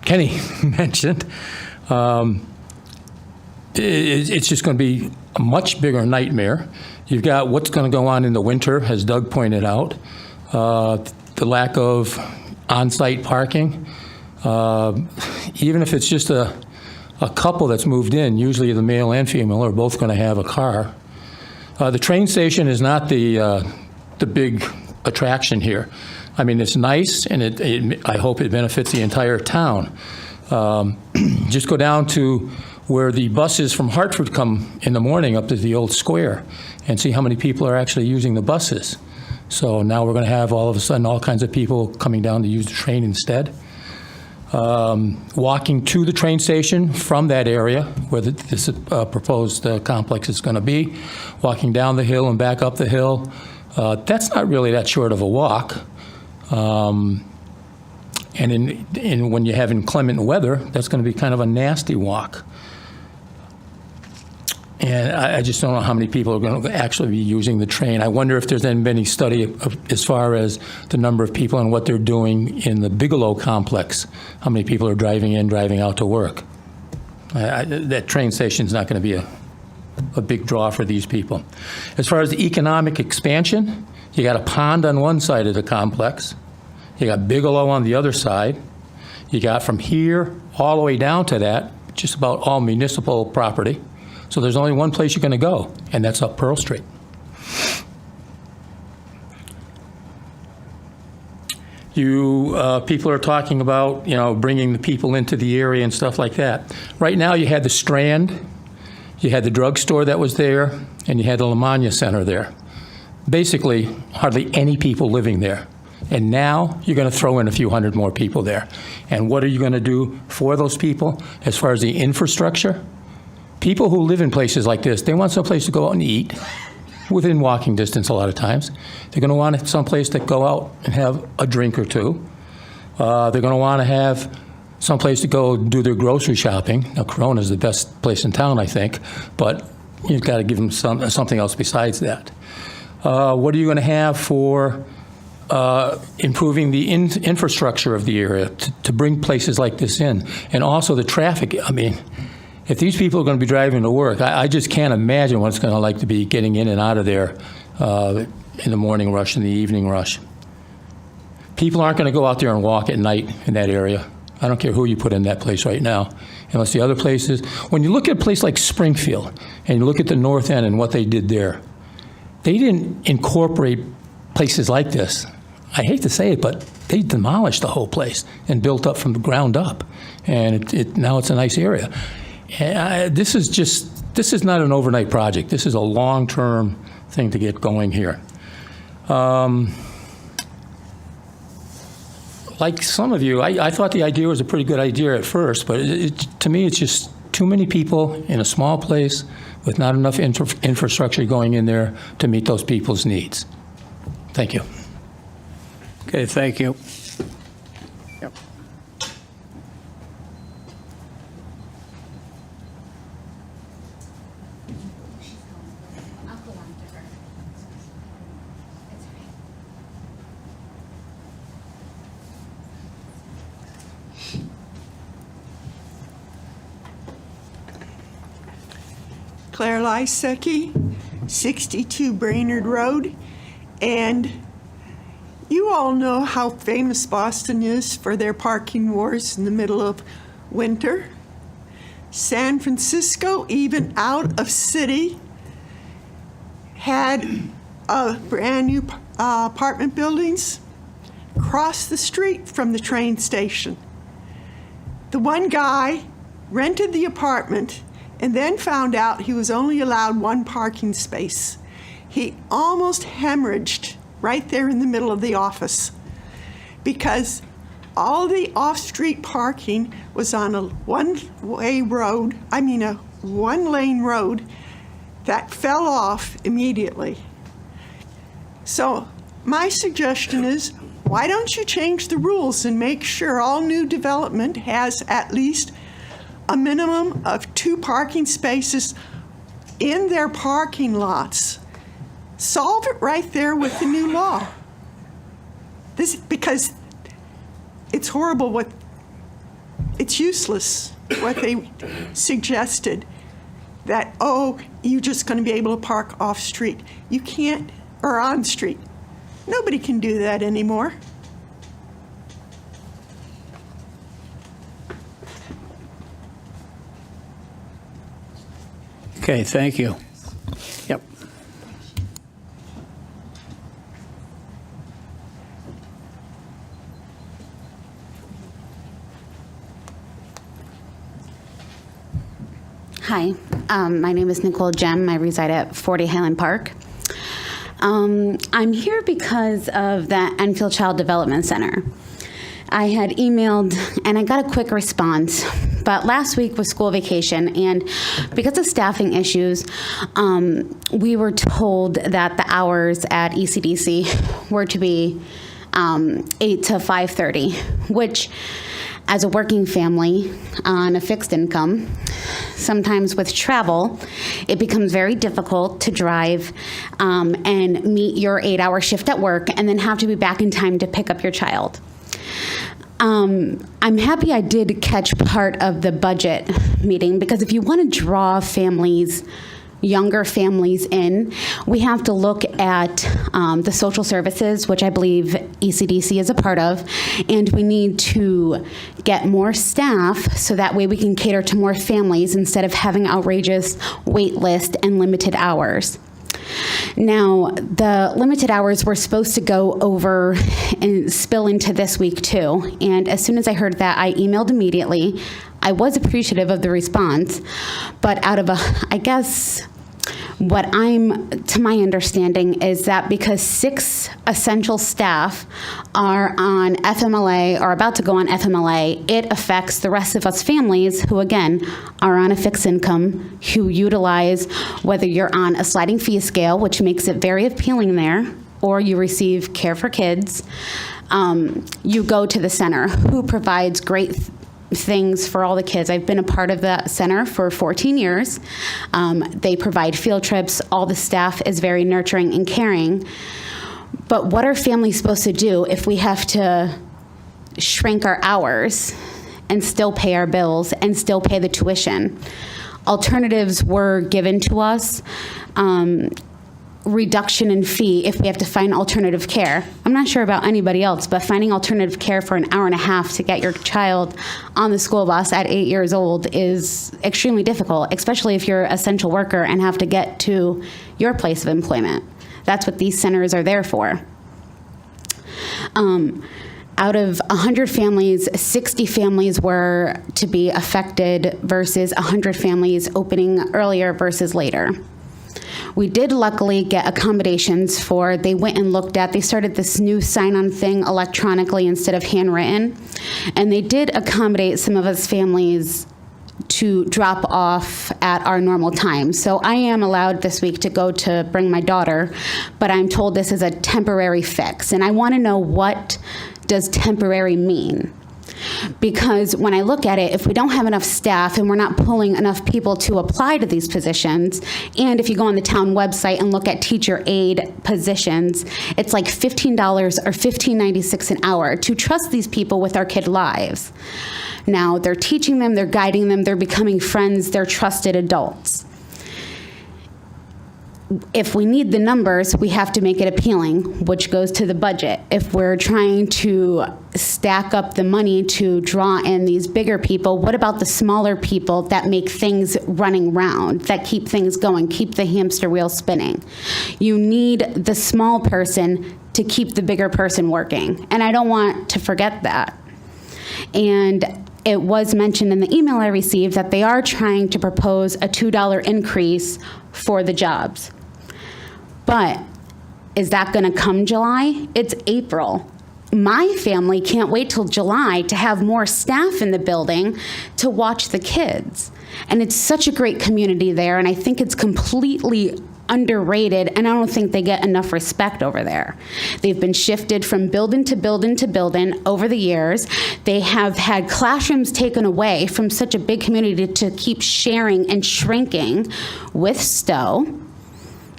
Kenny mentioned, it's just going to be a much bigger nightmare. You've got what's going to go on in the winter, as Doug pointed out, the lack of on-site parking. Even if it's just a couple that's moved in, usually the male and female are both going to have a car. The train station is not the big attraction here. I mean, it's nice, and I hope it benefits the entire town. Just go down to where the buses from Hartford come in the morning up to the old square and see how many people are actually using the buses. So now we're going to have all of a sudden all kinds of people coming down to use the train instead. Walking to the train station from that area where this proposed complex is going to be, walking down the hill and back up the hill, that's not really that short of a walk. And when you have inclement weather, that's going to be kind of a nasty walk. And I just don't know how many people are going to actually be using the train. I wonder if there's been any study as far as the number of people and what they're doing in the Bigelow complex, how many people are driving in, driving out to work. That train station is not going to be a big draw for these people. As far as the economic expansion, you got a pond on one side of the complex. You got Bigelow on the other side. You got from here all the way down to that, just about all municipal property. So there's only one place you're going to go, and that's up Pearl Street. People are talking about, bringing the people into the area and stuff like that. Right now, you had the Strand, you had the drugstore that was there, and you had the Lamagna Center there. Basically, hardly any people living there. And now you're going to throw in a few hundred more people there. And what are you going to do for those people as far as the infrastructure? People who live in places like this, they want someplace to go out and eat, within walking distance a lot of times. They're going to want someplace to go out and have a drink or two. They're going to want to have someplace to go do their grocery shopping. Now, Corona's the best place in town, I think, but you've got to give them something else besides that. What are you going to have for improving the infrastructure of the area to bring places like this in, and also the traffic. I mean, if these people are going to be driving to work, I just can't imagine what it's going to like to be getting in and out of there in the morning rush and the evening rush. People aren't going to go out there and walk at night in that area. I don't care who you put in that place right now. Unless the other places, when you look at a place like Springfield and you look at the North End and what they did there, they didn't incorporate places like this. I hate to say it, but they demolished the whole place and built up from the ground up. And now it's a nice area. And this is not an overnight project. This is a long-term thing to get going here. Like some of you, I thought the idea was a pretty good idea at first, but to me, it's just too many people in a small place with not enough infrastructure going in there to meet those people's needs. Thank you. Okay, thank you. Yep. Claire Lysecki, 62 Brainerd Road, and you all know how famous Boston is for their parking wars in the middle of winter. San Francisco, even out of city, had brand new apartment buildings across the street from the train station. The one guy rented the apartment and then found out he was only allowed one parking space. He almost hemorrhaged right there in the middle of the office because all the off-street parking was on a one-lane road that fell off immediately. So my suggestion is, why don't you change the rules and make sure all new development has at least a minimum of 2 parking spaces in their parking lots? Solve it right there with the new law. Because it's horrible it's useless what they suggested, that, oh, you're just going to be able to park off street. You can't, or on street. Nobody can do that anymore. Okay, thank you. Yep. Hi, my name is Nicole Jem. I reside at 40 Highland Park. I'm here because of the Enfield Child Development Center. I had emailed and I got a quick response, but last week was school vacation, and because of staffing issues, we were told that the hours at ECDC were to be 8 to 5:30, which, as a working family on a fixed income, sometimes with travel, it becomes very difficult to drive and meet your 8-hour shift at work and then have to be back in time to pick up your child. I'm happy I did catch part of the budget meeting, because if you want to draw families, younger families in, we have to look at the social services, which I believe ECDC is a part of, and we need to get more staff so that way we can cater to more families instead of having outrageous wait list and limited hours. Now, the limited hours were supposed to go over and spill into this week too, and as soon as I heard that, I emailed immediately. I was appreciative of the response, but out of I guess what to my understanding is that because 6 essential staff are on FMLA or about to go on FMLA, it affects the rest of us families who, again, are on a fixed income, who utilize, whether you're on a sliding fee scale, which makes it very appealing there, or you receive Care for Kids, you go to the center, who provides great things for all the kids. I've been a part of the center for 14 years. They provide field trips. All the staff is very nurturing and caring. But what are families supposed to do if we have to shrink our hours and still pay our bills and still pay the tuition? Alternatives were given to us. Reduction in fee if we have to find alternative care. I'm not sure about anybody else, but finding alternative care for an hour and a half to get your child on the school bus at 8 years old is extremely difficult, especially if you're an essential worker and have to get to your place of employment. That's what these centers are there for. Out of 100 families, 60 families were to be affected versus 100 families opening earlier versus later. We did luckily get accommodations for, they went and looked at, they started this new sign-on thing electronically instead of handwritten, and they did accommodate some of us families to drop off at our normal time. So I am allowed this week to go to bring my daughter, but I'm told this is a temporary fix, and I want to know, what does temporary mean? Because when I look at it, if we don't have enough staff and we're not pulling enough people to apply to these positions, and if you go on the town website and look at teacher aide positions, it's like $15 or $15.96 an hour to trust these people with our kid lives. Now, they're teaching them, they're guiding them, they're becoming friends, they're trusted adults. If we need the numbers, we have to make it appealing, which goes to the budget. If we're trying to stack up the money to draw in these bigger people, what about the smaller people that make things running round, that keep things going, keep the hamster wheel spinning? You need the small person to keep the bigger person working, and I don't want to forget that. And it was mentioned in the email I received that they are trying to propose a $2 increase for the jobs. But is that going to come July? It's April. My family can't wait till July to have more staff in the building to watch the kids. And it's such a great community there, and I think it's completely underrated, and I don't think they get enough respect over there. They've been shifted from building to building to building over the years. They have had classrooms taken away from such a big community to keep sharing and shrinking with Stowe,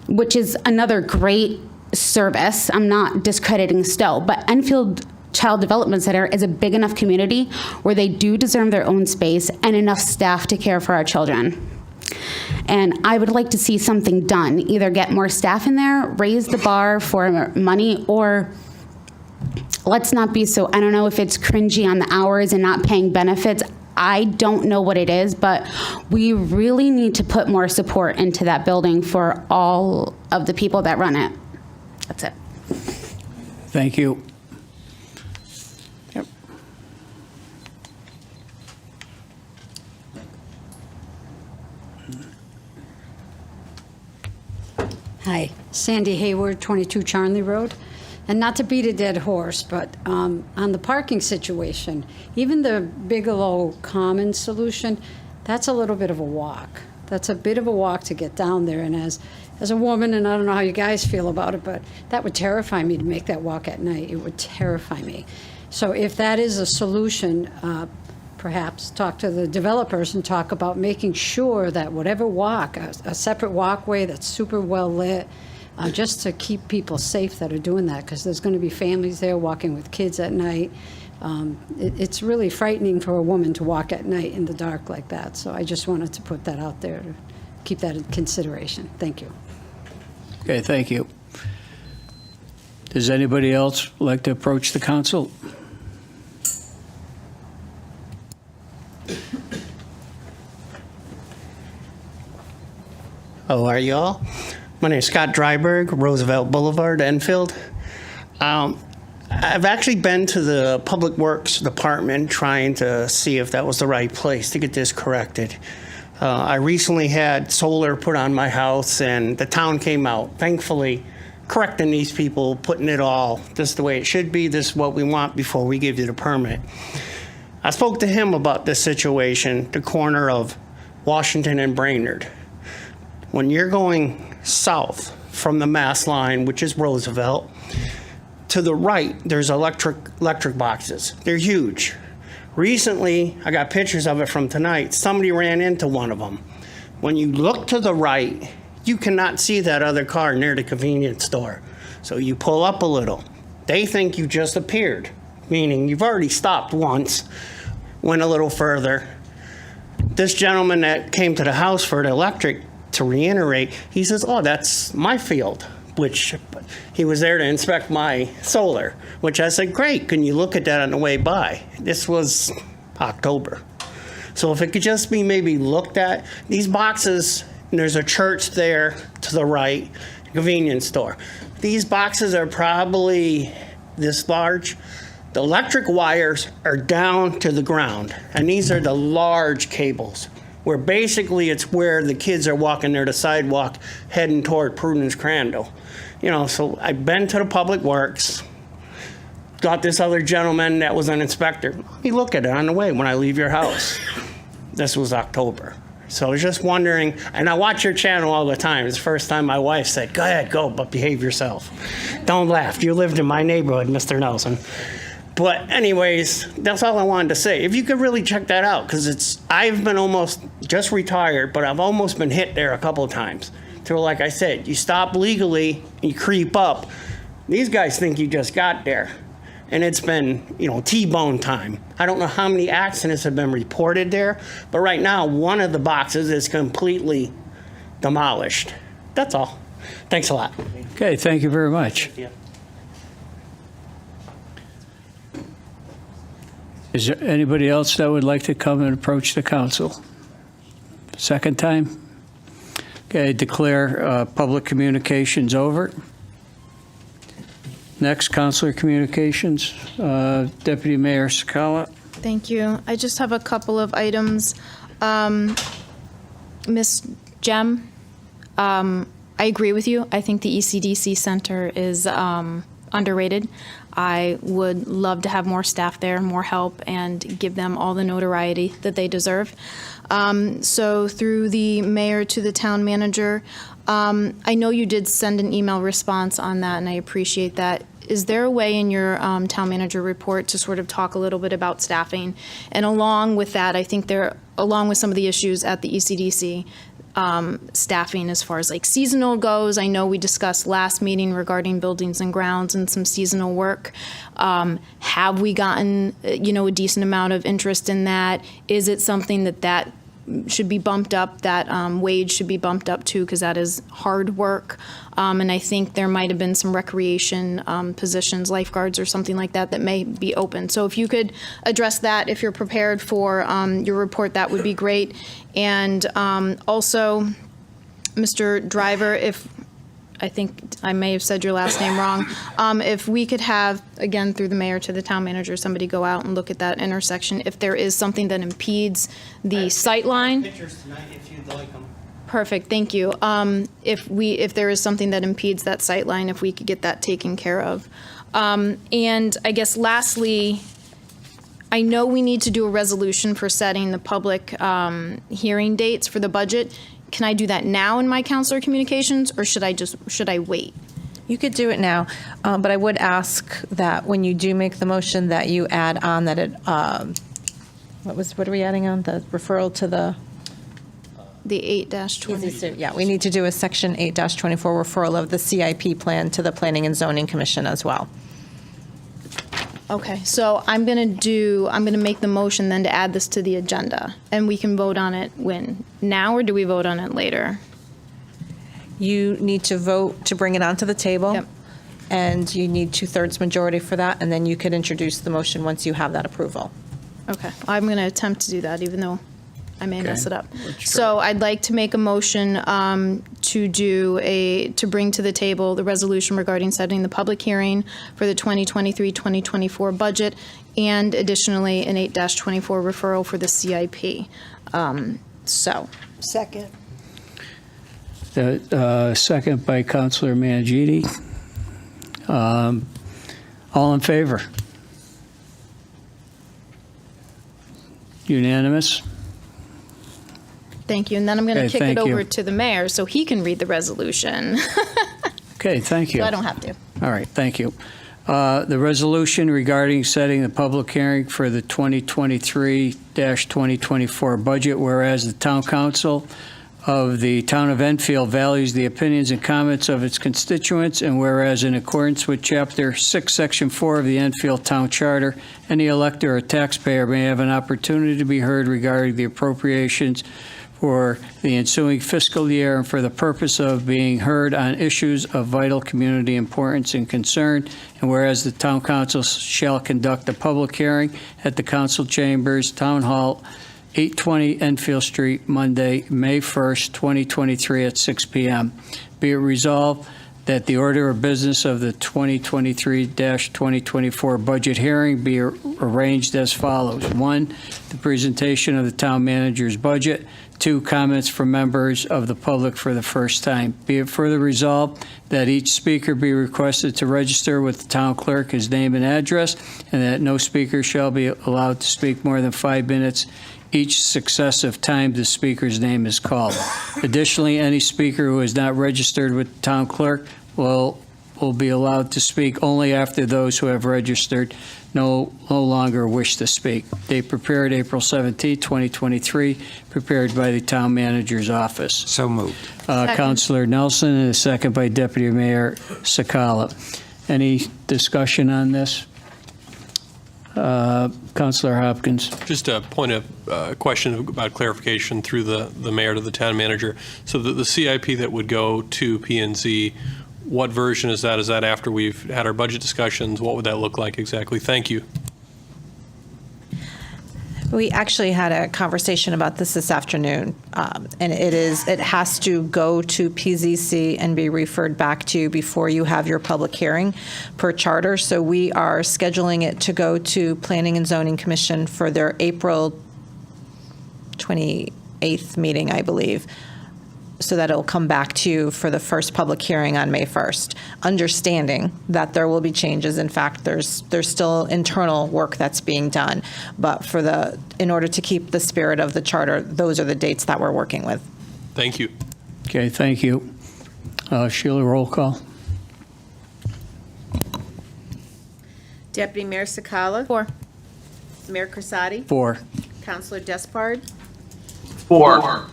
which is another great service. I'm not discrediting Stowe, but Enfield Child Development Center is a big enough community where they do deserve their own space and enough staff to care for our children. And I would like to see something done, either get more staff in there, raise the bar for money, or let's not be so, I don't know if it's cringy on the hours and not paying benefits. I don't know what it is, but we really need to put more support into that building for all of the people that run it. That's it. Thank you. Yep. Hi, Sandy Hayward, 22 Charnley Road. And not to beat a dead horse, but on the parking situation, even the Bigelow Commons solution, that's a little bit of a walk. That's a bit of a walk to get down there. And as a woman, and I don't know how you guys feel about it, but that would terrify me to make that walk at night. It would terrify me. So if that is a solution, perhaps talk to the developers and talk about making sure that whatever walk, a separate walkway that's super well lit, just to keep people safe that are doing that, because there's going to be families there walking with kids at night. It's really frightening for a woman to walk at night in the dark like that. So I just wanted to put that out there to keep that in consideration. Thank you. Okay, thank you. Does anybody else like to approach the council? How are you all? My name is Scott Dryberg, Roosevelt Boulevard, Enfield. I've actually been to the Public Works Department trying to see if that was the right place to get this corrected. I recently had solar put on my house, and the town came out, thankfully, correcting these people, putting it all, this is the way it should be, this is what we want before we give you the permit. I spoke to him about this situation, the corner of Washington and Brainerd. When you're going south from the Mass line, which is Roosevelt, to the right, there's electric boxes. They're huge. Recently, I got pictures of it from tonight. Somebody ran into one of them. When you look to the right, you cannot see that other car near the convenience store. So you pull up a little. They think you just appeared, meaning you've already stopped once, went a little further. This gentleman that came to the house for the electric, to reiterate, he says, oh, that's my field, which he was there to inspect my solar, which I said, great, can you look at that on the way by? This was October. So if it could just be maybe looked at, these boxes, and there's a church there to the right, convenience store. These boxes are probably this large. The electric wires are down to the ground, and these are the large cables, where basically it's where the kids are walking near the sidewalk heading toward Prudence Crandall. You know, so I've been to the Public Works, got this other gentleman that was an inspector. Let me look at it on the way when I leave your house. This was October. So I was just wondering, and I watch your channel all the time. It's the first time my wife said, go ahead, go, but behave yourself. Don't laugh. You lived in my neighborhood, Mr. Nelson. But anyways, that's all I wanted to say. If you could really check that out, because I've been almost just retired, but I've almost been hit there a couple of times. So like I said, you stop legally, you creep up. These guys think you just got there. And it's been, you know, T-bone time. I don't know how many accidents have been reported there, but right now, one of the boxes is completely demolished. That's all. Thanks a lot. Okay, thank you very much. Yeah. Is there anybody else that would like to come and approach the council? Second time? Okay, declare public communications over. Next, councilor communications, Deputy Mayor Sakala. Thank you. I just have a couple of items. Ms. Jem, I agree with you. I think the ECDC Center is underrated. I would love to have more staff there, more help, and give them all the notoriety that they deserve. So through the mayor to the town manager, I know you did send an email response on that, and I appreciate that. Is there a way in your town manager report to sort of talk a little bit about staffing? And along with that, I think along with some of the issues at the ECDC, staffing as far as like seasonal goes. I know we discussed last meeting regarding buildings and grounds and some seasonal work. Have we gotten, a decent amount of interest in that? Is it something that should be bumped up, that wage should be bumped up too, because that is hard work. And I think there might have been some recreation positions, lifeguards or something like that may be open. So if you could address that, if you're prepared for your report, that would be great. And also, Mr. Driver, I think I may have said your last name wrong. If we could have, again, through the mayor to the town manager, somebody go out and look at that intersection. If there is something that impedes the sight line. Pictures tonight if you'd like them. Perfect, thank you. If there is something that impedes that sight line, if we could get that taken care of. And I guess lastly, I know we need to do a resolution for setting the public hearing dates for the budget. Can I do that now in my counselor communications, or should I wait? You could do it now, but I would ask that when you do make the motion that you add on that it, what are we adding on? The referral to the? The 8-20. Yeah, we need to do a section 8-24 referral of the CIP plan to the Planning and Zoning Commission as well. Okay, so I'm gonna make the motion then to add this to the agenda, and we can vote on it now, or do we vote on it later? You need to vote to bring it onto the table. Yep. And you need 2/3 majority for that, and then you could introduce the motion once you have that approval. Okay, I'm going to attempt to do that, even though I may mess it up. So I'd like to make a motion to bring to the table the resolution regarding setting the public hearing for the 2023-2024 budget, and additionally an 8-24 referral for the CIP. Second. Second by Councilor Mangini. All in favor? Unanimous? Thank you, and then I'm going to Okay, kick it thank you. over to the mayor so he can read the resolution. Okay, thank you. So I don't have to. All right, thank you. The resolution regarding setting the public hearing for the 2023-2024 budget, whereas the town council of the Town of Enfield values the opinions and comments of its constituents, and whereas in accordance with Chapter 6, Section 4 of the Enfield Town Charter, any elector or taxpayer may have an opportunity to be heard regarding the appropriations for the ensuing fiscal year and for the purpose of being heard on issues of vital community importance and concern. And whereas the Town Council shall conduct a public hearing at the council chambers, Town Hall, 820 Enfield Street, Monday, May 1st, 2023 at 6 p.m. Be it resolved that the order of business of the 2023-2024 budget hearing be arranged as follows. 1, the presentation of the town manager's budget. 2, comments from members of the public for the first time. Be it further resolved that each speaker be requested to register with the town clerk his name and address, and that no speaker shall be allowed to speak more than 5 minutes each successive time the speaker's name is called. Additionally, any speaker who is not registered with the town clerk will be allowed to speak only after those who have registered no longer wish to speak. Date prepared April 17, 2023, prepared by the town manager's office. So moved. Councilor Nelson, and a second by Deputy Mayor Sakala. Any discussion on this? Councilor Hopkins. Just a point of question about clarification through the mayor to the town manager. So the CIP that would go to P&Z, what version is that? Is that after we've had our budget discussions? What would that look like exactly? Thank you. We actually had a conversation about this afternoon, and it has to go to PZC and be referred back to you before you have your public hearing per charter. So we are scheduling it to go to Planning and Zoning Commission for their April 28th meeting, I believe, so that it'll come back to you for the first public hearing on May 1st, understanding that there will be changes. In fact, there's still internal work that's being done, but in order to keep the spirit of the charter, those are the dates that we're working with. Thank you. Okay, thank you. Sheila, roll call. Deputy Mayor Sakala? 4. Mayor Crisati? 4. Councilor Despard? 4.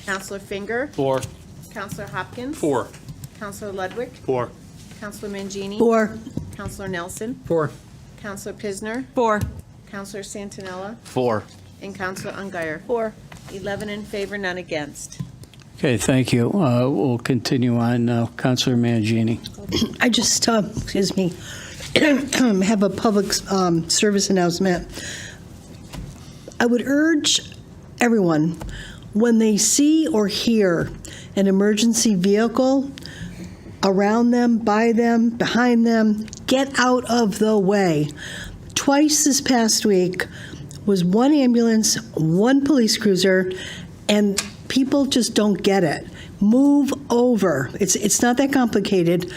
Councilor Finger? 4. Councilor Hopkins? 4. Councilor Ludwig? 4. Councilor Mangini? 4. Councilor Nelson? 4. Councilor Pisner? 4. Councilor Santinella? 4. And Councilor Ungary? 4. 11 in favor, none against. Okay, thank you. We'll continue on now. Councilor Mangini. I just, excuse me, have a public service announcement. I would urge everyone, when they see or hear an emergency vehicle around them, by them, behind them, get out of the way. Twice this past week was one ambulance, one police cruiser, and people just don't get it. Move over. It's not that complicated,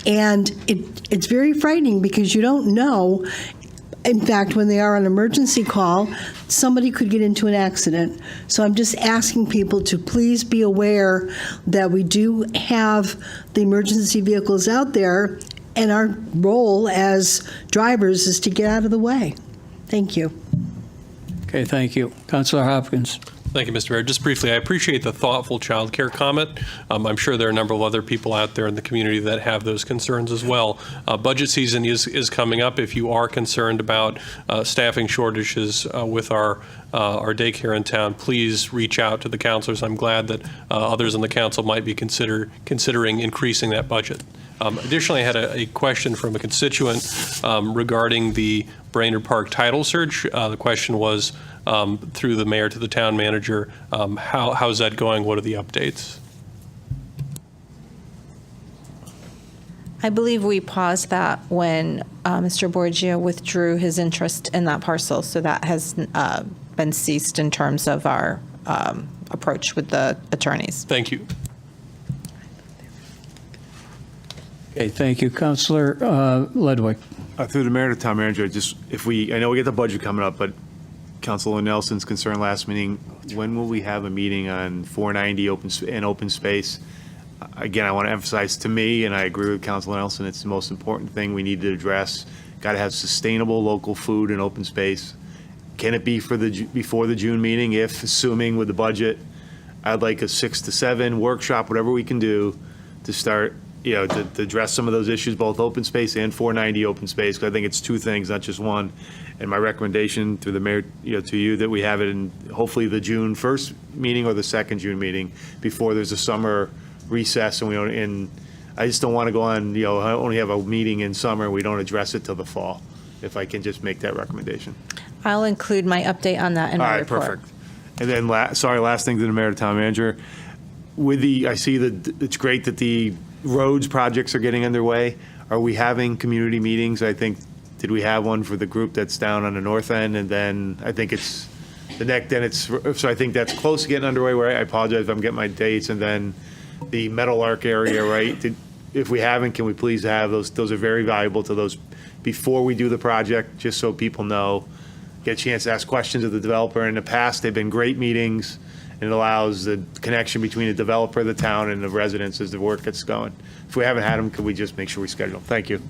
and it's very frightening because you don't know. In fact, when they are on emergency call, somebody could get into an accident. So I'm just asking people to please be aware that we do have the emergency vehicles out there, and our role as drivers is to get out of the way. Thank you. Okay, thank you. Councilor Hopkins. Thank you, Mr. Mayor. Just briefly, I appreciate the thoughtful child care comment. I'm sure there are a number of other people out there in the community that have those concerns as well. Budget season is coming up. If you are concerned about staffing shortages with our daycare in town, please reach out to the counselors. I'm glad that others on the council might be considering increasing that budget. Additionally, I had a question from a constituent regarding the Brainerd Park title search. The question was, through the mayor to the town manager, how's that going? What are the updates? I believe we paused that when Mr. Borgia withdrew his interest in that parcel, so that has been ceased in terms of our approach with the attorneys. Thank you. Okay, thank you. Councilor Ludwig. Through the mayor to town manager, I know we get the budget coming up, but Councilor Nelson's concern last meeting, when will we have a meeting on 490 open space? Again, I want to emphasize, to me, and I agree with Councilor Nelson, it's the most important thing we need to address. Got to have sustainable local food and open space. Can it be before the June meeting, if, assuming with the budget, I'd like a 6 to 7 workshop, whatever we can do to start, to address some of those issues, both open space and 490 open space, because I think it's two things, not just one. And my recommendation through the mayor, to you, that we have it in hopefully the June 1st meeting or the 2nd June meeting before there's a summer recess, and I just don't want to go on, I only have a meeting in summer and we don't address it till the fall, if I can just make that recommendation. I'll include my update on that in my report. All right, perfect. And then, last thing to the mayor, town manager, I see that it's great that the roads projects are getting underway. Are we having community meetings? I think, did we have one for the group that's down on the north end? And then I think it's so I think that's close to getting underway, where I apologize if I'm getting my dates. And then the Metal Arc area, right? If we haven't, can we please have those? Those are very valuable to those before we do the project, just so people know, get a chance to ask questions of the developer. In the past, they've been great meetings, and it allows the connection between the developer, the town, and the residents as the work gets going. If we haven't had them, could we just make sure we schedule them? Thank you.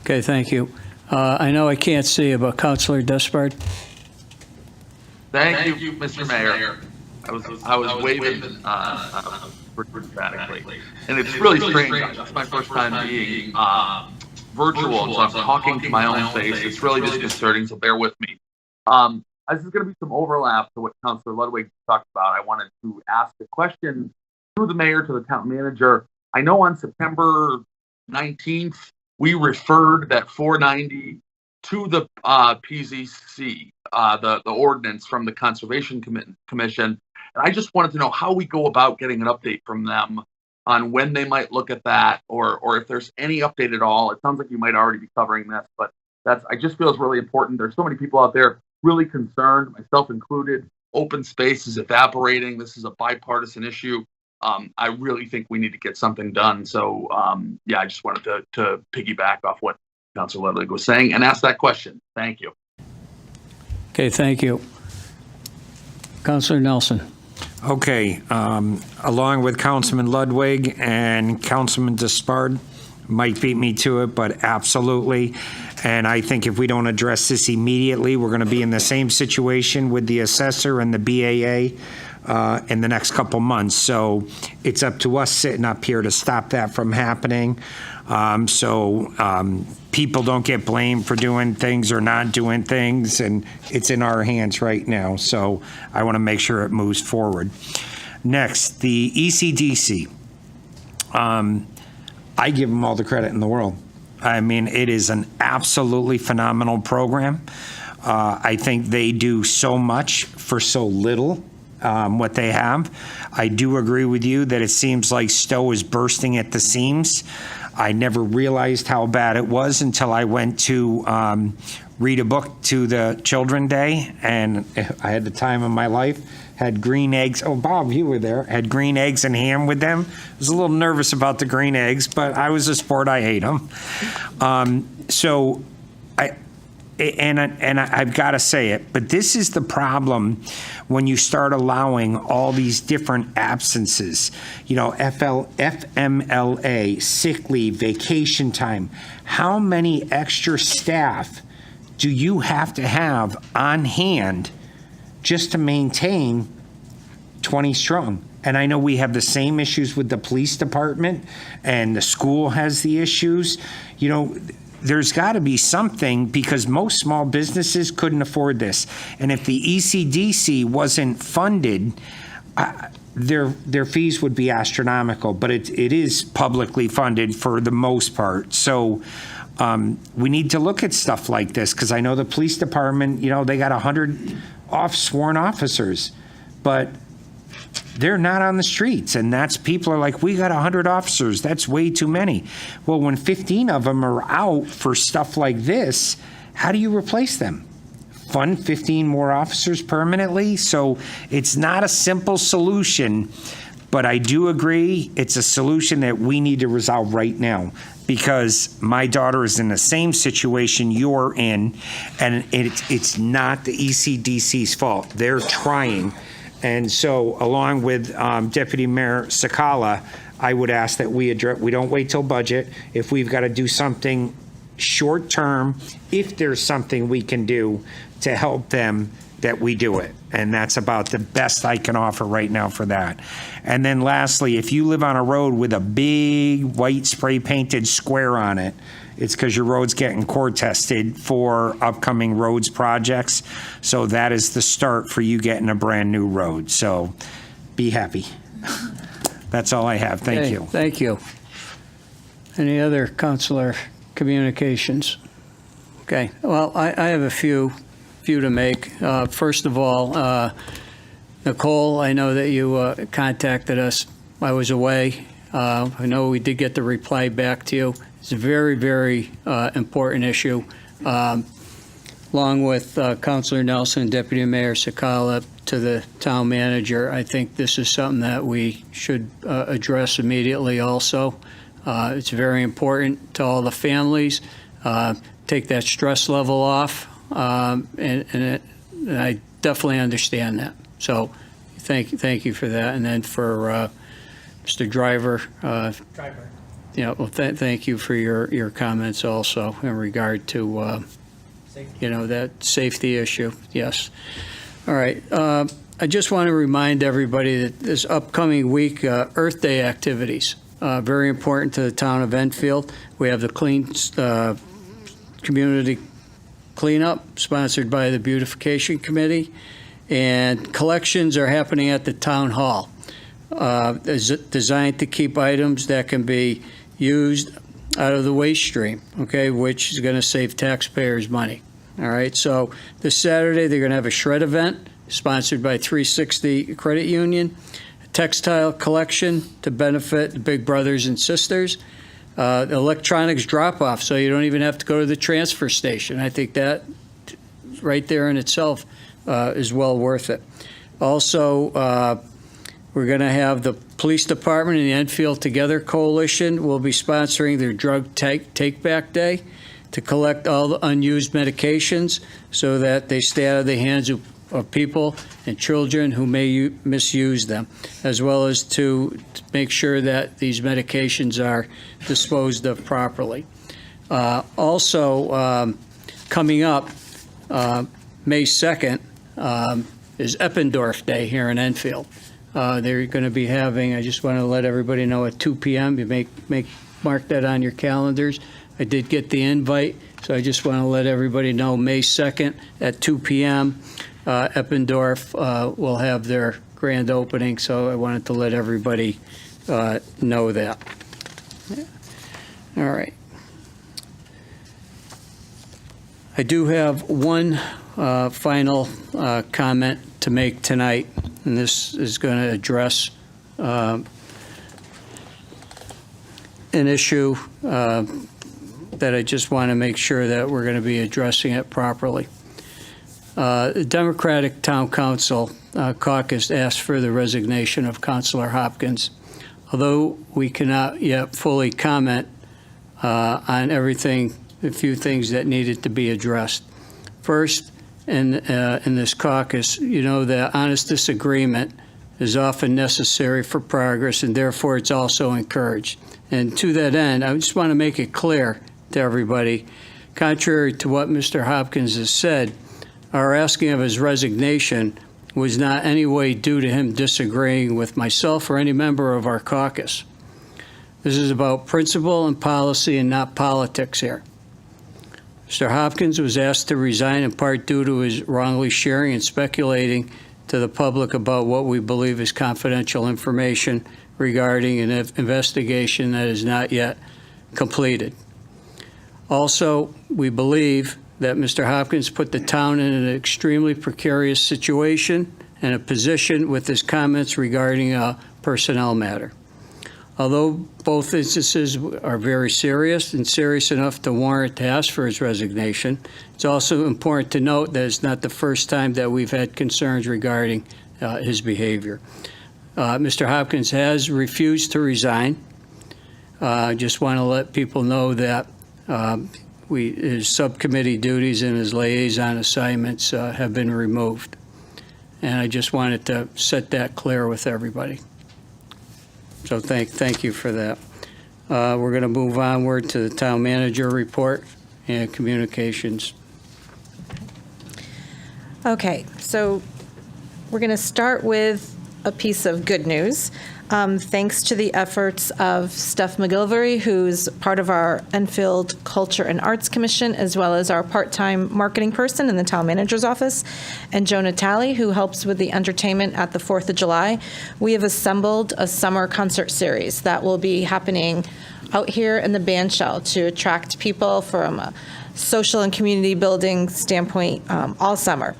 Okay, thank you. I know I can't see you, but Councilor Despard? Thank you, Mr. Mayor. I was waving dramatically, and it's really strange. It's my first time being virtual, so I'm talking to my own face. It's really disconcerting, so bear with me. This is going to be some overlap to what Councilor Ludwig talked about. I wanted to ask a question through the mayor to the town manager. I know on September 19th, we referred that 490 to the PZC, the ordinance from the Conservation Commission. And I just wanted to know how we go about getting an update from them on when they might look at that, or if there's any update at all. It sounds like you might already be covering this, but I just feel it's really important. There's so many people out there really concerned, myself included. Open space is evaporating. This is a bipartisan issue. I really think we need to get something done. So, I just wanted to piggyback off what Councilor Ludwig was saying and ask that question. Thank you. Okay, thank you. Councilor Nelson. Okay, along with Councilman Ludwig and Councilman Despard, might beat me to it, but absolutely. And I think if we don't address this immediately, we're going to be in the same situation with the assessor and the BAA in the next couple months. So it's up to us sitting up here to stop that from happening. People don't get blamed for doing things or not doing things, and it's in our hands right now. So I want to make sure it moves forward. Next, the ECDC. I give them all the credit in the world. I mean, it is an absolutely phenomenal program. I think they do so much for so little, what they have. I do agree with you that it seems like Stowe is bursting at the seams. I never realized how bad it was until I went to read a book to the Children's Day, and I had the time of my life. Had green eggs. Oh, Bob, you were there. Had green eggs and ham with them. I was a little nervous about the green eggs, but I was a sport. I hate them. I've got to say it, but this is the problem when you start allowing all these different absences. FMLA, sick leave, vacation time. How many extra staff do you have to have on hand just to maintain 20 strong? And I know we have the same issues with the police department, and the school has the issues. There's got to be something, because most small businesses couldn't afford this. And if the ECDC wasn't funded, their fees would be astronomical, but it is publicly funded for the most part. So we need to look at stuff like this, because I know the police department, they got 100 sworn officers, but they're not on the streets, and people are like, we got 100 officers, that's way too many. Well, when 15 of them are out for stuff like this, how do you replace them? Fund 15 more officers permanently? So it's not a simple solution, but I do agree it's a solution that we need to resolve right now, because my daughter is in the same situation you're in, and it's not the ECDC's fault. They're trying. And so, along with Deputy Mayor Sakala, I would ask that we don't wait till budget. If we've got to do something short term, if there's something we can do to help them that we do it. And that's about the best I can offer right now for that. And then lastly, if you live on a road with a big white spray painted square on it, it's because your road's getting core tested for upcoming roads projects. So that is the start for you getting a brand new road. So be happy. That's all I have. Thank Okay, you. Thank you. Any other councilor communications? Okay, well, I have a few to make. First of all, Nicole, I know that you contacted us. I was away. I know we did get the reply back to you. It's a very, very important issue. Along with Councilor Nelson, Deputy Mayor Sakala, to the town manager, I think this is something that we should address immediately also. It's very important to all the families. Take that stress level off, and I definitely understand that. So thank you for that. And then for Mr. Driver, well, thank you for your comments also in regard to, that safety issue. Yes. All right. I just want to remind everybody that this upcoming week, Earth Day activities, very important to the town of Enfield. We have the Clean Community Cleanup, sponsored by the Beautification Committee, and collections are happening at the town hall. Is designed to keep items that can be used out of the waste stream, okay, which is going to save taxpayers money. All right, so this Saturday they're going to have a shred event sponsored by 360 Credit Union, a textile collection to benefit the big brothers and sisters, electronics drop-off, so you don't even have to go to the transfer station. I think that right there in itself is well worth it. Also, we're going to have the police department and the Enfield Together Coalition will be sponsoring their drug take-back day to collect all the unused medications so that they stay out of the hands of people and children who may misuse them, as well as to make sure that these medications are disposed of properly. Also, coming up, May 2nd is Eppendorf Day here in Enfield. They're going to be having, I just want to let everybody know, at 2 p.m. You mark that on your calendars. I did get the invite, so I just want to let everybody know May 2nd at 2 p.m. Eppendorf will have their grand opening, so I wanted to let everybody know that. All right. I do have one final comment to make tonight, and this is going to address an issue that I just want to make sure that we're going to be addressing it properly. The Democratic Town Council caucus asked for the resignation of Councilor Hopkins. Although we cannot yet fully comment on everything, a few things that needed to be addressed. First, in this caucus, you know that honest disagreement is often necessary for progress, and therefore it's also encouraged. And to that end, I just want to make it clear to everybody, contrary to what Mr. Hopkins has said, our asking of his resignation was not any way due to him disagreeing with myself or any member of our caucus. This is about principle and policy and not politics here. Mr. Hopkins was asked to resign in part due to his wrongly sharing and speculating to the public about what we believe is confidential information regarding an investigation that is not yet completed. Also, we believe that Mr. Hopkins put the town in an extremely precarious situation and a position with his comments regarding a personnel matter. Although both instances are very serious and serious enough to warrant to ask for his resignation, it's also important to note that it's not the first time that we've had concerns regarding his behavior. Mr. Hopkins has refused to resign. I just want to let people know that his subcommittee duties and his liaison assignments have been removed. And I just wanted to set that clear with everybody. So thank you for that. We're going to move onward to the town manager report and communications. Okay, so we're going to start with a piece of good news. Thanks to the efforts of Steph McGilvery, who's part of our Enfield Culture and Arts Commission, as well as our part-time marketing person in the town manager's office, and Joe Natale, who helps with the entertainment at the 4th of July. We have assembled a summer concert series that will be happening out here in the band shell to attract people from a social and community building standpoint all summer.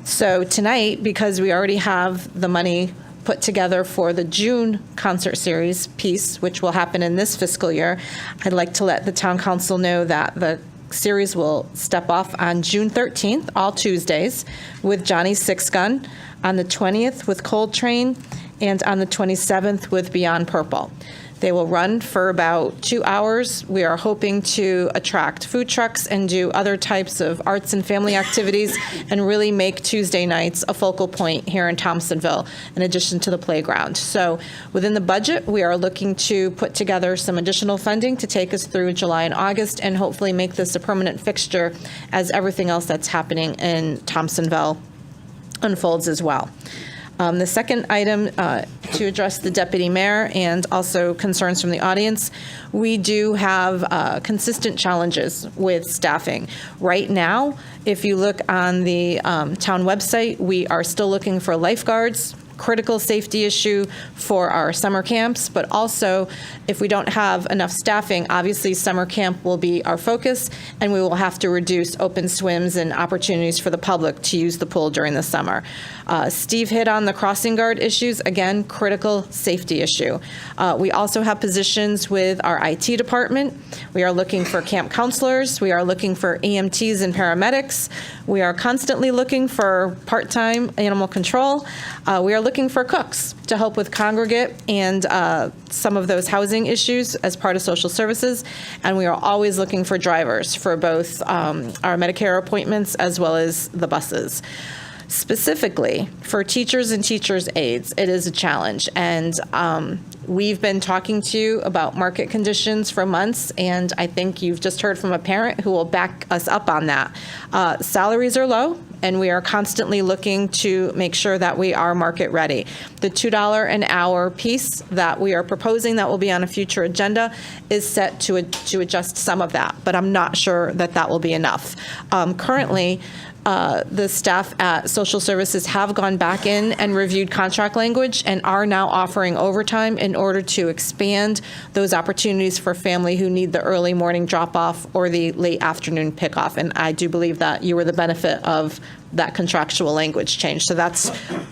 So tonight, because we already have the money put together for the June concert series piece, which will happen in this fiscal year, I'd like to let the town council know that the series will step off on June 13th, all Tuesdays, with Johnny's Six Gun, on the 20th with Cold Train, and on the 27th with Beyond Purple. They will run for about 2 hours. We are hoping to attract food trucks and do other types of arts and family activities and really make Tuesday nights a focal point here in Thompsonville, in addition to the playground. So within the budget, we are looking to put together some additional funding to take us through July and August and hopefully make this a permanent fixture as everything else that's happening in Thompsonville unfolds as well. The second item, to address the deputy mayor and also concerns from the audience, we do have consistent challenges with staffing. Right now, if you look on the town website, we are still looking for lifeguards, critical safety issue for our summer camps, but also if we don't have enough staffing, obviously summer camp will be our focus, and we will have to reduce open swims and opportunities for the public to use the pool during the summer. Steve hit on the crossing guard issues, again, critical safety issue. We also have positions with our IT department. We are looking for camp counselors. We are looking for EMTs and paramedics. We are constantly looking for part-time animal control. We are looking for cooks to help with congregate and some of those housing issues as part of social services. And we are always looking for drivers for both our Medicare appointments as well as the buses. Specifically, for teachers and teachers' aides, it is a challenge. And we've been talking to you about market conditions for months, and I think you've just heard from a parent who will back us up on that. Salaries are low, and we are constantly looking to make sure that we are market ready. The $2 an hour piece that we are proposing that will be on a future agenda is set to adjust some of that, but I'm not sure that that will be enough. Currently, the staff at Social Services have gone back in and reviewed contract language and are now offering overtime in order to expand those opportunities for family who need the early morning drop-off or the late afternoon pickoff. And I do believe that you were the benefit of that contractual language change. So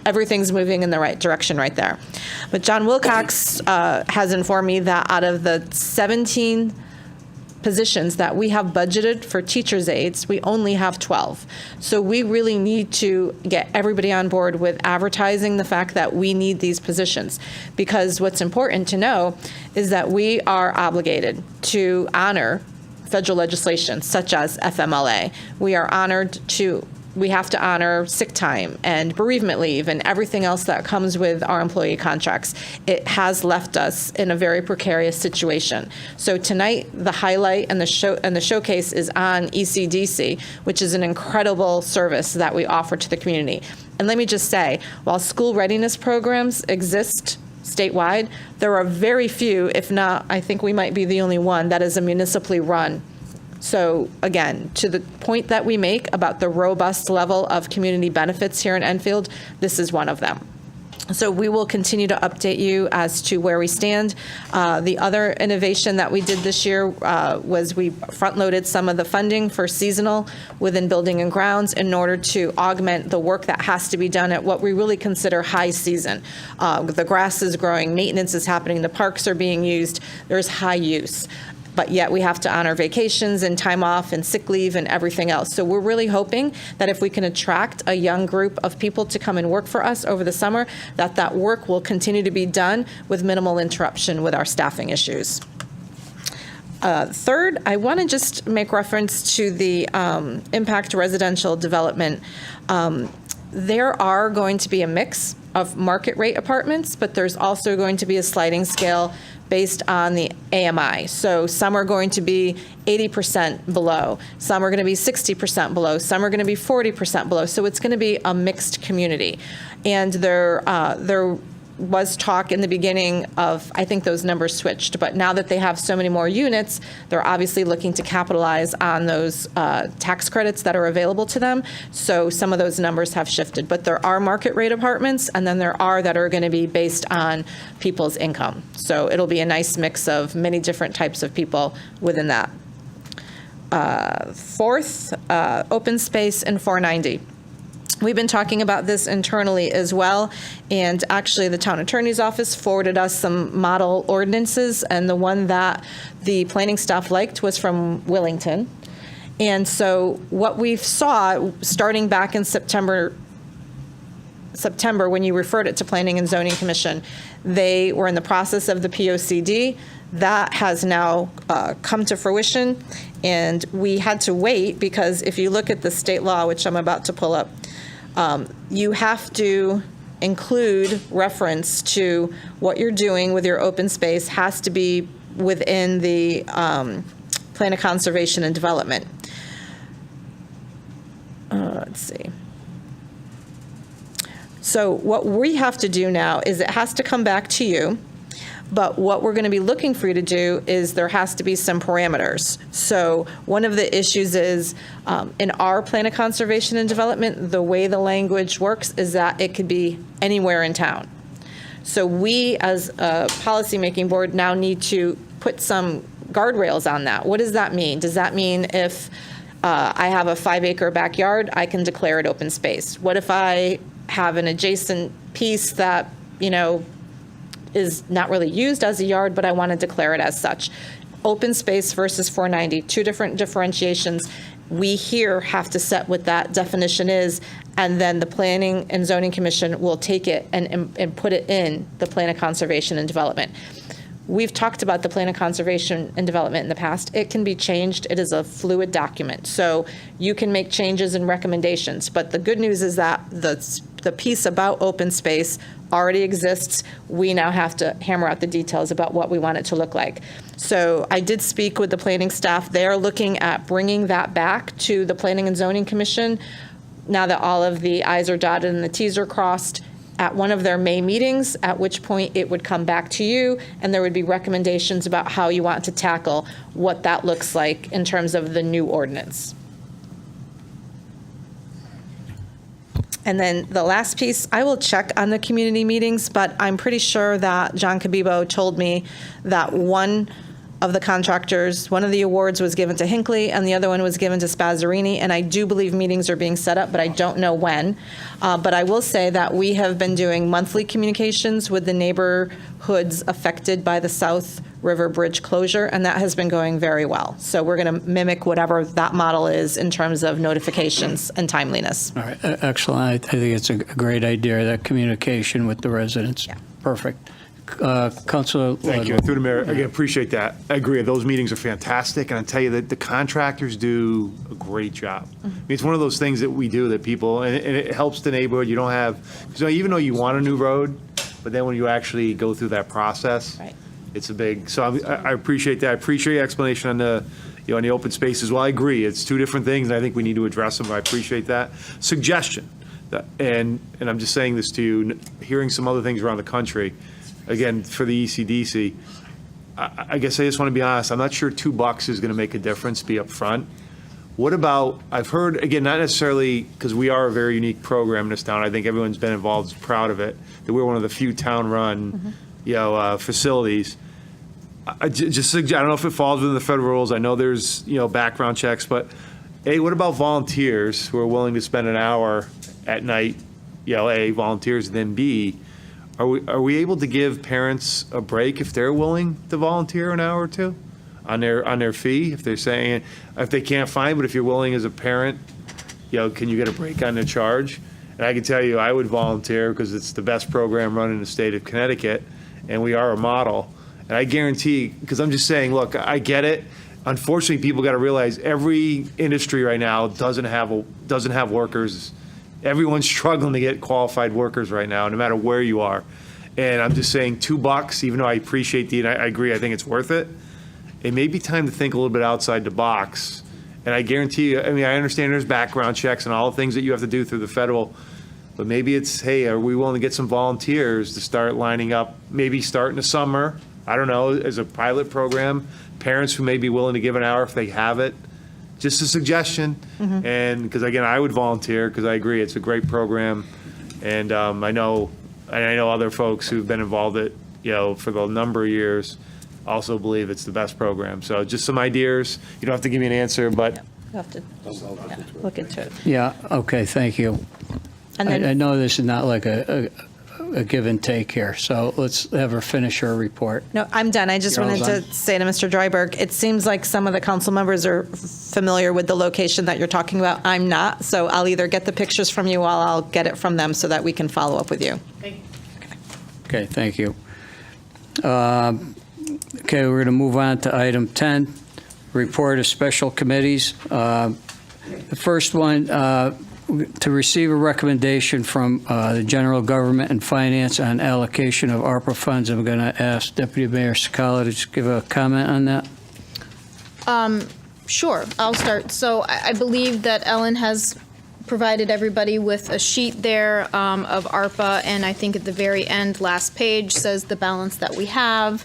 everything's moving in the right direction right there. But John Wilcox has informed me that out of the 17 positions that we have budgeted for teachers' aides, we only have 12. So we really need to get everybody on board with advertising the fact that we need these positions. Because what's important to know is that we are obligated to honor federal legislation such as FMLA. We have to honor sick time and bereavement leave and everything else that comes with our employee contracts. It has left us in a very precarious situation. So tonight, the highlight and the showcase is on ECDC, which is an incredible service that we offer to the community. And let me just say, while school readiness programs exist statewide, there are very few, if not, I think we might be the only one, that is a municipally run. So again, to the point that we make about the robust level of community benefits here in Enfield, this is one of them. So we will continue to update you as to where we stand. The other innovation that we did this year was we front-loaded some of the funding for seasonal within building and grounds in order to augment the work that has to be done at what we really consider high season. The grass is growing, maintenance is happening, the parks are being used, there's high use. But yet we have to honor vacations and time off and sick leave and everything else. So we're really hoping that if we can attract a young group of people to come and work for us over the summer, that work will continue to be done with minimal interruption with our staffing issues. Third, I want to just make reference to the impact residential development. There are going to be a mix of market rate apartments, but there's also going to be a sliding scale based on the AMI. So some are going to be 80% below, some are going to be 60% below, some are going to be 40% below. So it's going to be a mixed community. And there was talk in the beginning of, I think those numbers switched, but now that they have so many more units, they're obviously looking to capitalize on those tax credits that are available to them. So some of those numbers have shifted, but there are market rate apartments, and then there are that are going to be based on people's income. So it'll be a nice mix of many different types of people within that. Fourth, open space in 490. We've been talking about this internally as well, and actually the town attorney's office forwarded us some model ordinances, and the one that the planning staff liked was from Willington. And so what we saw, starting back in September, when you referred it to Planning and Zoning Commission, they were in the process of the POCD. That has now come to fruition, and we had to wait because if you look at the state law, which I'm about to pull up, you have to include reference to what you're doing with your open space has to be within the Plan of Conservation and Development. Let's see. So what we have to do now is it has to come back to you. But what we're going to be looking for you to do is there has to be some parameters. So one of the issues is in our Plan of Conservation and Development, the way the language works is that it could be anywhere in town. So we as a policymaking board now need to put some guardrails on that. What does that mean? Does that mean if I have a 5-acre backyard, I can declare it open space? What if I have an adjacent piece that, is not really used as a yard, but I want to declare it as such? Open space versus 490, two different differentiations. We here have to set what that definition is, and then the Planning and Zoning Commission will take it and put it in the Plan of Conservation and Development. We've talked about the Plan of Conservation and Development in the past. It can be changed. It is a fluid document. So you can make changes and recommendations. But the good news is that the piece about open space already exists. We now have to hammer out the details about what we want it to look like. So I did speak with the planning staff. They are looking at bringing that back to the Planning and Zoning Commission now that all of the I's are dotted and the T's are crossed, at one of their May meetings, at which point it would come back to you, and there would be recommendations about how you want to tackle what that looks like in terms of the new ordinance. And then the last piece, I will check on the community meetings, but I'm pretty sure that John Cabibo told me that one of the contractors, one of the awards was given to Hinckley and the other one was given to Spazzarini, and I do believe meetings are being set up, but I don't know when. But I will say that we have been doing monthly communications with the neighborhoods affected by the South River Bridge closure, and that has been going very well. So we're going to mimic whatever that model is in terms of notifications and timeliness. All right, excellent. I think it's a great idea, that communication with the residents. Yeah. Perfect. Councilor. Thank you. Through the mayor, again, appreciate that. I agree. Those meetings are fantastic, and I tell you that the contractors do a great job. I mean, it's one of those things that we do that people, and it helps the neighborhood. You don't have, so even though you want a new road, but then when you actually go through that process, Right. it's a big. So I appreciate that. I appreciate your explanation on the, on the open space as well. I agree. It's two different things, and I think we need to address them. I appreciate that suggestion. And I'm just saying this to you, hearing some other things around the country. Again, for the ECDC, I guess I just want to be honest, I'm not sure $2 is going to make a difference, be up front. What about, I've heard, again, not necessarily, because we are a very unique program in this town, I think everyone's been involved, is proud of it, that we're one of the few town-run, facilities. I don't know if it falls within the federal rules, I know there's, background checks, but A, what about volunteers who are willing to spend an hour at night, A, volunteers, and then B, are we able to give parents a break if they're willing to volunteer an hour or two on their fee? If they're saying, if they can't find, but if you're willing as a parent, can you get a break on their charge? And I can tell you, I would volunteer because it's the best program run in the state of Connecticut, and we are a model. And I guarantee, because I'm just saying, look, I get it. Unfortunately, people got to realize every industry right now doesn't have workers. Everyone's struggling to get qualified workers right now, no matter where you are. And I'm just saying $2, even though I appreciate and I agree, I think it's worth it. It may be time to think a little bit outside the box. And I guarantee you, I mean, I understand there's background checks and all the things that you have to do through the federal, but maybe it's, hey, are we willing to get some volunteers to start lining up, maybe start in the summer, I don't know, as a pilot program, parents who may be willing to give an hour if they have it. Just a suggestion. And because again, I would volunteer because I agree, it's a great program. And I know other folks who've been involved it, for the number of years also believe it's the best program. So just some ideas. You don't have to give me an answer, but You'll have to look into it. Yeah, okay, thank you. And then- I know this is not like a give and take here, so let's have her finish her report. No, I'm done. I just You're all wanted done? to say to Mr. Dryberg, it seems like some of the council members are familiar with the location that you're talking about. I'm not, so I'll either get the pictures from you or I'll get it from them so that we can follow up with you. Okay, thank you. Okay, we're going to move on to item 10, report of special committees. The first one, to receive a recommendation from the General Government and Finance on allocation of ARPA funds. I'm going to ask Deputy Mayor Sakala to just give a comment on that. Sure, I'll start. So I believe that Ellen has provided everybody with a sheet there of ARPA, and I think at the very end, last page, says the balance that we have.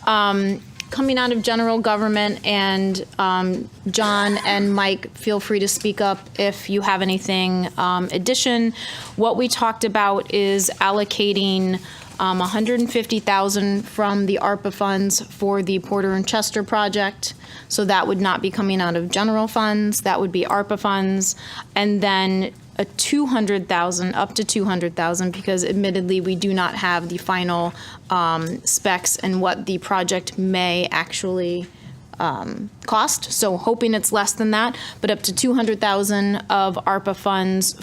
Coming out of general government, and John and Mike, feel free to speak up if you have anything addition. What we talked about is allocating $150,000 from the ARPA funds for the Porter and Chester project. So that would not be coming out of general funds, that would be ARPA funds. And then a $200,000, up to $200,000, because admittedly, we do not have the final specs and what the project may actually cost. So hoping it's less than that, but up to $200,000 of ARPA funds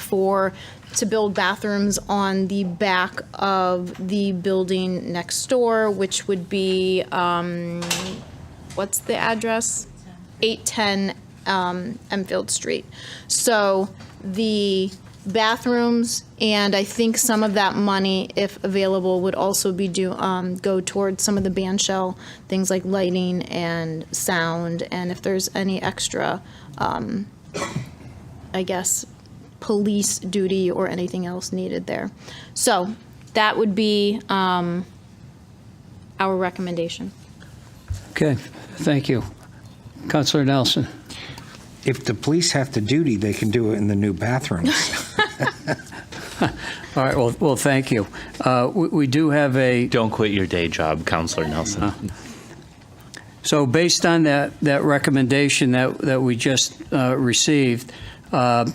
to build bathrooms on the back of the building next door, which would be, what's the address? 810 Enfield Street. So the bathrooms, and I think some of that money, if available, would also be go towards some of the band shell, things like lighting and sound, and if there's any extra, I guess, police duty or anything else needed there. So that would be our recommendation. Okay, thank you. Councilor Nelson. If the police have to duty, they can do it in the new bathrooms. All right, well, thank you. We do have a... Don't quit your day job, Councilor Nelson. So based on that recommendation that we just received, I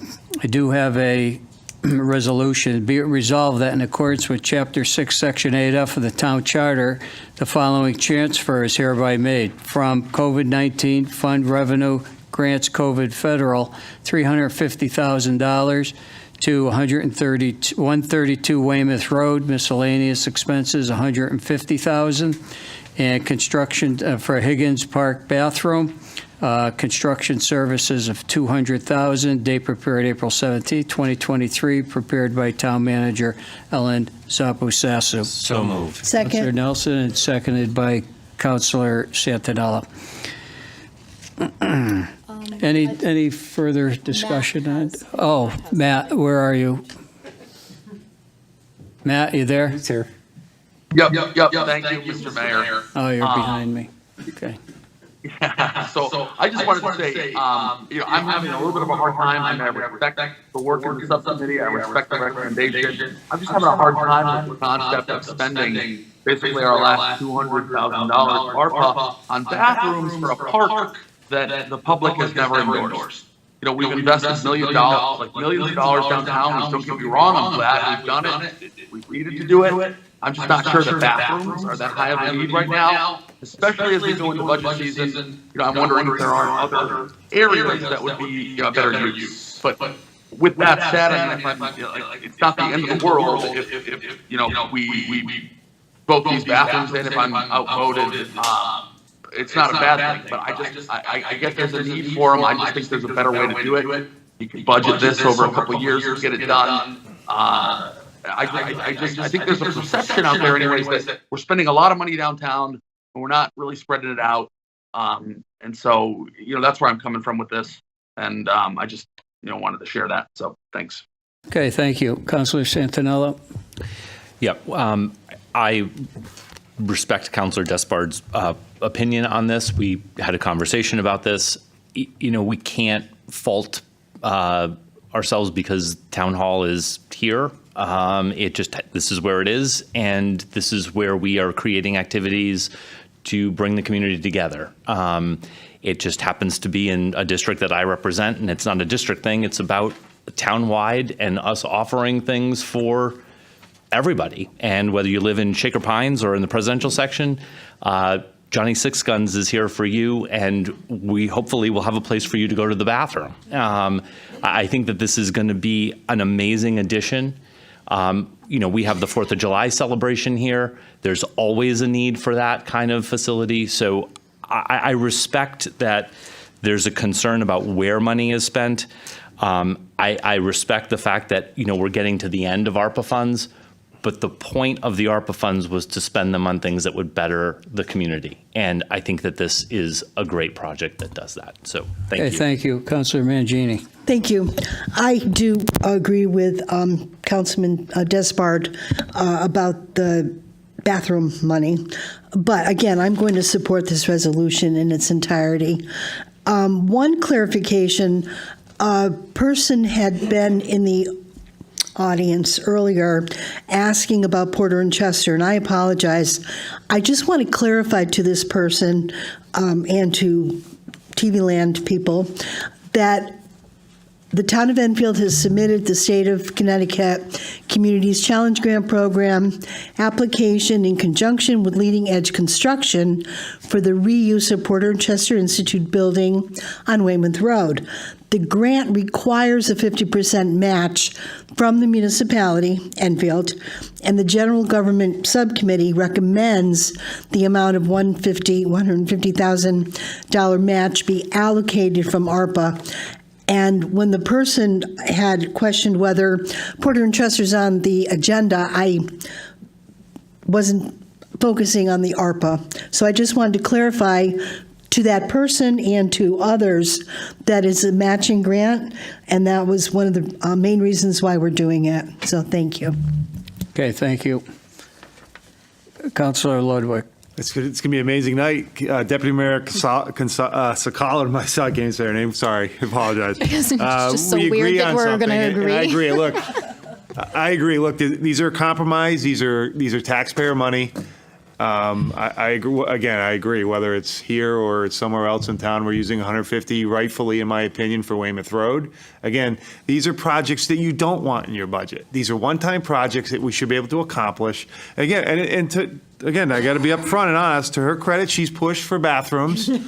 do have a resolution. Be it resolved that in accordance with Chapter 6, Section 8F of the Town Charter, the following transfer is hereby made from COVID-19 Fund Revenue Grants COVID Federal, $350,000 to 132 Weymouth Road, miscellaneous expenses, $150,000, and construction for Higgins Park bathroom, construction services of $200,000, date prepared April 17, 2023, prepared by Town Manager Ellen Zapusasu. So moved. Second. Councilor Nelson, and seconded by Councilor Santinella. Any further discussion on it? Oh, Matt, where are you? Matt, you there? He's here. Yep. Thank you, Mr. Mayor. Oh, you're behind me. Okay. So I just wanted to say, I'm having a little bit of a hard time. I respect the work in the subcommittee. I respect the recommendation. I'm just having a hard time with the concept of spending basically our last $200,000 ARPA on bathrooms for a park that the public has never endorsed. We've invested millions of dollars downtown. Don't get me wrong, I'm glad we've done it. We've needed to do it. I'm just not sure the bathrooms are that high of a need right now, especially as we go into budget season. I'm wondering if there are other areas that would be better use. But with that said, it's not the end of the world if we vote these bathrooms in. If I'm outvoted, it's not a bad thing. But I guess there's a need for them. I just think there's a better way to do it. You can budget this over a couple of years to get it done. I think there's a perception out there anyways that we're spending a lot of money downtown and we're not really spreading it out. And so, that's where I'm coming from with this. And I just, wanted to share that. So thanks. Okay, thank you. Councilor Santinella? Yeah, I respect Councilor Despard's opinion on this. We had a conversation about this. We can't fault ourselves because Town Hall is here. This is where it is, and this is where we are creating activities to bring the community together. It just happens to be in a district that I represent, and it's not a district thing. It's about town-wide and us offering things for everybody. And whether you live in Shaker Pines or in the presidential section, Johnny Six Guns is here for you, and we hopefully will have a place for you to go to the bathroom. I think that this is going to be an amazing addition. We have the 4th of July celebration here. There's always a need for that kind of facility. So I respect that there's a concern about where money is spent. I respect the fact that, we're getting to the end of ARPA funds, but the point of the ARPA funds was to spend them on things that would better the community. And I think that this is a great project that does that. So thank you. Thank you. Councilor Mangini? Thank you. I do agree with Councilman Despard about the bathroom money. But again, I'm going to support this resolution in its entirety. One clarification, a person had been in the audience earlier asking about Porter and Chester, and I apologize. I just want to clarify to this person and to TV Land people that the town of Enfield has submitted the State of Connecticut Communities Challenge Grant Program application in conjunction with Leading Edge Construction for the reuse of Porter and Chester Institute building on Weymouth Road. The grant requires a 50% match from the municipality, Enfield, and the General Government Subcommittee recommends the amount of $150,000 match be allocated from ARPA. And when the person had questioned whether Porter and Chester's on the agenda, I wasn't focusing on the ARPA. So I just wanted to clarify to that person and to others that it's a matching grant, and that was one of the main reasons why we're doing it. So thank you. Okay, thank you. Councilor Ludwig? It's going to be an amazing night. Deputy Mayor Sakala, I can't even say her name. Sorry, I apologize. It's just so we weird agree that on we're something, gonna and agree. I agree. Look, I agree. Look, these are compromise. These are taxpayer money. I agree. Again, I agree. Whether it's here or it's somewhere else in town, we're using 150, rightfully, in my opinion, for Weymouth Road. Again, these are projects that you don't want in your budget. These are one-time projects that we should be able to accomplish. Again, Again, I got to be upfront and honest. To her credit, she's pushed for bathrooms, but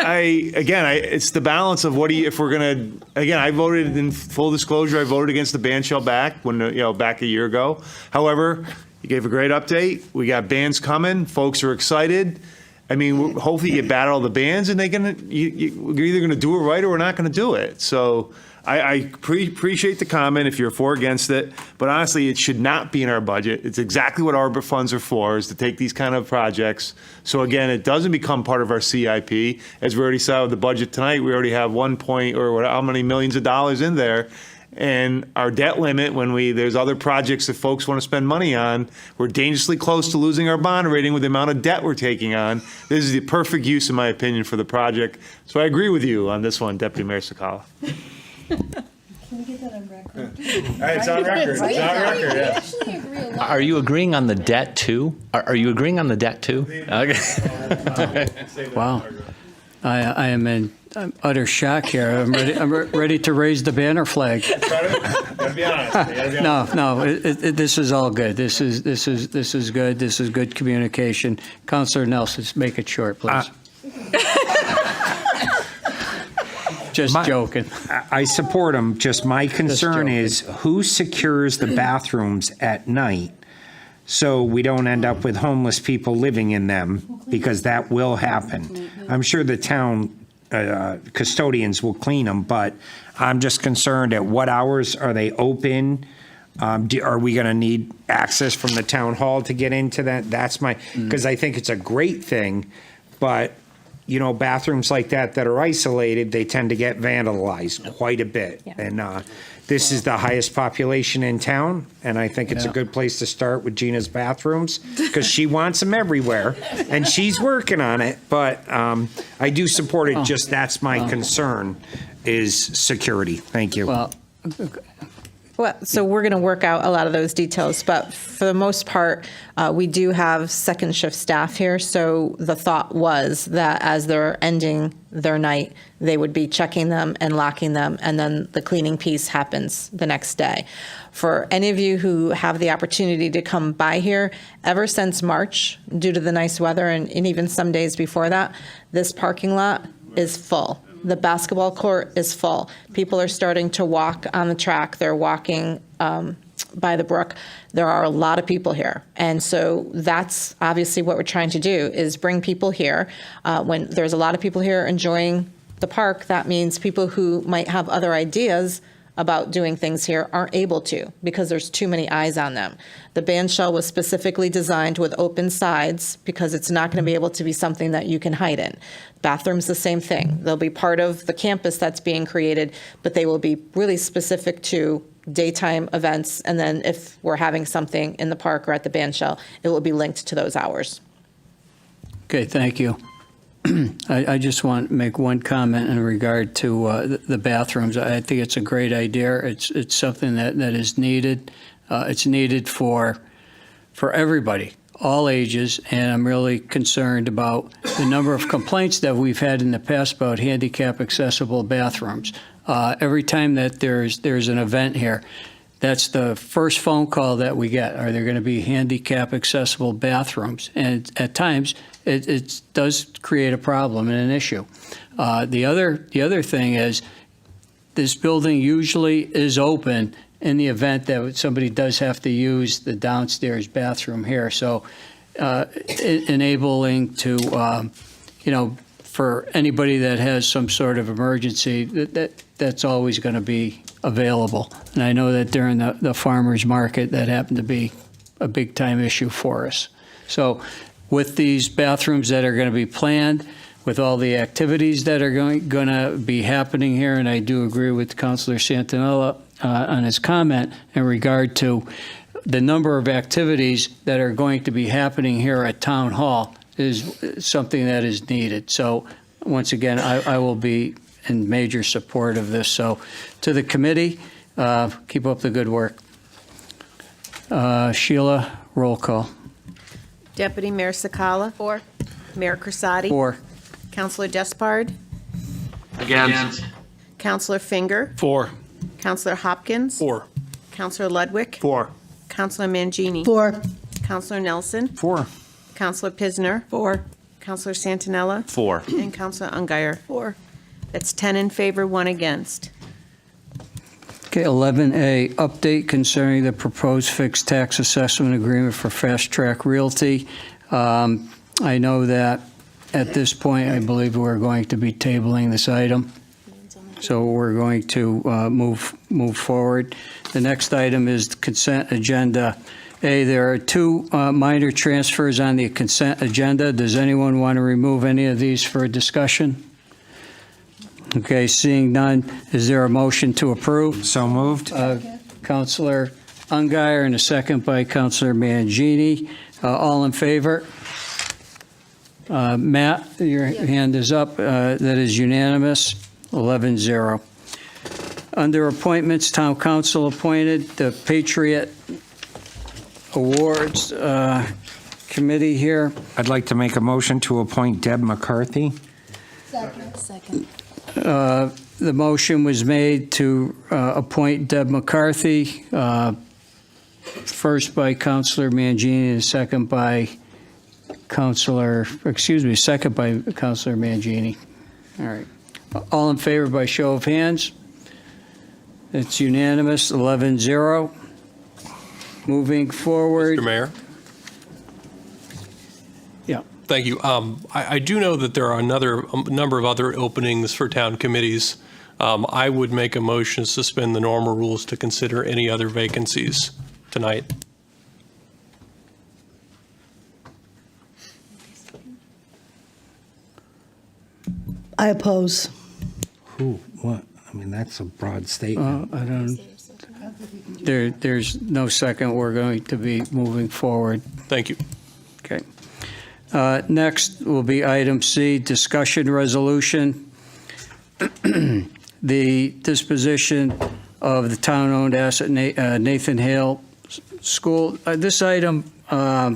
it's the balance of if we're gonna. Again, I voted in full disclosure. I voted against the ban shell back back a year ago. However, you gave a great update. We got bans coming. Folks are excited. I mean, hopefully you battle the bans, and you're either gonna do it right or we're not gonna do it. So. I appreciate the comment if you're for or against it, but honestly, it should not be in our budget. It's exactly what ARPA funds are for, is to take these kind of projects. So again, it doesn't become part of our CIP. As we already saw with the budget tonight, we already have how many millions of dollars in there. And our debt limit, there's other projects that folks want to spend money on, we're dangerously close to losing our bond rating with the amount of debt we're taking on. This is the perfect use, in my opinion, for the project. So I agree with you on this one, Deputy Mayor Sakala. Can we get that on record? It's on record. It's on record, yeah. Are you agreeing on the debt too? Are you agreeing on the debt too? Okay. Wow. I am in utter shock here. I'm ready to raise the banner flag. Gotta be honest. No, this is all good. This is good. This is good communication. Councilor Nelson, make it short, please. Just joking. I support them. Just my concern is who secures the bathrooms at night so we don't end up with homeless people living in them, because that will happen. I'm sure the town custodians will clean them, but I'm just concerned at what hours are they open? Are we going to need access from the town hall to get into that? That's because I think it's a great thing, but bathrooms like that are isolated, they tend to get vandalized quite a bit. Yeah. And this is the highest population in town, and I think it's a good place to start with Gina's bathrooms, because she wants them everywhere, and she's working on it. But I do support it, just that's my concern, is security. Thank you. Well, Well, so we're going to work out a lot of those details, but for the most part, we do have second shift staff here. So the thought was that as they're ending their night, they would be checking them and locking them, and then the cleaning piece happens the next day. For any of you who have the opportunity to come by here, ever since March, due to the nice weather and even some days before that, this parking lot is full. The basketball court is full. People are starting to walk on the track. They're walking by the brook. There are a lot of people here. And so that's obviously what we're trying to do, is bring people here. When there's a lot of people here enjoying the park, that means people who might have other ideas about doing things here aren't able to, because there's too many eyes on them. The band shell was specifically designed with open sides because it's not going to be able to be something that you can hide in. Bathrooms, the same thing. They'll be part of the campus that's being created, but they will be really specific to daytime events. And then if we're having something in the park or at the band shell, it will be linked to those hours. Okay, thank you. I just want to make one comment in regard to the bathrooms. I think it's a great idea. It's something that is needed. It's needed for everybody, all ages, and I'm really concerned about the number of complaints that we've had in the past about handicap accessible bathrooms. Every time that there's an event here, that's the first phone call that we get. Are there going to be handicap accessible bathrooms? And at times, it does create a problem and an issue. The other thing is, this building usually is open in the event that somebody does have to use the downstairs bathroom here. So enabling to, for anybody that has some sort of emergency, that's always going to be available. And I know that during the farmers market, that happened to be a big time issue for us. So with these bathrooms that are going to be planned, with all the activities that are going to be happening here, and I do agree with Councilor Santinella on his comment in regard to the number of activities that are going to be happening here at Town Hall is something that is needed. So once again, I will be in major support of this. So to the committee, keep up the good work. Sheila, roll call. Deputy Mayor Sakala. 4. Mayor Crisati. 4. Councilor Despard. Against. Councilor Finger. 4. Councilor Hopkins. 4. Councilor Ludwig. 4. Councilor Mangini. 4. Councilor Nelson. 4. Councilor Pisner. 4. Councilor Santinella. 4. And Councilor Ungary. 4. That's 10 in favor, 1 against. Okay, 11A, update concerning the proposed fixed tax assessment agreement for Fast Track Realty. I know that at this point, I believe we're going to be tabling this item. So we're going to move forward. The next item is the consent agenda. A, there are 2 minor transfers on the consent agenda. Does anyone want to remove any of these for discussion? Okay, seeing none, is there a motion to approve? So moved. Councilor Ungary and a second by Councilor Mangini. All in favor? Matt, your hand is up. That is unanimous, 11-0. Under appointments, Town Council appointed the Patriot Awards Committee here. I'd like to make a motion to appoint Deb McCarthy. Second. The motion was made to appoint Deb McCarthy, first by Councilor Mangini and second by Councilor Mangini. All right. All in favor by show of hands? It's unanimous, 11-0. Moving forward. Mr. Mayor? Yeah. Thank you. I do know that there are a number of other openings for town committees. I would make a motion to suspend the normal rules to consider any other vacancies tonight. I oppose. Who, what? I mean, that's a broad statement. I don't, there's no second. We're going to be moving forward. Thank you. Okay. Next will be item C, discussion resolution. The disposition of the town-owned asset Nathan Hale School. This item, I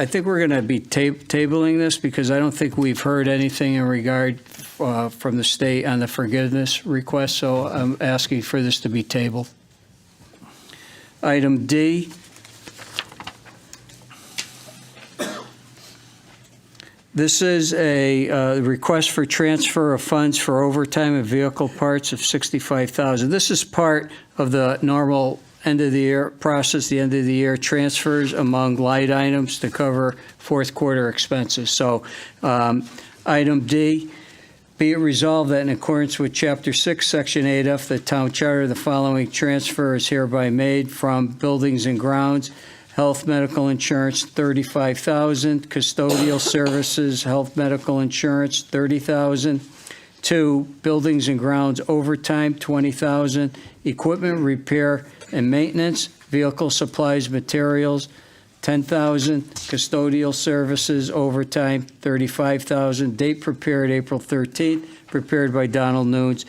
think we're going to be tabling this because I don't think we've heard anything in regard from the state on the forgiveness request, so I'm asking for this to be tabled. Item D. This is a request for transfer of funds for overtime and vehicle parts of $65,000. This is part of the normal end of the year process, the end of the year transfers among line items to cover fourth quarter expenses. So item D, be it resolved that in accordance with Chapter 6, Section 8F, the Town Charter, the following transfer is hereby made from Buildings and Grounds, Health Medical Insurance, $35,000, Custodial Services, Health Medical Insurance, $30,000, to Buildings and Grounds Overtime, $20,000, Equipment Repair and Maintenance, Vehicle Supplies, Materials, $10,000, Custodial Services Overtime, $35,000, date prepared April 13th, prepared by Donald Nunes,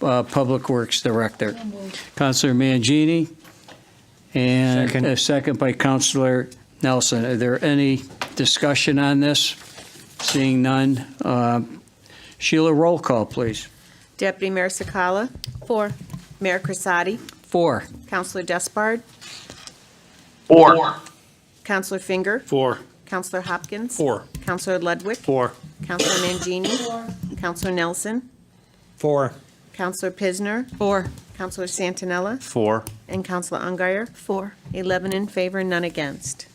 Public Works Director. Councilor Mangini, and Second. a second by Councilor Nelson. Are there any discussion on this? Seeing none. Sheila, roll call, please. Deputy Mayor Sakala? 4. Mayor Crisati? 4. Counselor Despard? 4. Counselor Finger? 4. Counselor Hopkins? 4. Counselor Ludwig? 4. Counselor Mangini? Counselor Nelson? 4. Counselor Pisner? 4. Counselor Santinella? 4. And Counselor Ungary? 4. 11 in favor, none against.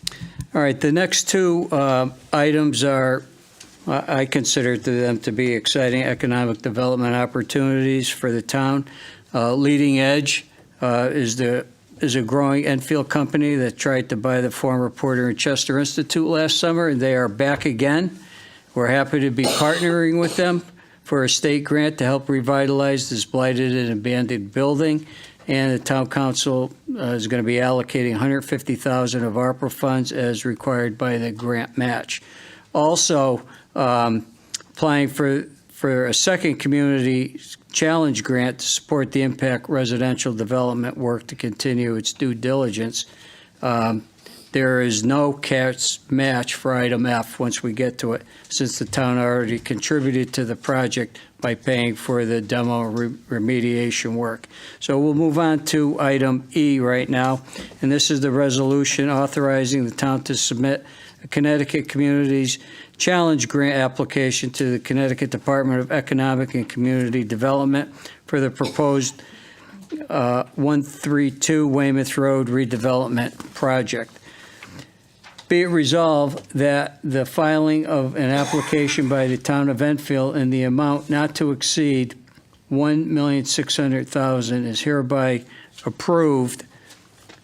All right, the next two items are, I consider them to be exciting economic development opportunities for the town. Leading Edge is a growing Enfield company that tried to buy the former Porter and Chester Institute last summer, and they are back again. We're happy to be partnering with them for a state grant to help revitalize this blighted and abandoned building. And the town council is going to be allocating $150,000 of ARPA funds as required by the grant match. Also, applying for a second community challenge grant to support the impact residential development work to continue its due diligence. There is no cash match for item F once we get to it, since the town already contributed to the project by paying for the demo remediation work. So we'll move on to item E right now, and this is the resolution authorizing the town to submit a Connecticut Communities Challenge Grant application to the Connecticut Department of Economic and Community Development for the proposed 132 Weymouth Road redevelopment project. Be it resolved that the filing of an application by the town of Enfield in the amount not to exceed $1,600,000 is hereby approved,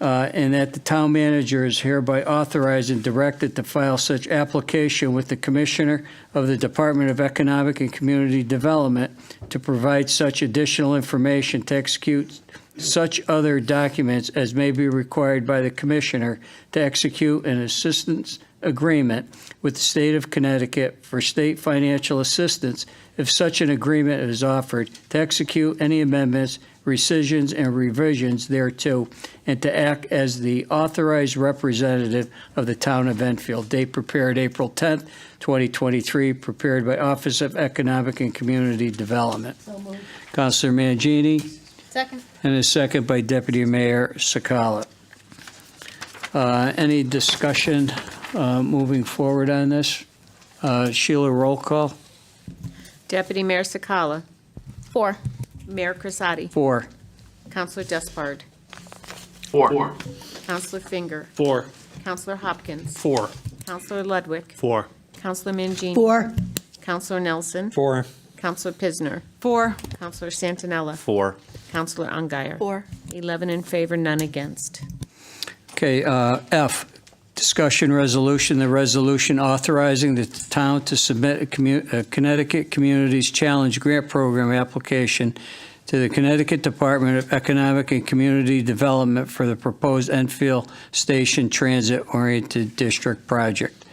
and that the town manager is hereby authorized and directed to file such application with the Commissioner of the Department of Economic and Community Development to provide such additional information to execute such other documents as may be required by the Commissioner to execute an assistance agreement with the state of Connecticut for state financial assistance if such an agreement is offered, to execute any amendments, rescissions, and revisions thereto, and to act as the authorized representative of the town of Enfield. Date prepared April 10th, 2023, prepared by Office of Economic and Community Development. Councilor Mangini. Second. And a second by Deputy Mayor Sakala. Any discussion moving forward on this? Sheila, roll call. Deputy Mayor Sakala? 4. Mayor Crisati? 4. Counselor Despard? 4. Counselor Finger? 4. Counselor Hopkins. 4. Counselor Ludwig. 4. Counselor Mangini. 4. Counselor Nelson. 4. Counselor Pisner. 4. Counselor Santinella. 4. Counselor Ungary. 4. 11 in favor, none against. Okay, F, discussion resolution, the resolution authorizing the town to submit a Connecticut Communities Challenge Grant Program application to the Connecticut Department of Economic and Community Development for the proposed Enfield Station Transit-Oriented District Project.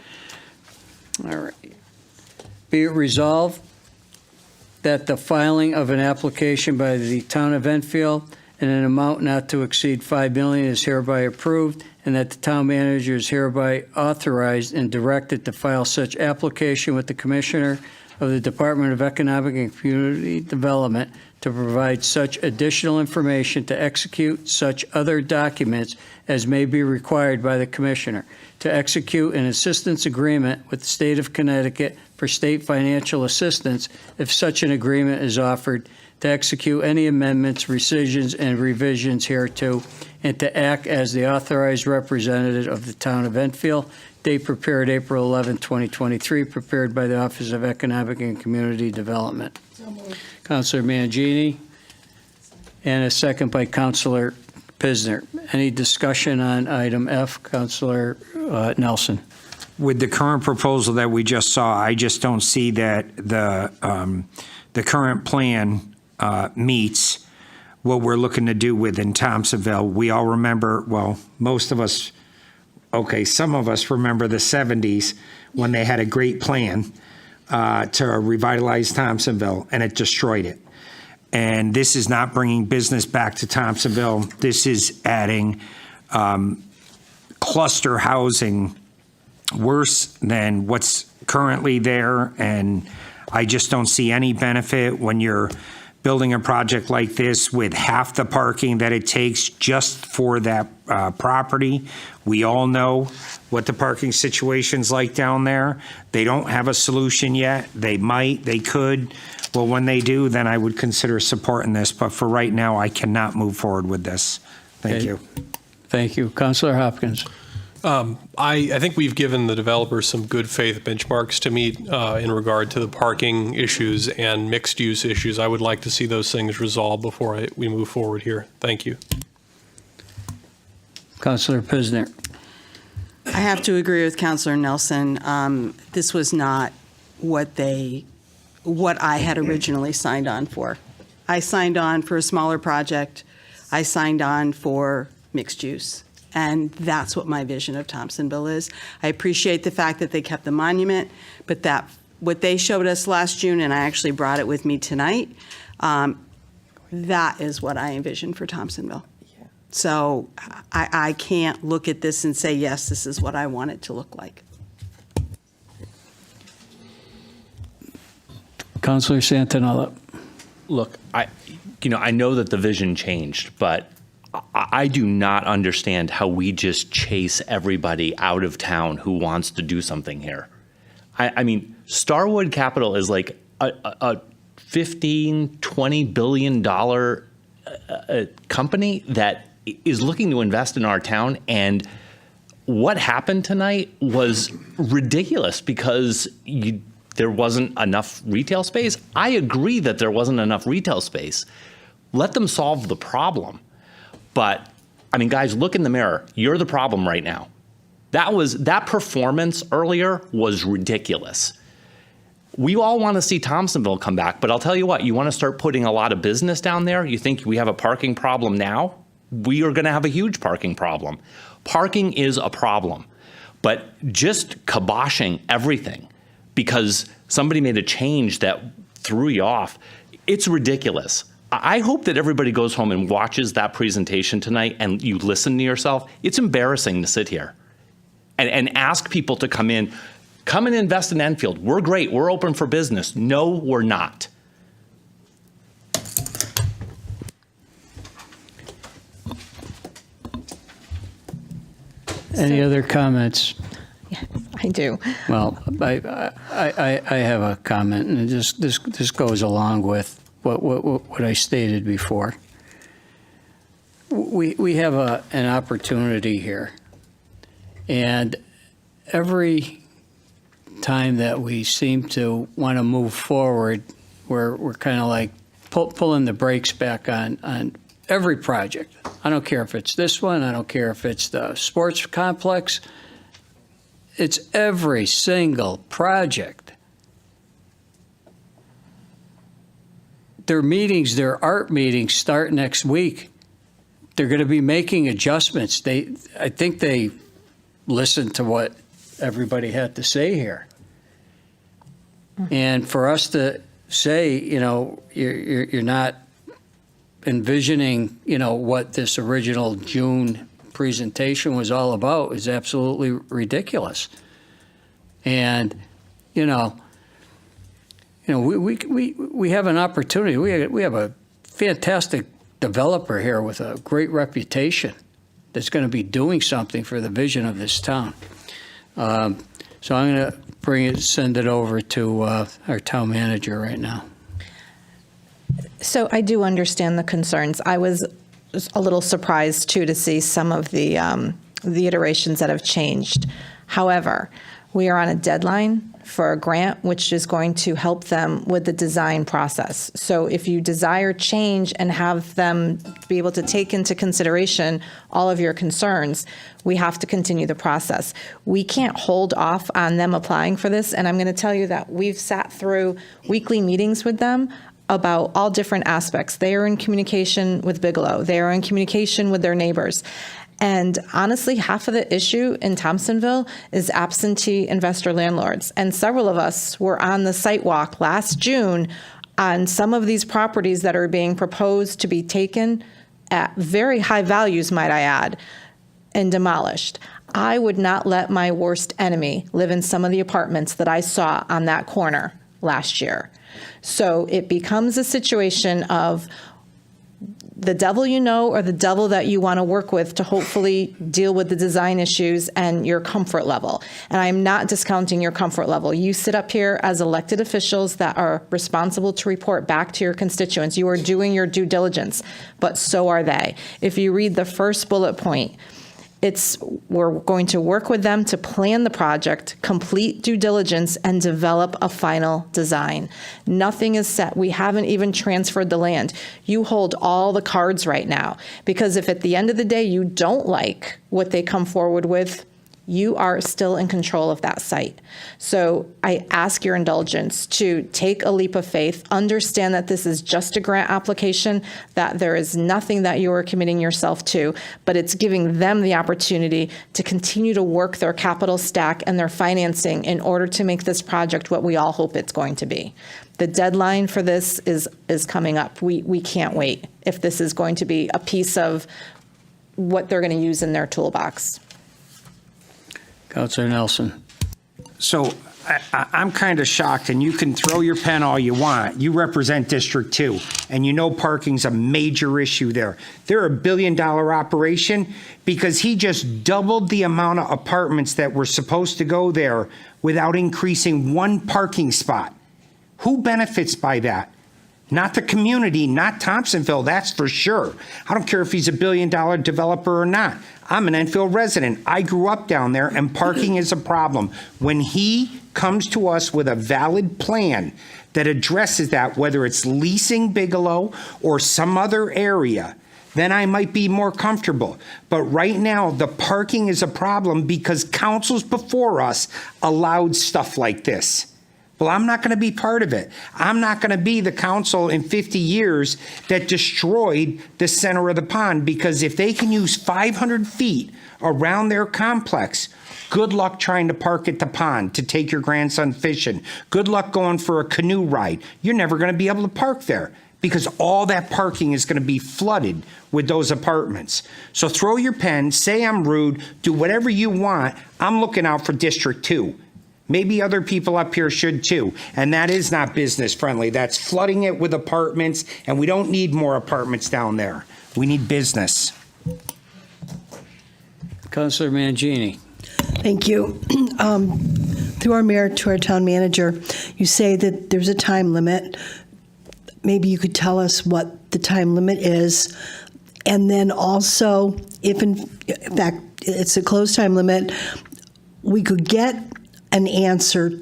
All right. Be it resolved that the filing of an application by the town of Enfield in an amount not to exceed $5 million is hereby approved, and that the town manager is hereby authorized and directed to file such application with the Commissioner of the Department of Economic and Community Development to provide such additional information to execute such other documents as may be required by the Commissioner, to execute an assistance agreement with the State of Connecticut for state financial assistance if such an agreement is offered, to execute any amendments, rescissions, and revisions hereto, and to act as the authorized representative of the town of Enfield. Date prepared April 11, 2023, prepared by the Office of Economic and Community Development. Councilor Mangini, and a second by Councilor Pisner. Any discussion on item F? Councilor Nelson. With the current proposal that we just saw, I just don't see that the current plan meets what we're looking to do within Thompsonville. We all remember, well, most of us, okay, some of us remember the 70s when they had a great plan to revitalize Thompsonville, and it destroyed it. And this is not bringing business back to Thompsonville. This is adding cluster housing worse than what's currently there, and I just don't see any benefit when you're building a project like this with half the parking that it takes just for that property. We all know what the parking situation's like down there. They don't have a solution yet. They might, they could. Well, when they do, then I would consider supporting this, but for right now, I cannot move forward with this. Thank Okay. you. Thank you. Councilor Hopkins. I think we've given the developers some good faith benchmarks to meet in regard to the parking issues and mixed use issues. I would like to see those things resolved before we move forward here. Thank you. Councilor Pisner. I have to agree with Councilor Nelson. This was not what I had originally signed on for. I signed on for a smaller project. I signed on for mixed use. And that's what my vision of Thompsonville is. I appreciate the fact that they kept the monument, but what they showed us last June, and I actually brought it with me tonight, that is what I envision for Thompsonville. So I can't look at this and say, yes, this is what I want it to look like. Councilor Santinella. Look, I know that the vision changed, but I do not understand how we just chase everybody out of town who wants to do something here. I mean, Starwood Capital is like a $15, $20 billion company that is looking to invest in our town. And what happened tonight was ridiculous because there wasn't enough retail space. I agree that there wasn't enough retail space. Let them solve the problem. But, I mean, guys, look in the mirror. You're the problem right now. That performance earlier was ridiculous. We all want to see Thompsonville come back, but I'll tell you what, you want to start putting a lot of business down there? You think we have a parking problem now? We are going to have a huge parking problem. Parking is a problem, but just kiboshing everything because somebody made a change that threw you off, it's ridiculous. I hope that everybody goes home and watches that presentation tonight and you listen to yourself. It's embarrassing to sit here and ask people to come in and invest in Enfield. We're great. We're open for business. No, we're not. Any other comments? Yes, I do. Well, I have a comment, and this goes along with what I stated before. We have an opportunity here, And every time that we seem to want to move forward, we're kind of like pulling the brakes back on every project. I don't care if it's this one, I don't care if it's the sports complex. It's every single project. Their meetings, their art meetings start next week. They're going to be making adjustments. I think they listened to what everybody had to say here. And for us to say, you're not envisioning, what this original June presentation was all about is absolutely ridiculous. And, we have an opportunity. We have a fantastic developer here with a great reputation that's going to be doing something for the vision of this town. So I'm going to send it over to our town manager right now. So I do understand the concerns. I was a little surprised, too, to see some of the iterations that have changed. However, we are on a deadline for a grant, which is going to help them with the design process. So if you desire change and have them be able to take into consideration all of your concerns, we have to continue the process. We can't hold off on them applying for this, and I'm going to tell you that we've sat through weekly meetings with them about all different aspects. They are in communication with Bigelow. They are in communication with their neighbors. And honestly, half of the issue in Thompsonville is absentee investor landlords. And several of us were on the site walk last June on some of these properties that are being proposed to be taken at very high values, might I add, and demolished. I would not let my worst enemy live in some of the apartments that I saw on that corner last year. So it becomes a situation of the devil you know or the devil that you want to work with to hopefully deal with the design issues and your comfort level. And I'm not discounting your comfort level. You sit up here as elected officials that are responsible to report back to your constituents. You are doing your due diligence, but so are they. If you read the first bullet point, we're going to work with them to plan the project, complete due diligence, and develop a final design. Nothing is set. We haven't even transferred the land. You hold all the cards right now, because if at the end of the day you don't like what they come forward with, you are still in control of that site. So I ask your indulgence to take a leap of faith, understand that this is just a grant application, that there is nothing that you are committing yourself to, but it's giving them the opportunity to continue to work their capital stack and their financing in order to make this project what we all hope it's going to be. The deadline for this is coming up. We can't wait if this is going to be a piece of what they're going to use in their toolbox. Councilor Nelson. So I'm kind of shocked, and you can throw your pen all you want. You represent District 2, and you know parking's a major issue there. They're a $1 billion operation because he just doubled the amount of apartments that were supposed to go there without increasing one parking spot. Who benefits by that? Not the community, not Thompsonville, that's for sure. I don't care if he's a $1 billion developer or not. I'm an Enfield resident. I grew up down there, and parking is a problem. When he comes to us with a valid plan that addresses that, whether it's leasing Bigelow or some other area, then I might be more comfortable. But right now, the parking is a problem because councils before us allowed stuff like this. Well, I'm not going to be part of it. I'm not going to be the council in 50 years that destroyed the center of the pond, because if they can use 500 feet around their complex, good luck trying to park at the pond to take your grandson fishing. Good luck going for a canoe ride. You're never going to be able to park there because all that parking is going to be flooded with those apartments. So throw your pen, say I'm rude, do whatever you want. I'm looking out for District 2. Maybe other people up here should too. And that is not business friendly. That's flooding it with apartments, and we don't need more apartments down there. We need business. Councilor Mangini. Thank you. Through our mayor to our town manager, you say that there's a time limit. Maybe you could tell us what the time limit is. And then also, if in fact it's a closed time limit, we could get an answer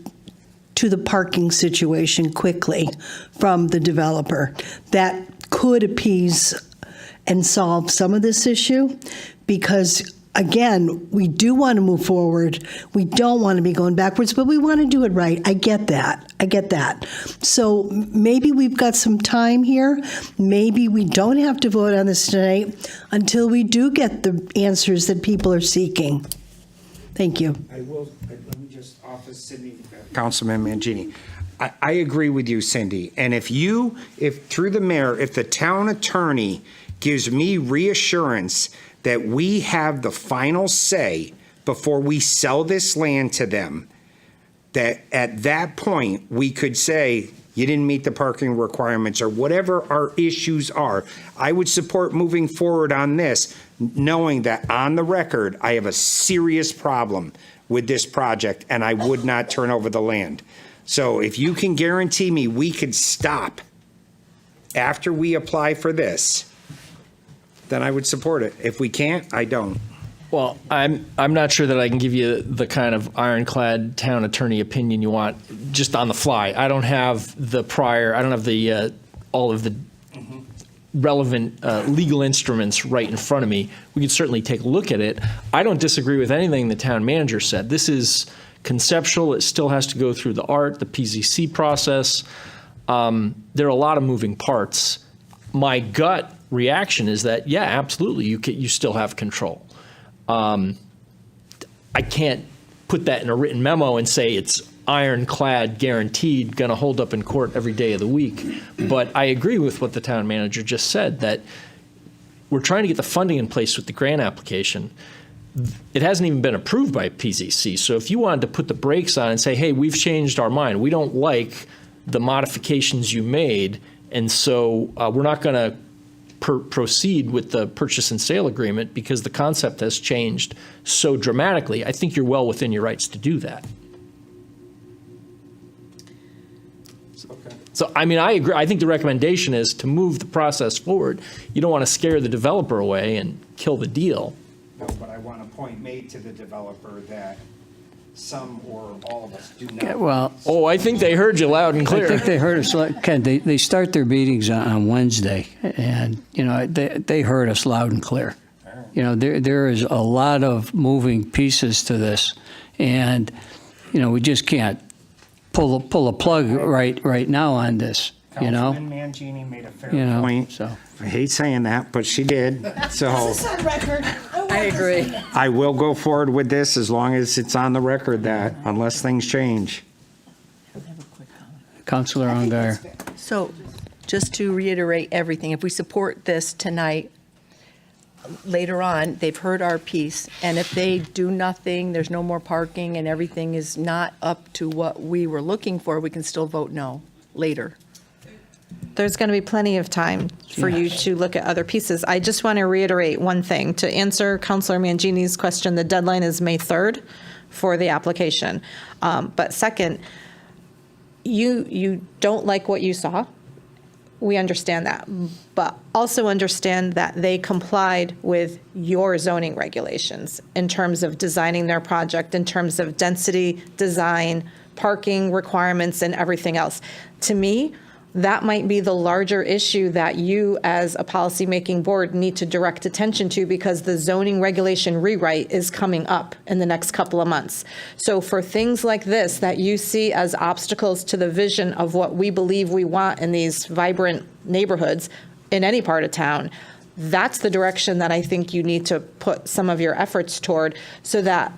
to the parking situation quickly from the developer that could appease and solve some of this issue, because again, we do want to move forward. We don't want to be going backwards, but we want to do it right. I get that. So maybe we've got some time here. Maybe we don't have to vote on this tonight until we do get the answers that people are seeking. Thank you. I will, let me just offer Cindy, Councilman Mangini. I agree with you, Cindy. And if through the mayor, if the town attorney gives me reassurance that we have the final say before we sell this land to them, that at that point we could say, you didn't meet the parking requirements or whatever our issues are, I would support moving forward on this, knowing that on the record, I have a serious problem with this project and I would not turn over the land. So if you can guarantee me we could stop after we apply for this, then I would support it. If we can't, I don't. Well, I'm not sure that I can give you the kind of ironclad town attorney opinion you want just on the fly. I don't have the all of the relevant legal instruments right in front of me. We could certainly take a look at it. I don't disagree with anything the town manager said. This is conceptual. It still has to go through the PZC process. There are a lot of moving parts. My gut reaction is that, yeah, absolutely, you still have control. I can't put that in a written memo and say it's ironclad, guaranteed, going to hold up in court every day of the week. But I agree with what the town manager just said, that we're trying to get the funding in place with the grant application. It hasn't even been approved by PZC. So if you wanted to put the brakes on and say, hey, we've changed our mind, we don't like the modifications you made, and so we're not going to proceed with the purchase and sale agreement because the concept has changed so dramatically, I think you're well within your rights to do that. Okay. So, I mean, I agree. I think the recommendation is to move the process forward. You don't want to scare the developer away and kill the deal. No, but I want a point made to the developer that some or all of us do not. Okay, well, I think they heard you loud and clear. I think they heard us. Ken, they start their meetings on Wednesday, and they heard us loud and clear. There is a lot of moving pieces to this, and we just can't pull a plug right now on this. Councilman Mangini made a fair point. So I hate saying that, but she did. So This is on record. I agree. I will go forward with this as long as it's on the record that unless things change. Councilor Ongar. So, just to reiterate everything, if we support this tonight, later on, they've heard our piece, and if they do nothing, there's no more parking, and everything is not up to what we were looking for, we can still vote no later. There's going to be plenty of time for you to look at other pieces. I just want to reiterate one thing. To answer Councilor Mangini's question, the deadline is May 3rd for the application. But second, you don't like what you saw. We understand that. But also understand that they complied with your zoning regulations in terms of designing their project, in terms of density, design, parking requirements, and everything else. To me, that might be the larger issue that you as a policymaking board need to direct attention to, because the zoning regulation rewrite is coming up in the next couple of months. So for things like this that you see as obstacles to the vision of what we believe we want in these vibrant neighborhoods in any part of town, that's the direction that I think you need to put some of your efforts toward, so that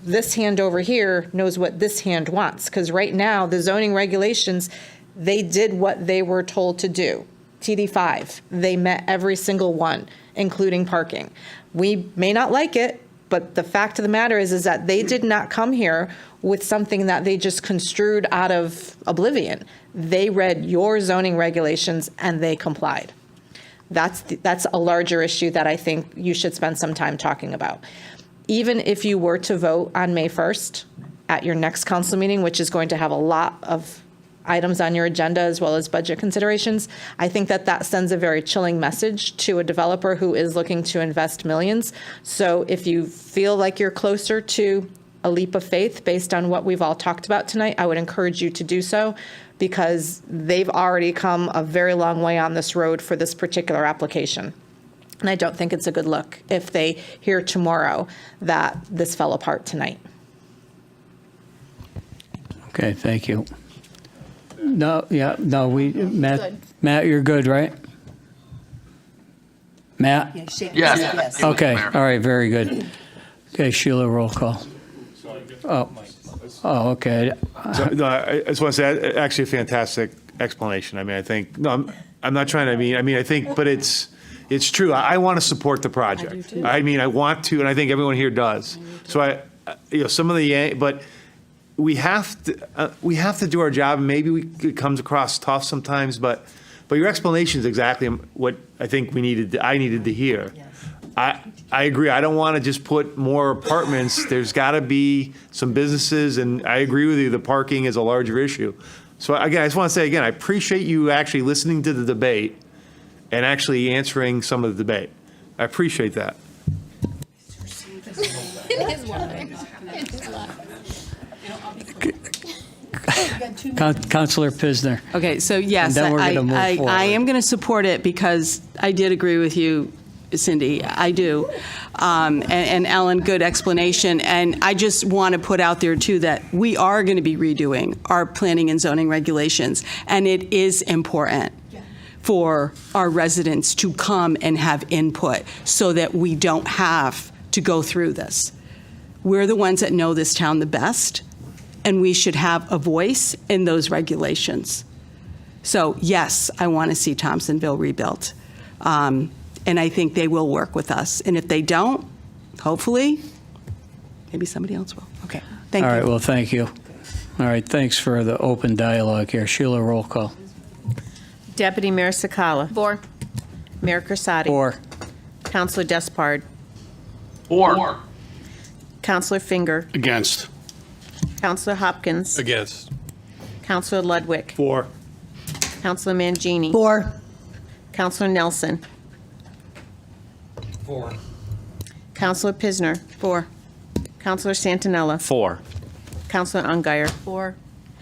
this hand over here knows what this hand wants. Because right now, the zoning regulations, they did what they were told to do. TD5, they met every single one, including parking. We may not like it, but the fact of the matter is that they did not come here with something that they just construed out of oblivion. They read your zoning regulations and they complied. That's a larger issue that I think you should spend some time talking about. Even if you were to vote on May 1st at your next council meeting, which is going to have a lot of items on your agenda as well as budget considerations. I think that sends a very chilling message to a developer who is looking to invest millions. So if you feel like you're closer to a leap of faith based on what we've all talked about tonight, I would encourage you to do so, because they've already come a very long way on this road for this particular application. And I don't think it's a good look if they hear tomorrow that this fell apart tonight. Okay, thank you. No, Matt, you're good, right? Matt? Yes. Okay, all right, very good. Okay, Sheila, roll call. Oh, okay. So, no, I just want to say, actually, a fantastic explanation. I mean, I think, no, I'm not trying to, I think, but it's true. I want to support the project. I mean, I want to, and I think everyone here does. So some of the, but we have to do our job, and maybe it comes across tough sometimes, but your explanation is exactly what I think I needed to hear. I agree. I don't want to just put more apartments. There's got to be some businesses, and I agree with you, the parking is a larger issue. So again, I just want to say again, I appreciate you actually listening to the debate and actually answering some of the debate. I appreciate that. Councilor Pisner. Okay, so yes, And then we're gonna move I forward. am going to support it because I did agree with you, Cindy. I do. And Ellen, good explanation. And I just want to put out there, too, that we are going to be redoing our planning and zoning regulations. And it is important for our residents to come and have input so that we don't have to go through this. We're the ones that know this town the best, and we should have a voice in those regulations. So yes, I want to see Thompsonville rebuilt. And I think they will work with us. And if they don't, hopefully, maybe somebody else will. Okay, thank you. All right, well, thank you. All right, thanks for the open dialogue here. Sheila, roll call. Deputy Mayor Sakala. For. Mayor Corsati. Four. Councilor Despard. For. Councilor Finger. Against. Councilor Hopkins. Against. Councilor Ludwig. For. Councilor Mangini. 4. Councilor Nelson. 4. Councilor Pisner. 4. Councilor Santinella. 4. Councilor Ungary. 4.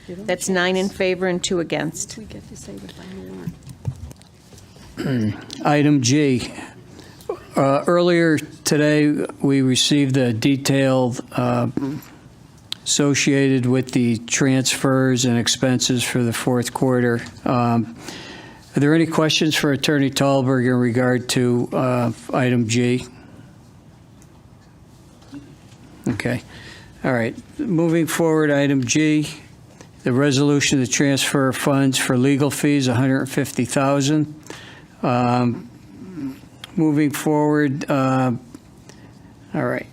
That's 9 in favor and 2 against. We get to say the final word. Item G. Earlier today, we received a detailed associated with the transfers and expenses for the fourth quarter. Are there any questions for Attorney Thalberg in regard to item G? Okay. All right. Moving forward, item G, the resolution to transfer funds for legal fees, $150,000. Moving forward, all right.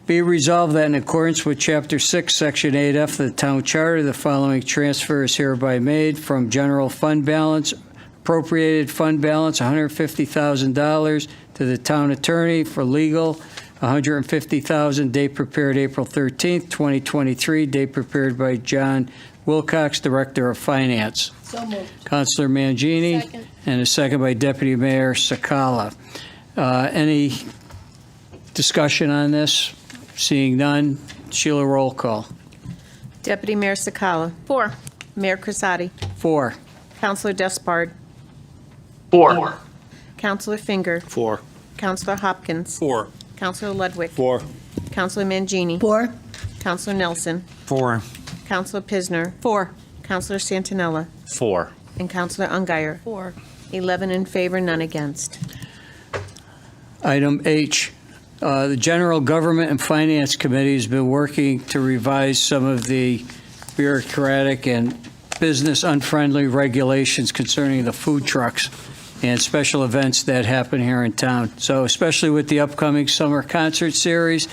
Be it resolved that in accordance with Chapter 6, Section 8F of the Town Charter, the following transfer is hereby made from general fund balance, appropriated fund balance, $150,000 to the town attorney for legal, $150,000, date prepared April 13th, 2023, date prepared by John Wilcox, Director of Finance. So moved. Councilor Mangini. Second. And a second by Deputy Mayor Sakala. Any discussion on this? Seeing none, Sheila, roll call. Deputy Mayor Sakala. 4. Mayor Corsati. 4. Councilor Despard. 4. Councilor Finger. 4. Councilor Hopkins. 4. Councilor Ludwig. 4. Councilor Mangini. 4. Councilor Nelson. 4. Councilor Pisner. 4. Councilor Santinella. 4. And Councilor Ungary. 4. 11 in favor, none against. Item H, the General Government and Finance Committee has been working to revise some of the bureaucratic and business unfriendly regulations concerning the food trucks and special events that happen here in town. So especially with the upcoming summer concert series,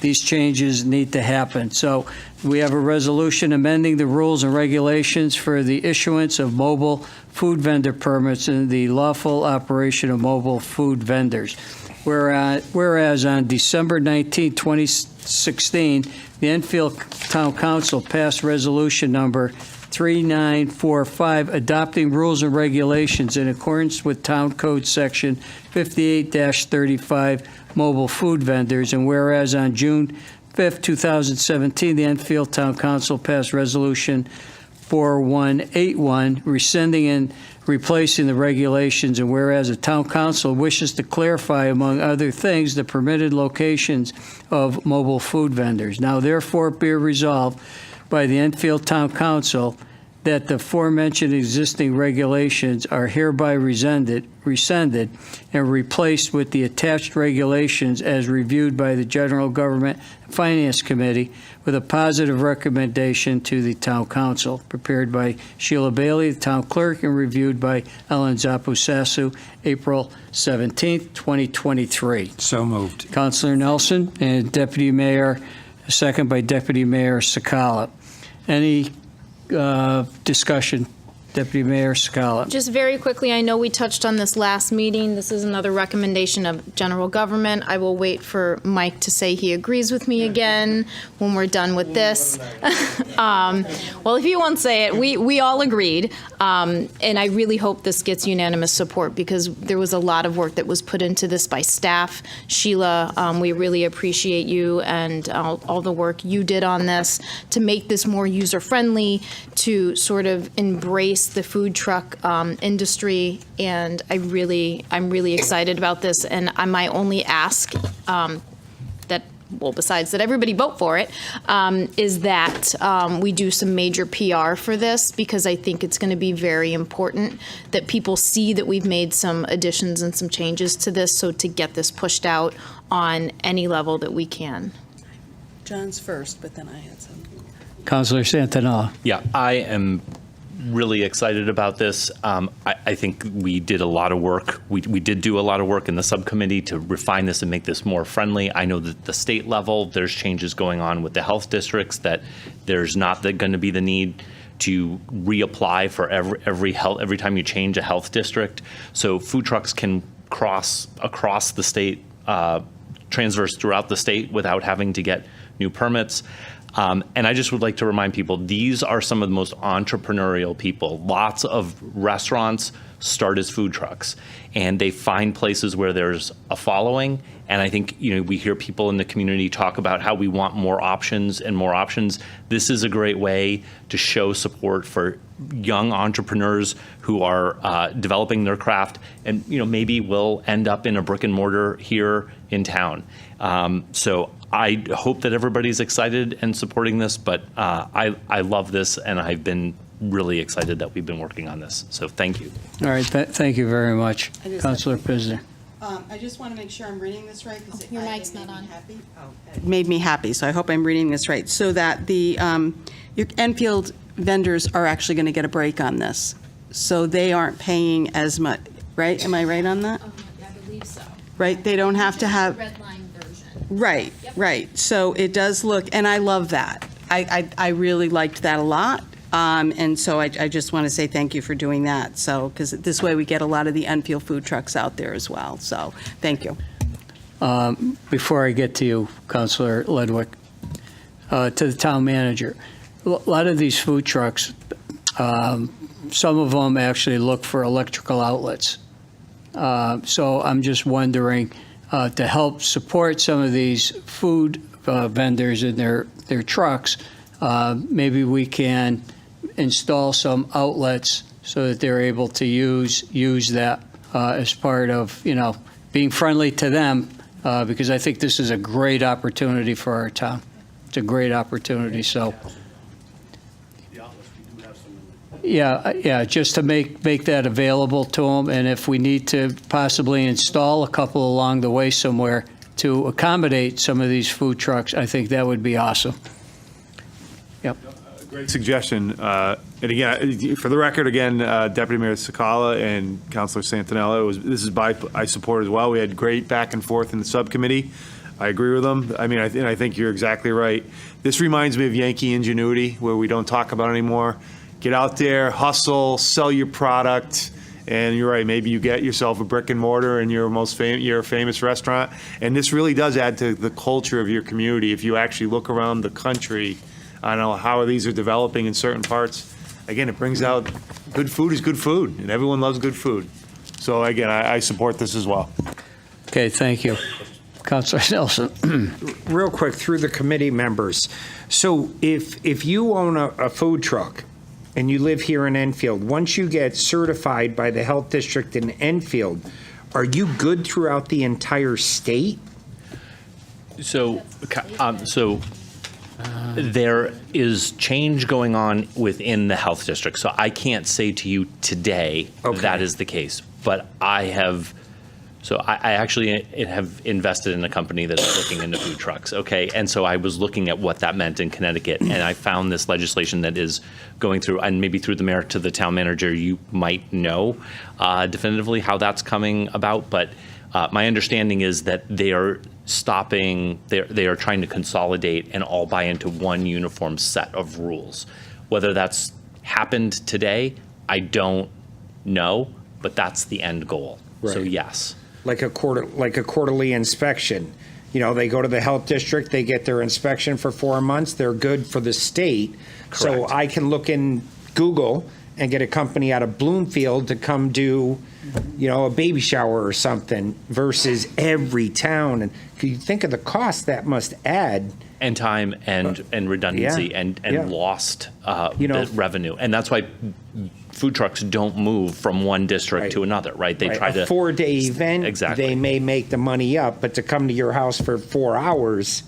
these changes need to happen. So we have a resolution amending the rules and regulations for the issuance of mobile food vendor permits and the lawful operation of mobile food vendors. Whereas on December 19, 2016, the Enfield Town Council passed resolution number 3945, adopting rules and regulations in accordance with Town Code Section 58-35, mobile food vendors. And whereas on June 5th, 2017, the Enfield Town Council passed Resolution 4181, rescinding and replacing the regulations, and whereas the Town Council wishes to clarify, among other things, the permitted locations of mobile food vendors. Now therefore be resolved by the Enfield Town Council that the aforementioned existing regulations are hereby rescinded and replaced with the attached regulations as reviewed by the General Government and Finance Committee with a positive recommendation to the Town Council, prepared by Sheila Bailey, the Town Clerk, and reviewed by Ellen Zapusasu, April 17th, 2023. So moved. Councilor Nelson and Deputy Mayor, second by Deputy Mayor Sakala. Any discussion? Deputy Mayor Sakala. Just very quickly, I know we touched on this last meeting. This is another recommendation of general government. I will wait for Mike to say he agrees with me again when we're done with this. Well, if he won't say it, we all agreed. And I really hope this gets unanimous support because there was a lot of work that was put into this by staff. Sheila, we really appreciate you and all the work you did on this to make this more user-friendly, to sort of embrace the food truck industry, and I'm really excited about this. And my only ask besides that everybody vote for it, is that we do some major PR for this, because I think it's going to be very important that people see that we've made some additions and some changes to this, so to get this pushed out on any level that we can. John's first, but then I had some. Councilor Santinella. Yeah, I am really excited about this. I think we did a lot of work. We did do a lot of work in the subcommittee to refine this and make this more friendly. I know that the state level, there's changes going on with the health districts, that there's not going to be the need to reapply for every time you change a health district. So food trucks can cross across the state, transverse throughout the state without having to get new permits. And I just would like to remind people, these are some of the most entrepreneurial people. Lots of restaurants start as food trucks, and they find places where there's a following. And I think, we hear people in the community talk about how we want more options and more options. This is a great way to show support for young entrepreneurs who are developing their craft, and maybe will end up in a brick and mortar here in town. So I hope that everybody's excited and supporting this, but I love this, and I've been really excited that we've been working on this. So thank you. All right, thank you very much. Councilor Pisner. I just want to make sure I'm reading this right, because Your mic's not on. it made me happy, so I hope I'm reading this right. So that the your Enfield vendors are actually going to get a break on this, so they aren't paying as much, right? Am I right on that? I believe so. Right, they don't have to have. Red line version. Right, right. So it does look, and I love that. I really liked that a lot. And so I just want to say thank you for doing that. So, because this way we get a lot of the Enfield food trucks out there as well. So, thank you. Before I get to you, Councilor Ledwick, to the town manager, a lot of these food trucks, some of them actually look for electrical outlets. So I'm just wondering, to help support some of these food vendors in their trucks, maybe we can install some outlets so that they're able to use that as part of, being friendly to them, because I think this is a great opportunity for our town. It's a great opportunity, so. Yeah, just to make that available to them, and if we need to possibly install a couple along the way somewhere to accommodate some of these food trucks, I think that would be awesome. Yep. Great suggestion. And again, for the record, Deputy Mayor Sakala and Councilor Santinella, this is I support as well. We had great back and forth in the subcommittee. I agree with them. I mean, I think you're exactly right. This reminds me of Yankee Ingenuity, where we don't talk about anymore. Get out there, hustle, sell your product, and you're right. Maybe you get yourself a brick and mortar in your your famous restaurant, and this really does add to the culture of your community. If you actually look around the country, I don't know how these are developing in certain parts. again, it brings out, good food is good food, and everyone loves good food. So again, I support this as well. Okay, thank you. Councilor Nelson. Real quick, through the committee members. So if you own a food truck and you live here in Enfield, once you get certified by the health district in Enfield, are you good throughout the entire state? So, there is change going on within the health district. So I can't say to you today that is the case. But I actually have invested in a company that's looking into food trucks, okay? And so I was looking at what that meant in Connecticut, and I found this legislation that is going through, and maybe through the mayor to the town manager, you might know definitively how that's coming about, but my understanding is that they are stopping, they are trying to consolidate and all buy into one uniform set of rules. Whether that's happened today, I don't know, but that's the end goal. So Right. yes. Like a quarterly inspection. You know, they go to the health district, they get their inspection for 4 months, they're good for the state. So Correct. I can look in Google and get a company out of Bloomfield to come do, you know, a baby shower or something versus every town. And can you think of the cost that must add? And time and redundancy Yeah, and yeah. lost You know, revenue. And that's why food trucks don't move from one district to another, right? They try to. A 4-day event, Exactly. they may make the money up, but to come to your house for 4 hours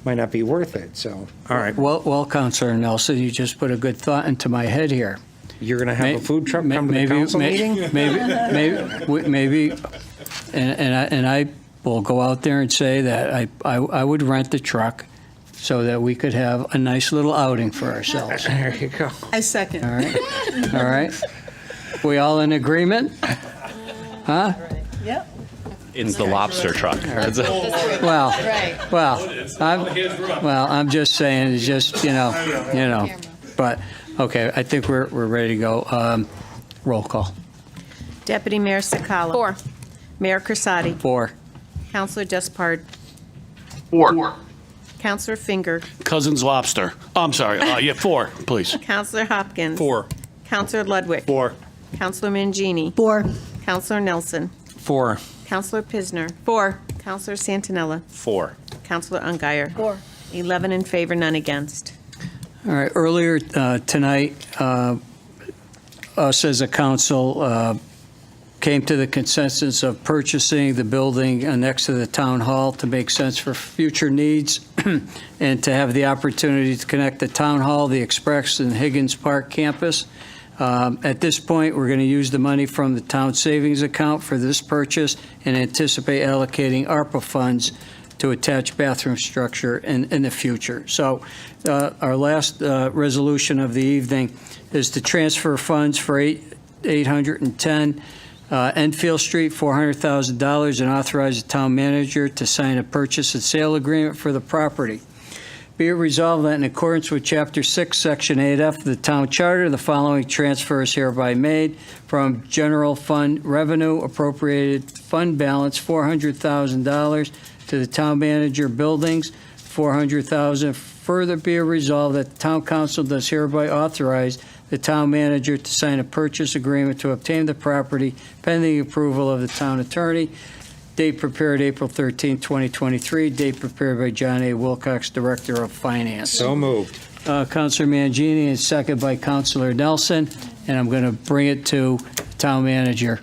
might not be worth it, so, all right. Well, Councilor Nelson, you just put a good thought into my head here. You're going to have a food truck come to the Maybe- council may- meeting? Maybe, and I will go out there and say that I would rent the truck so that we could have a nice little outing for ourselves. There you go. I second. All right? All right? We all in agreement? Huh? Yep. It's the lobster truck. Well, I'm just saying, it's just, you know, but, okay, I think we're ready to go. Roll call. Deputy Mayor Sakala. 4. Mayor Crisati. 4. Counselor Despard. 4. Counselor Finger. Cousins Lobster. Oh, I'm sorry. 4, please. Counselor Hopkins. 4. Counselor Ludwig. 4. Counselor Mangini. 4. Counselor Nelson. 4. Counselor Pisner. 4. Counselor Santinella. 4. Counselor Ungary. 4. 11 in favor, none against. All right, earlier tonight, us as a council came to the consensus of purchasing the building next to the town hall to make sense for future needs and to have the opportunity to connect the town hall, the Express, and Higgins Park campus. At this point, we're going to use the money from the town savings account for this purchase and anticipate allocating ARPA funds to attach bathroom structure in the future. So our last resolution of the evening is to transfer funds for 810 Enfield Street, $400,000, and authorize the town manager to sign a purchase and sale agreement for the property. Be it resolved that in accordance with Chapter 6, Section 8F of the Town Charter, the following transfer is hereby made from general fund revenue appropriated fund balance, $400,000 to the town manager buildings, $400,000. Further be it resolved that the town council does hereby authorize the town manager to sign a purchase agreement to obtain the property pending approval of the town attorney. Date prepared April 13, 2023. Date prepared by John A. Wilcox, Director of Finance. So moved. Councilor Mangini, and second by Councilor Nelson. And I'm going to bring it to town manager.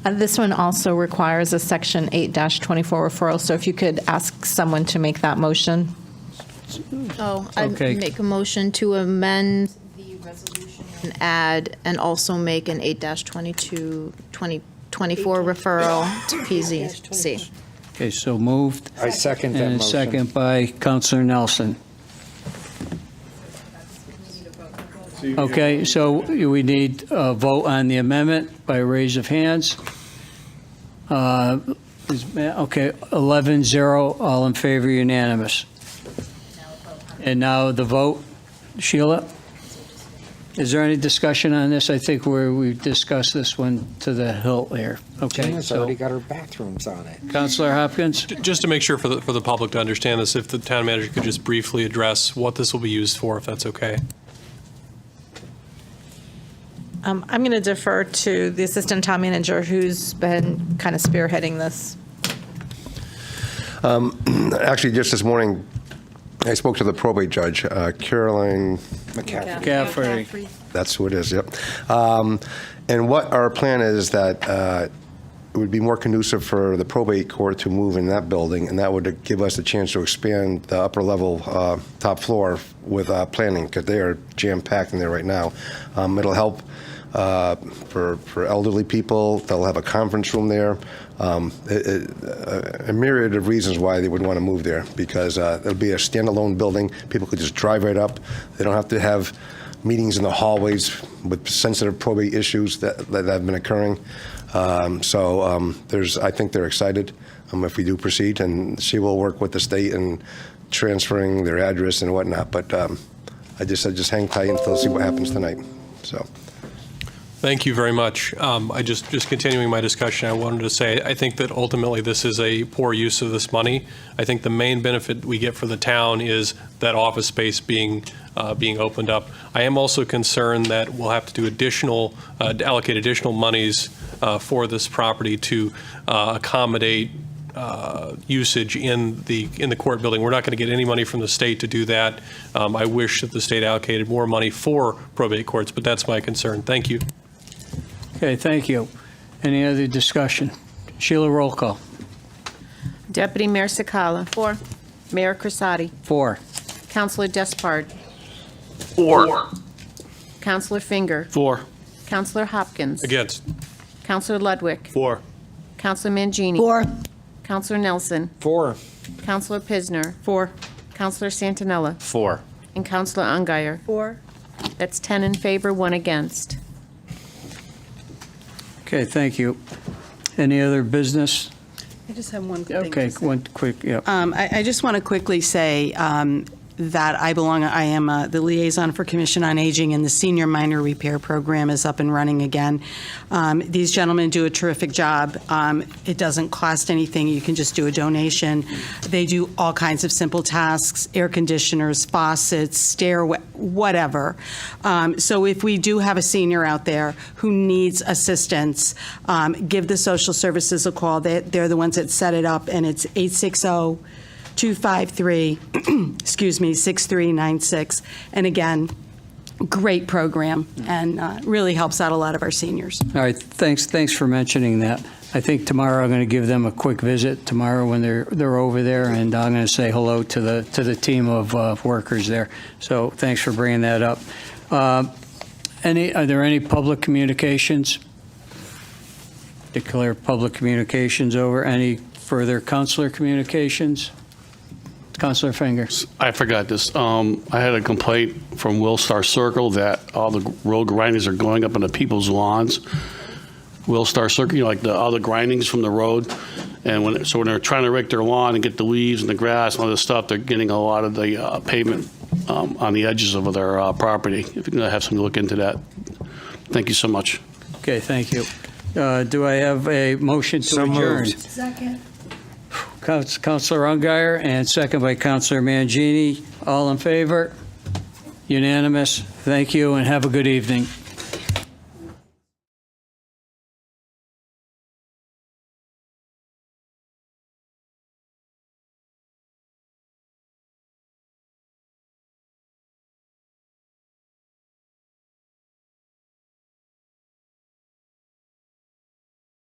This one also requires a Section 8-24 referral, so if you could ask someone to make that motion. Oh, I Okay. make a motion to amend the resolution and add, and also make an 8-22, 2024 referral to PZC. Okay, so moved. I second that And a motion. second by Councilor Nelson. Okay, so we need a vote on the amendment by raise of hands. Okay, 11-0, all in favor, unanimous. And now the vote. Sheila? Is there any discussion on this? I think we've discussed this one to the hilt here. Okay, Gina's so already got her bathrooms on it. Councilor Hopkins? Just to make sure for the public to understand this, if the town manager could just briefly address what this will be used for, if that's okay. I'm going to defer to the assistant town manager who's been kind of spearheading this. Actually, just this morning, I spoke to the probate judge, Caroline McCaffrey. That's who it is, yep. And what our plan is that it would be more conducive for the probate court to move in that building, and that would give us a chance to expand the upper level, top floor with planning, because they are jam-packed in there right now. It'll help for elderly people. They'll have a conference room there. A myriad of reasons why they would want to move there, because it'll be a standalone building. People could just drive right up. They don't have to have meetings in the hallways with sensitive probate issues that have been occurring. I think they're excited if we do proceed, and she will work with the state in transferring their address and whatnot. But I just hang tight until see what happens tonight. So. Thank you very much. I just continuing my discussion, I wanted to say, I think that ultimately this is a poor use of this money. I think the main benefit we get for the town is that office space being opened up. I am also concerned that we'll have to do allocate additional monies for this property to accommodate usage in the court building. We're not going to get any money from the state to do that. I wish that the state allocated more money for probate courts, but that's my concern. Thank you. Okay, thank you. Any other discussion? Sheila, roll call. Deputy Mayor Sakala. 4. Mayor Crisati. 4. Councilor Despard. 4. Councilor Finger. 4. Councilor Hopkins. Against. Councilor Ludwig. 4. Councilor Mangini. 4. Councilor Nelson. 4. Councilor Pisner. 4. Councilor Santinella. 4. And Councilor Ungary. 4. That's 10 in favor, 1 against. Okay, thank you. Any other business? I just have one quick thing Okay, to say. one quick, yeah. I just want to quickly say that I am the liaison for Commission on Aging, and the Senior Minor Repair Program is up and running again. These gentlemen do a terrific job. It doesn't cost anything. You can just do a donation. They do all kinds of simple tasks, air conditioners, faucets, stairway, whatever. So if we do have a senior out there who needs assistance, give the social services a call. They're the ones that set it up, and it's 860 253, excuse me, 6396. And again, great program, and really helps out a lot of our seniors. All right, thanks for mentioning that. I think tomorrow I'm going to give them a quick visit tomorrow when they're over there, and I'm going to say hello to the team of workers there. So thanks for bringing that up. Are there any public communications? Declare public communications over. Any further councilor communications? Councilor Finger. I forgot this. I had a complaint from Willstar Circle that all the road grindings are going up into people's lawns. Willstar Circle, like all the grindings from the road. And when they're trying to rake their lawn and get the leaves and the grass and all this stuff, they're getting a lot of the pavement on the edges of their property. If you can have somebody look into that. Thank you so much. Okay, thank you. Do I have a motion to adjourn? Second. Councilor Ungary, and second by Councilor Mangini. All in favor? Unanimous. Thank you, and have a good evening.